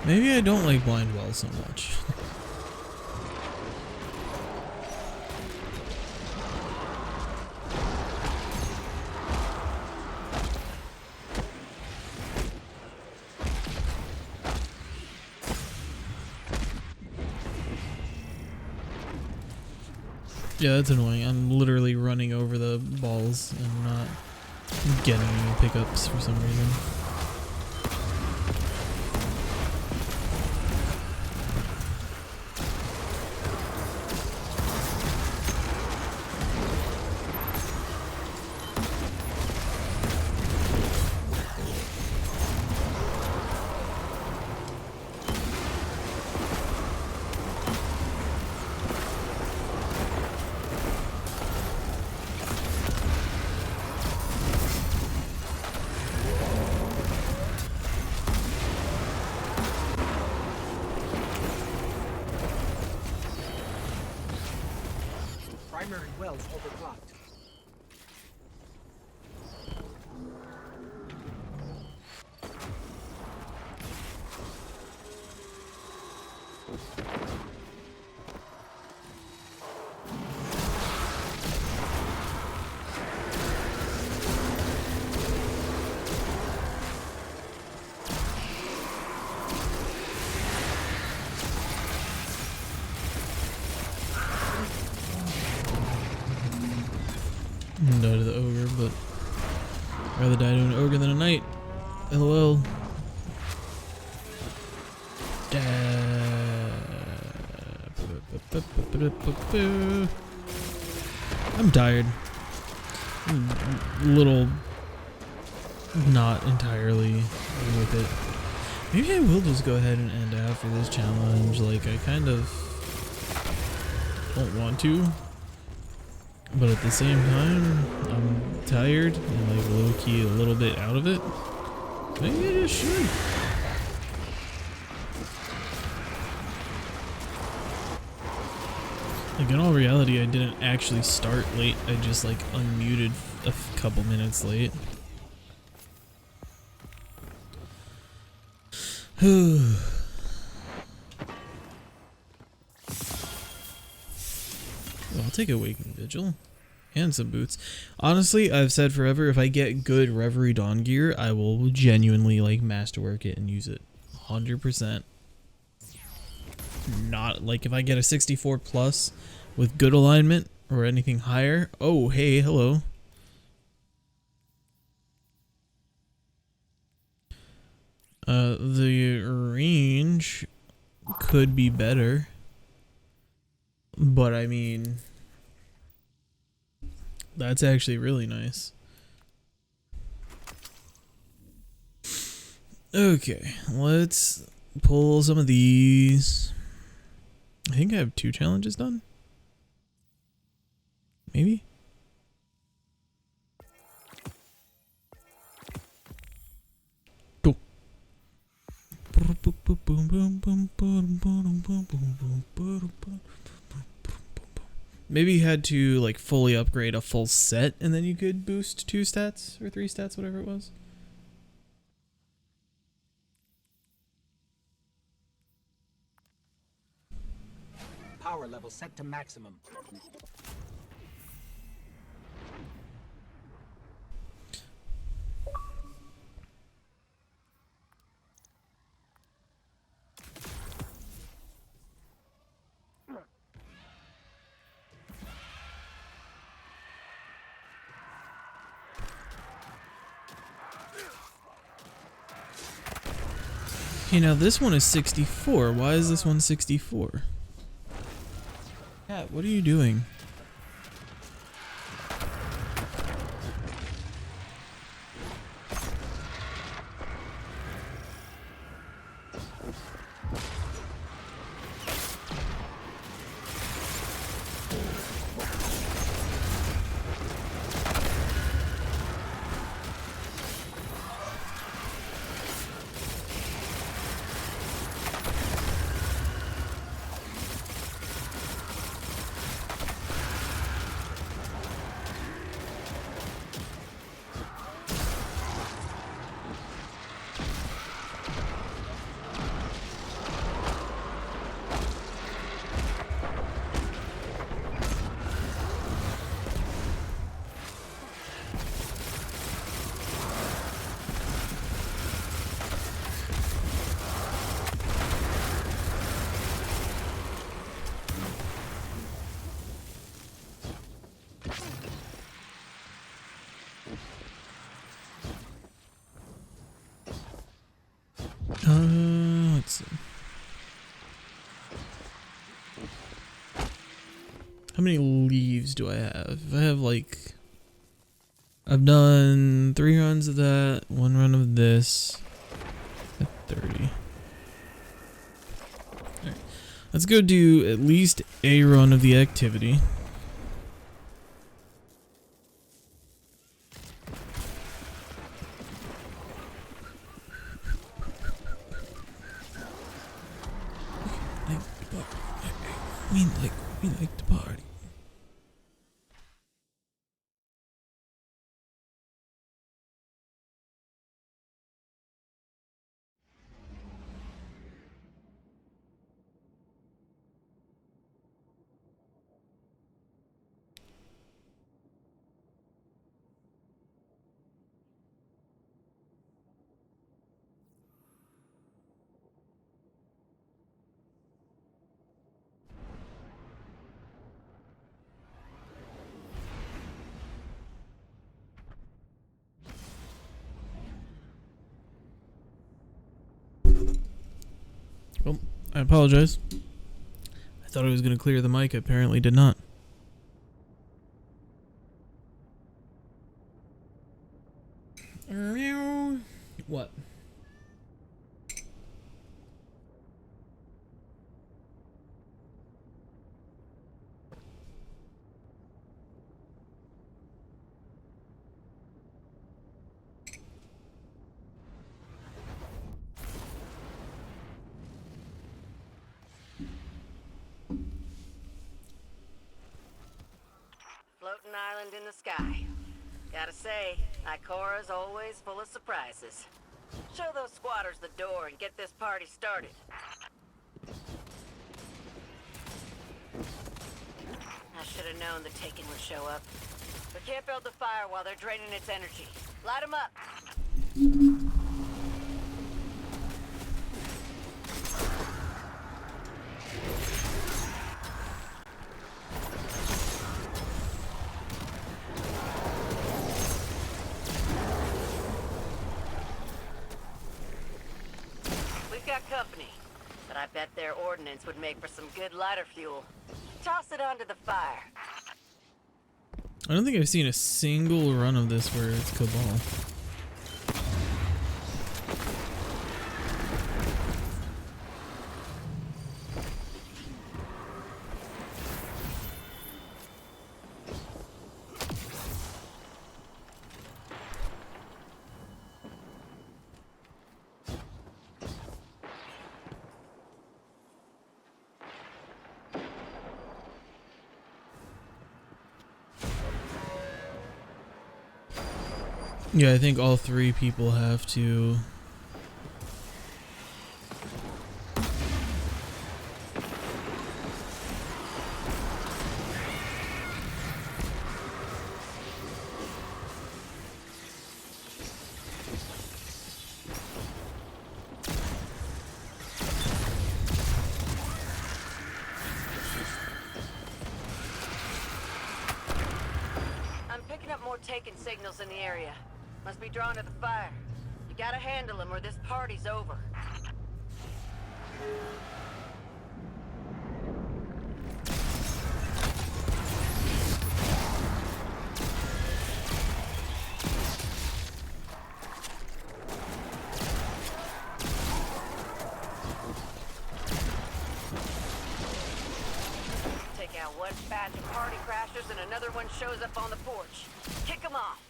Maybe I don't like blind well so much. Yeah, that's annoying. I'm literally running over the balls and not getting any pickups for some reason. Primary wells overclocked. Die to the ogre, but I'd rather die to an ogre than a knight. LOL. I'm tired. I'm a little not entirely with it. Maybe I will just go ahead and end after this challenge. Like, I kind of don't want to. But at the same time, I'm tired and like low-key a little bit out of it. Maybe I just should. Like in all reality, I didn't actually start late. I just like unmuted a couple minutes late. I'll take a Waking Vigil and some boots. Honestly, I've said forever, if I get good Reverie Dawn gear, I will genuinely like masterwork it and use it 100%. Not like if I get a 64 plus with good alignment or anything higher. Oh, hey, hello. The range could be better. But I mean, that's actually really nice. Okay, let's pull some of these. I think I have 2 challenges done. Maybe? Go. Maybe you had to like fully upgrade a full set and then you could boost 2 stats or 3 stats, whatever it was. Power level set to maximum. Okay, now this one is 64. Why is this one 64? Cat, what are you doing? Let's see. How many leaves do I have? I have like... I've done 3 runs of that, 1 run of this. At 30. Alright. Let's go do at least a run of the activity. We like to party. Well, I apologize. I thought I was going to clear the mic. I apparently did not. What? Floating island in the sky. Gotta say, Ikora's always full of surprises. Show those squatters the door and get this party started. I should have known the Taken would show up. We can't build the fire while they're draining its energy. Light 'em up! We've got company, but I bet their ordnance would make for some good lighter fuel. Toss it onto the fire. I don't think I've seen a single run of this where it's Cabal. Yeah, I think all 3 people have to. I'm picking up more Taken signals in the area. Must be drawn to the fire. You gotta handle them or this party's over. Take out one batch of party crashers and another one shows up on the porch. Kick them off.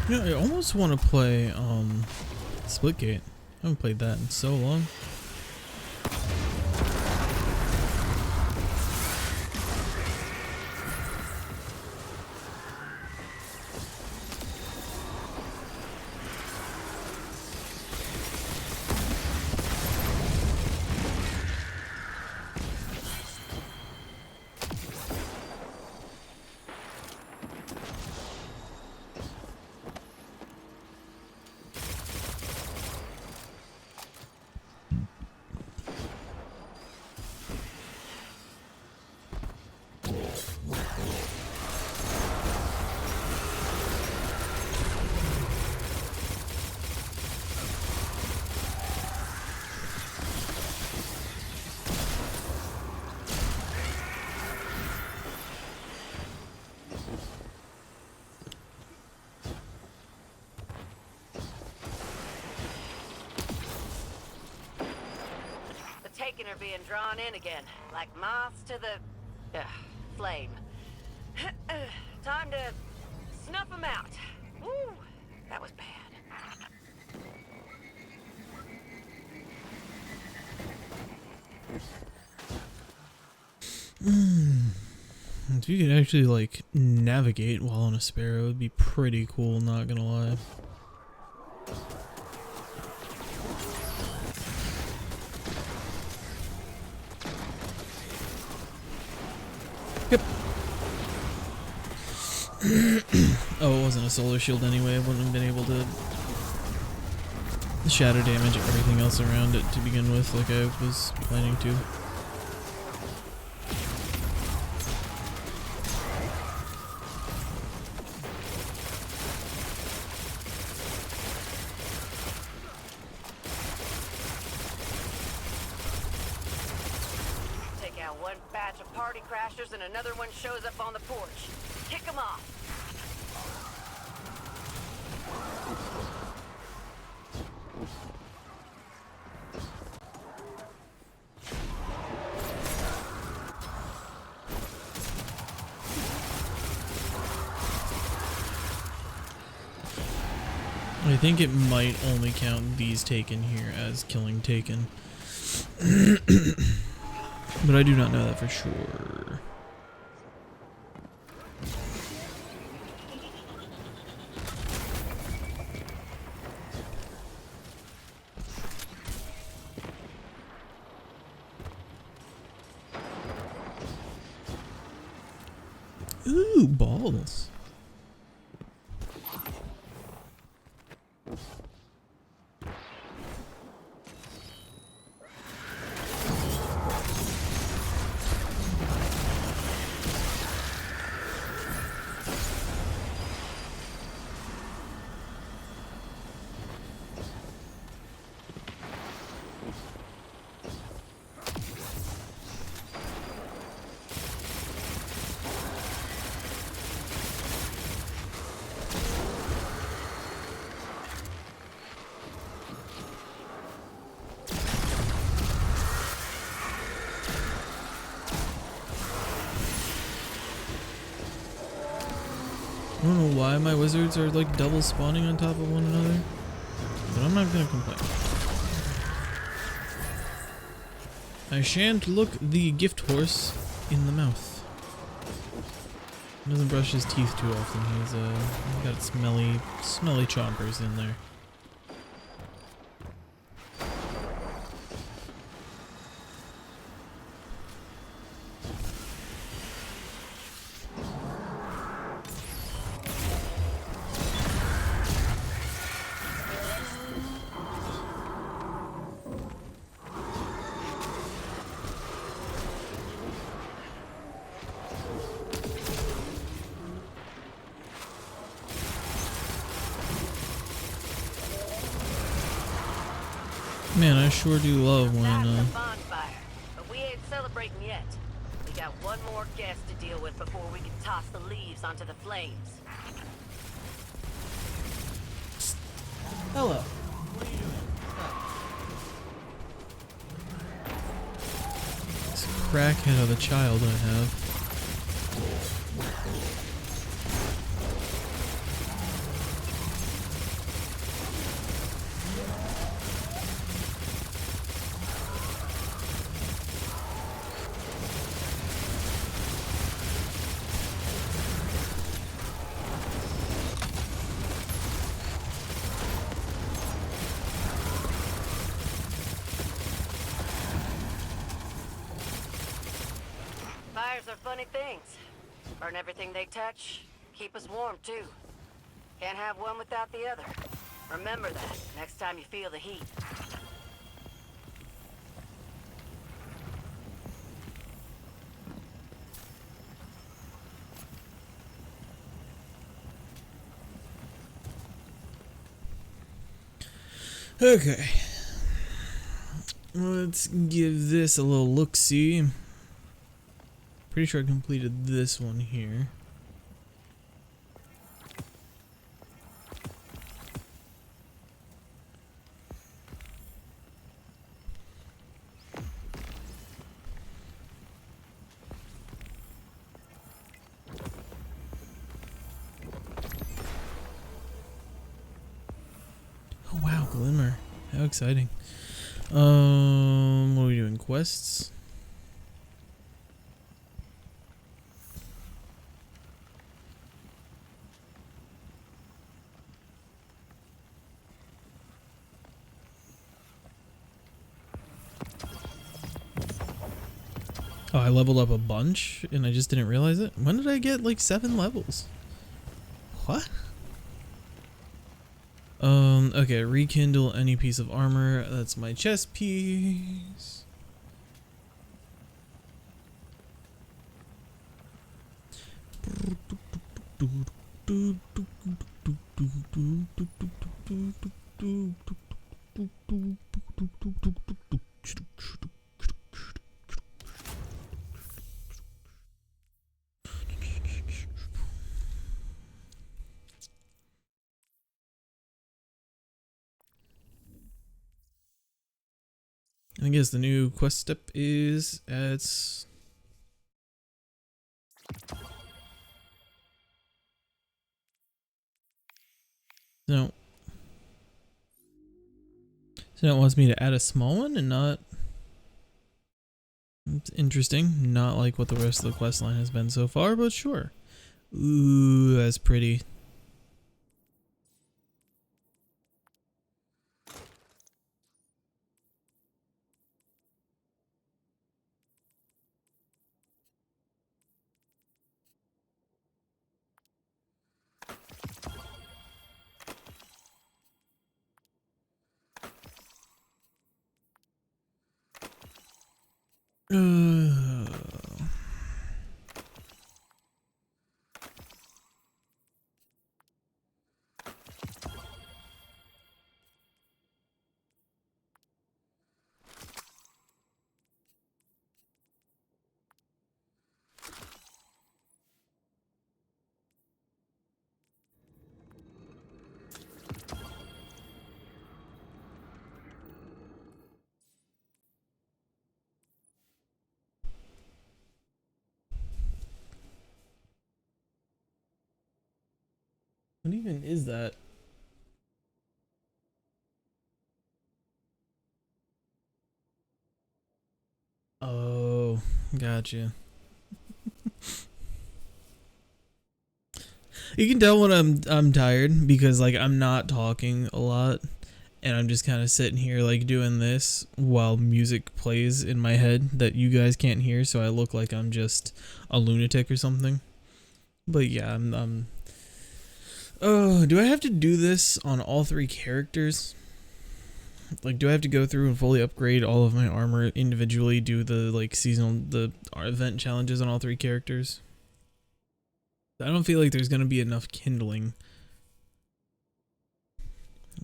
You know, I almost want to play Splitgate. I haven't played that in so long. Are being drawn in again, like moths to the flame. Time to snuff them out. Woo, that was bad. If you could actually like navigate while on a sparrow, it'd be pretty cool, not gonna lie. Yep. Oh, it wasn't a solar shield anyway. I wouldn't have been able to shadow damage everything else around it to begin with, like I was planning to. One batch of party crashers and another one shows up on the porch. Kick them off. I think it might only count these taken here as killing taken. But I do not know that for sure. Ooh, balls. I don't know why my wizards are like double spawning on top of one another, but I'm not gonna complain. I shan't look the gift horse in the mouth. He doesn't brush his teeth too often. He's got smelly chompers in there. Man, I sure do love when, That's a bonfire, but we ain't celebrating yet. We got one more guest to deal with before we can toss the leaves onto the flames. Hello. What are you doing? This crackhead of a child I have. Fires are funny things. Burn everything they touch. Keep us warm, too. Can't have one without the other. Remember that next time you feel the heat. Okay. Let's give this a little look-see. Pretty sure I completed this one here. Oh wow, Glimmer. How exciting. What are we doing? Quests? Oh, I leveled up a bunch and I just didn't realize it. When did I get like 7 levels? What? Okay, rekindle any piece of armor. That's my chest piece. I guess the new quest step is no. So now it wants me to add a small one and not. It's interesting. Not like what the rest of the quest line has been so far, but sure. Ooh, that's pretty. What even is that? Gotcha. You can tell when I'm tired because like I'm not talking a lot and I'm just kind of sitting here like doing this while music plays in my head that you guys can't hear, so I look like I'm just a lunatic or something. But yeah, I'm oh, do I have to do this on all 3 characters? Like, do I have to go through and fully upgrade all of my armor individually, do the like the event challenges on all 3 characters? I don't feel like there's gonna be enough kindling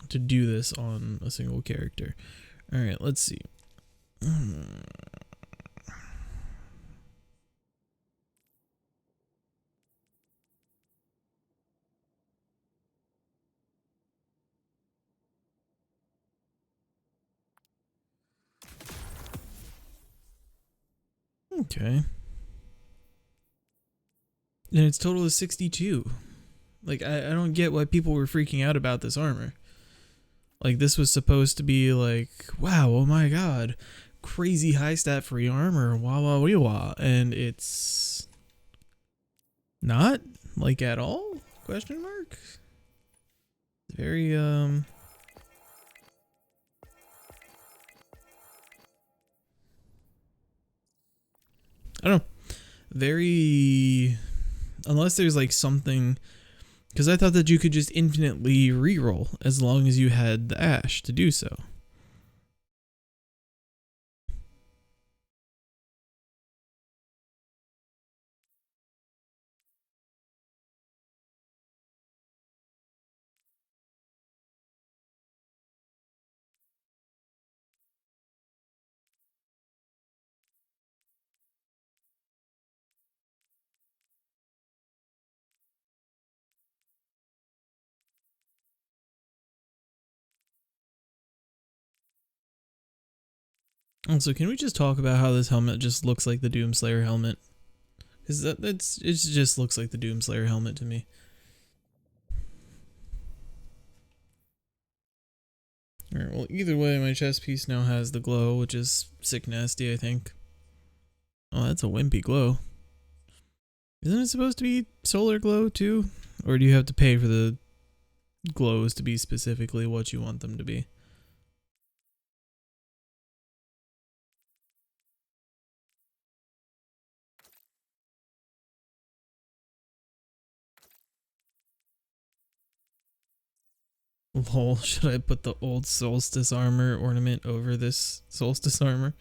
to do this on a single character. Alright, let's see. Okay. And its total is 62. Like, I don't get why people were freaking out about this armor. Like, this was supposed to be like, wow, oh my god, crazy high stat free armor, wah wah wah wah, and it's not, like, at all? Question mark? Very, I don't know. Very, unless there's like something, because I thought that you could just infinitely reroll as long as you had the ash to do so. Also, can we just talk about how this helmet just looks like the Doomslayer helmet? Because it just looks like the Doomslayer helmet to me. Alright, well, either way, my chest piece now has the glow, which is sick nasty, I think. Oh, that's a wimpy glow. Isn't it supposed to be solar glow, too? Or do you have to pay for the glows to be specifically what you want them to be? Lol, should I put the old solstice armor ornament over this solstice armor?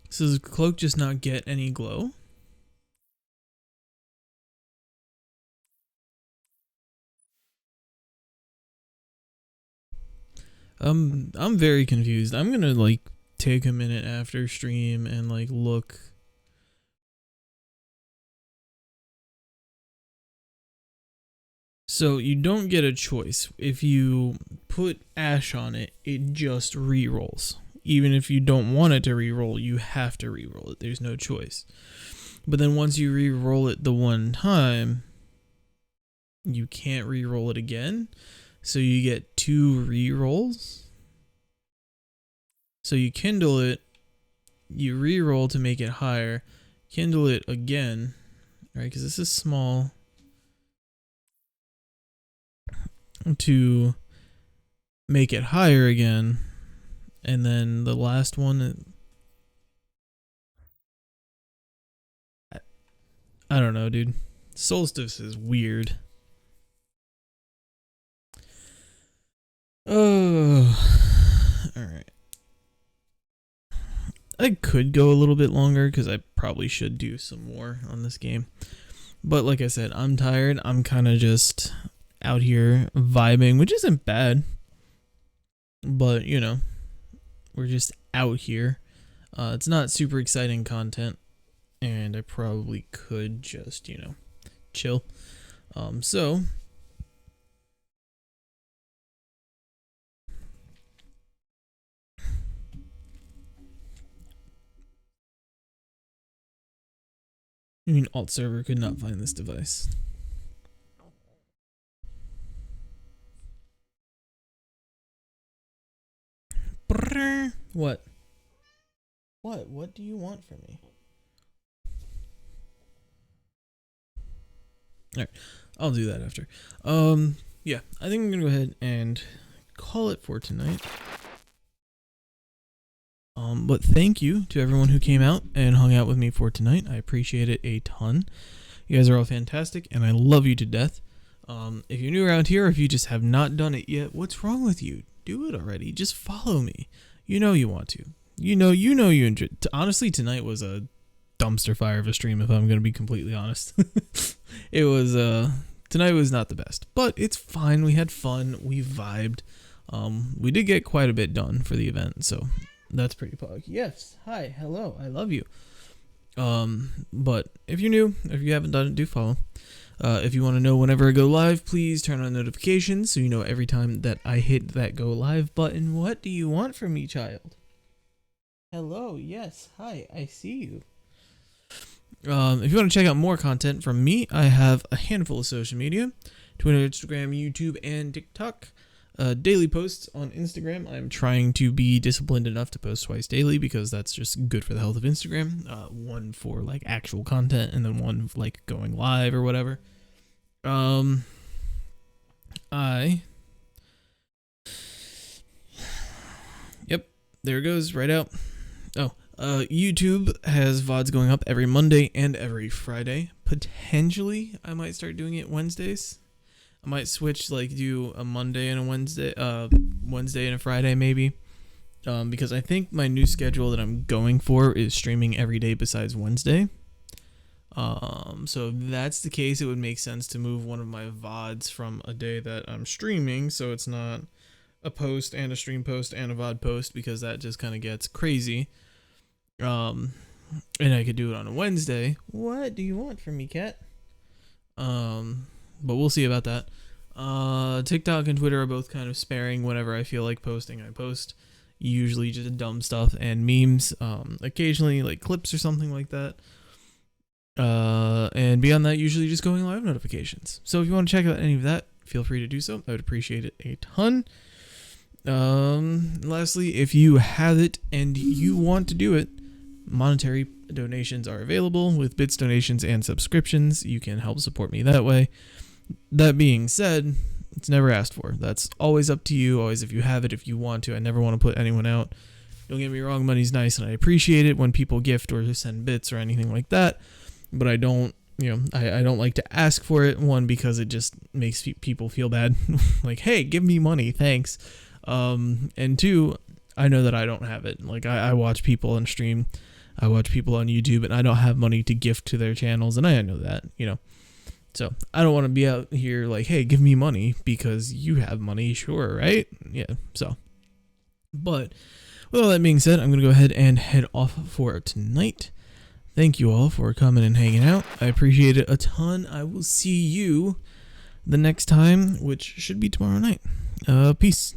So does the cloak just not get any glow? I'm very confused. I'm gonna like take a minute after stream and like look. So you don't get a choice. If you put ash on it, it just re-rolls. Even if you don't want it to re-roll, you have to re-roll it. There's no choice. But then once you re-roll it the one time, you can't re-roll it again. So you get 2 re-rolls. So you kindle it, you re-roll to make it higher, kindle it again, right? Because this is small. To make it higher again, and then the last one, I don't know, dude. Solstice is weird. Oh, all right. I could go a little bit longer because I probably should do some more on this game, but like I said, I'm tired. I'm kind of just out here vibing, which isn't bad, but you know, we're just out here. It's not super exciting content, and I probably could just, you know, chill. So I mean, alt server could not find this device. Brrr. What? What do you want from me? Alright, I'll do that after. Yeah, I think I'm gonna go ahead and call it for tonight. But thank you to everyone who came out and hung out with me for tonight. I appreciate it a ton. You guys are all fantastic, and I love you to death. If you're new around here, or if you just have not done it yet, what's wrong with you? Do it already. Just follow me. You know you want to. You know you enjoy. Honestly, tonight was a dumpster fire of a stream, if I'm going to be completely honest. It was, tonight was not the best, but it's fine. We had fun. We vibed. We did get quite a bit done for the event, so that's pretty pog. Yes. Hi. Hello. I love you. But if you're new, if you haven't done it, do follow. If you want to know whenever I go live, please turn on notifications so you know every time that I hit that go live button. What do you want from me, child? Hello, yes, hi, I see you. If you want to check out more content from me, I have a handful of social media: Twitter, Instagram, YouTube, and TikTok. Daily posts on Instagram. I'm trying to be disciplined enough to post twice daily because that's just good for the health of Instagram. One for like actual content, and then one like going live or whatever. Yep, there it goes, right out. YouTube has VODs going up every Monday and every Friday. Potentially, I might start doing it Wednesdays. I might switch, like, do a Monday and a Wednesday, Wednesday and a Friday maybe. Because I think my new schedule that I'm going for is streaming every day besides Wednesday. So if that's the case, it would make sense to move one of my VODs from a day that I'm streaming, so it's not a post and a stream post and a VOD post, because that just kind of gets crazy. And I could do it on a Wednesday. What do you want from me, cat? But we'll see about that. TikTok and Twitter are both kind of sparing. Whenever I feel like posting, I post. Usually just dumb stuff and memes. Occasionally like clips or something like that. And beyond that, usually just going live notifications. So if you want to check out any of that, feel free to do so. I would appreciate it a ton. Lastly, if you have it and you want to do it, monetary donations are available with bits, donations, and subscriptions. You can help support me that way. That being said, it's never asked for. That's always up to you. Always, if you have it, if you want to. I never want to put anyone out. Don't get me wrong, money's nice, and I appreciate it when people gift or send bits or anything like that. But I don't, I don't like to ask for it. One, because it just makes people feel bad. Like, hey, give me money, thanks. And two, I know that I don't have it. Like, I watch people on stream. I watch people on YouTube, and I don't have money to gift to their channels, and I know that, So I don't want to be out here like, hey, give me money because you have money, sure, right? Yeah, so. But with all that being said, I'm going to go ahead and head off for tonight. Thank you all for coming and hanging out. I appreciate it a ton. I will see you the next time, which should be tomorrow night. Peace.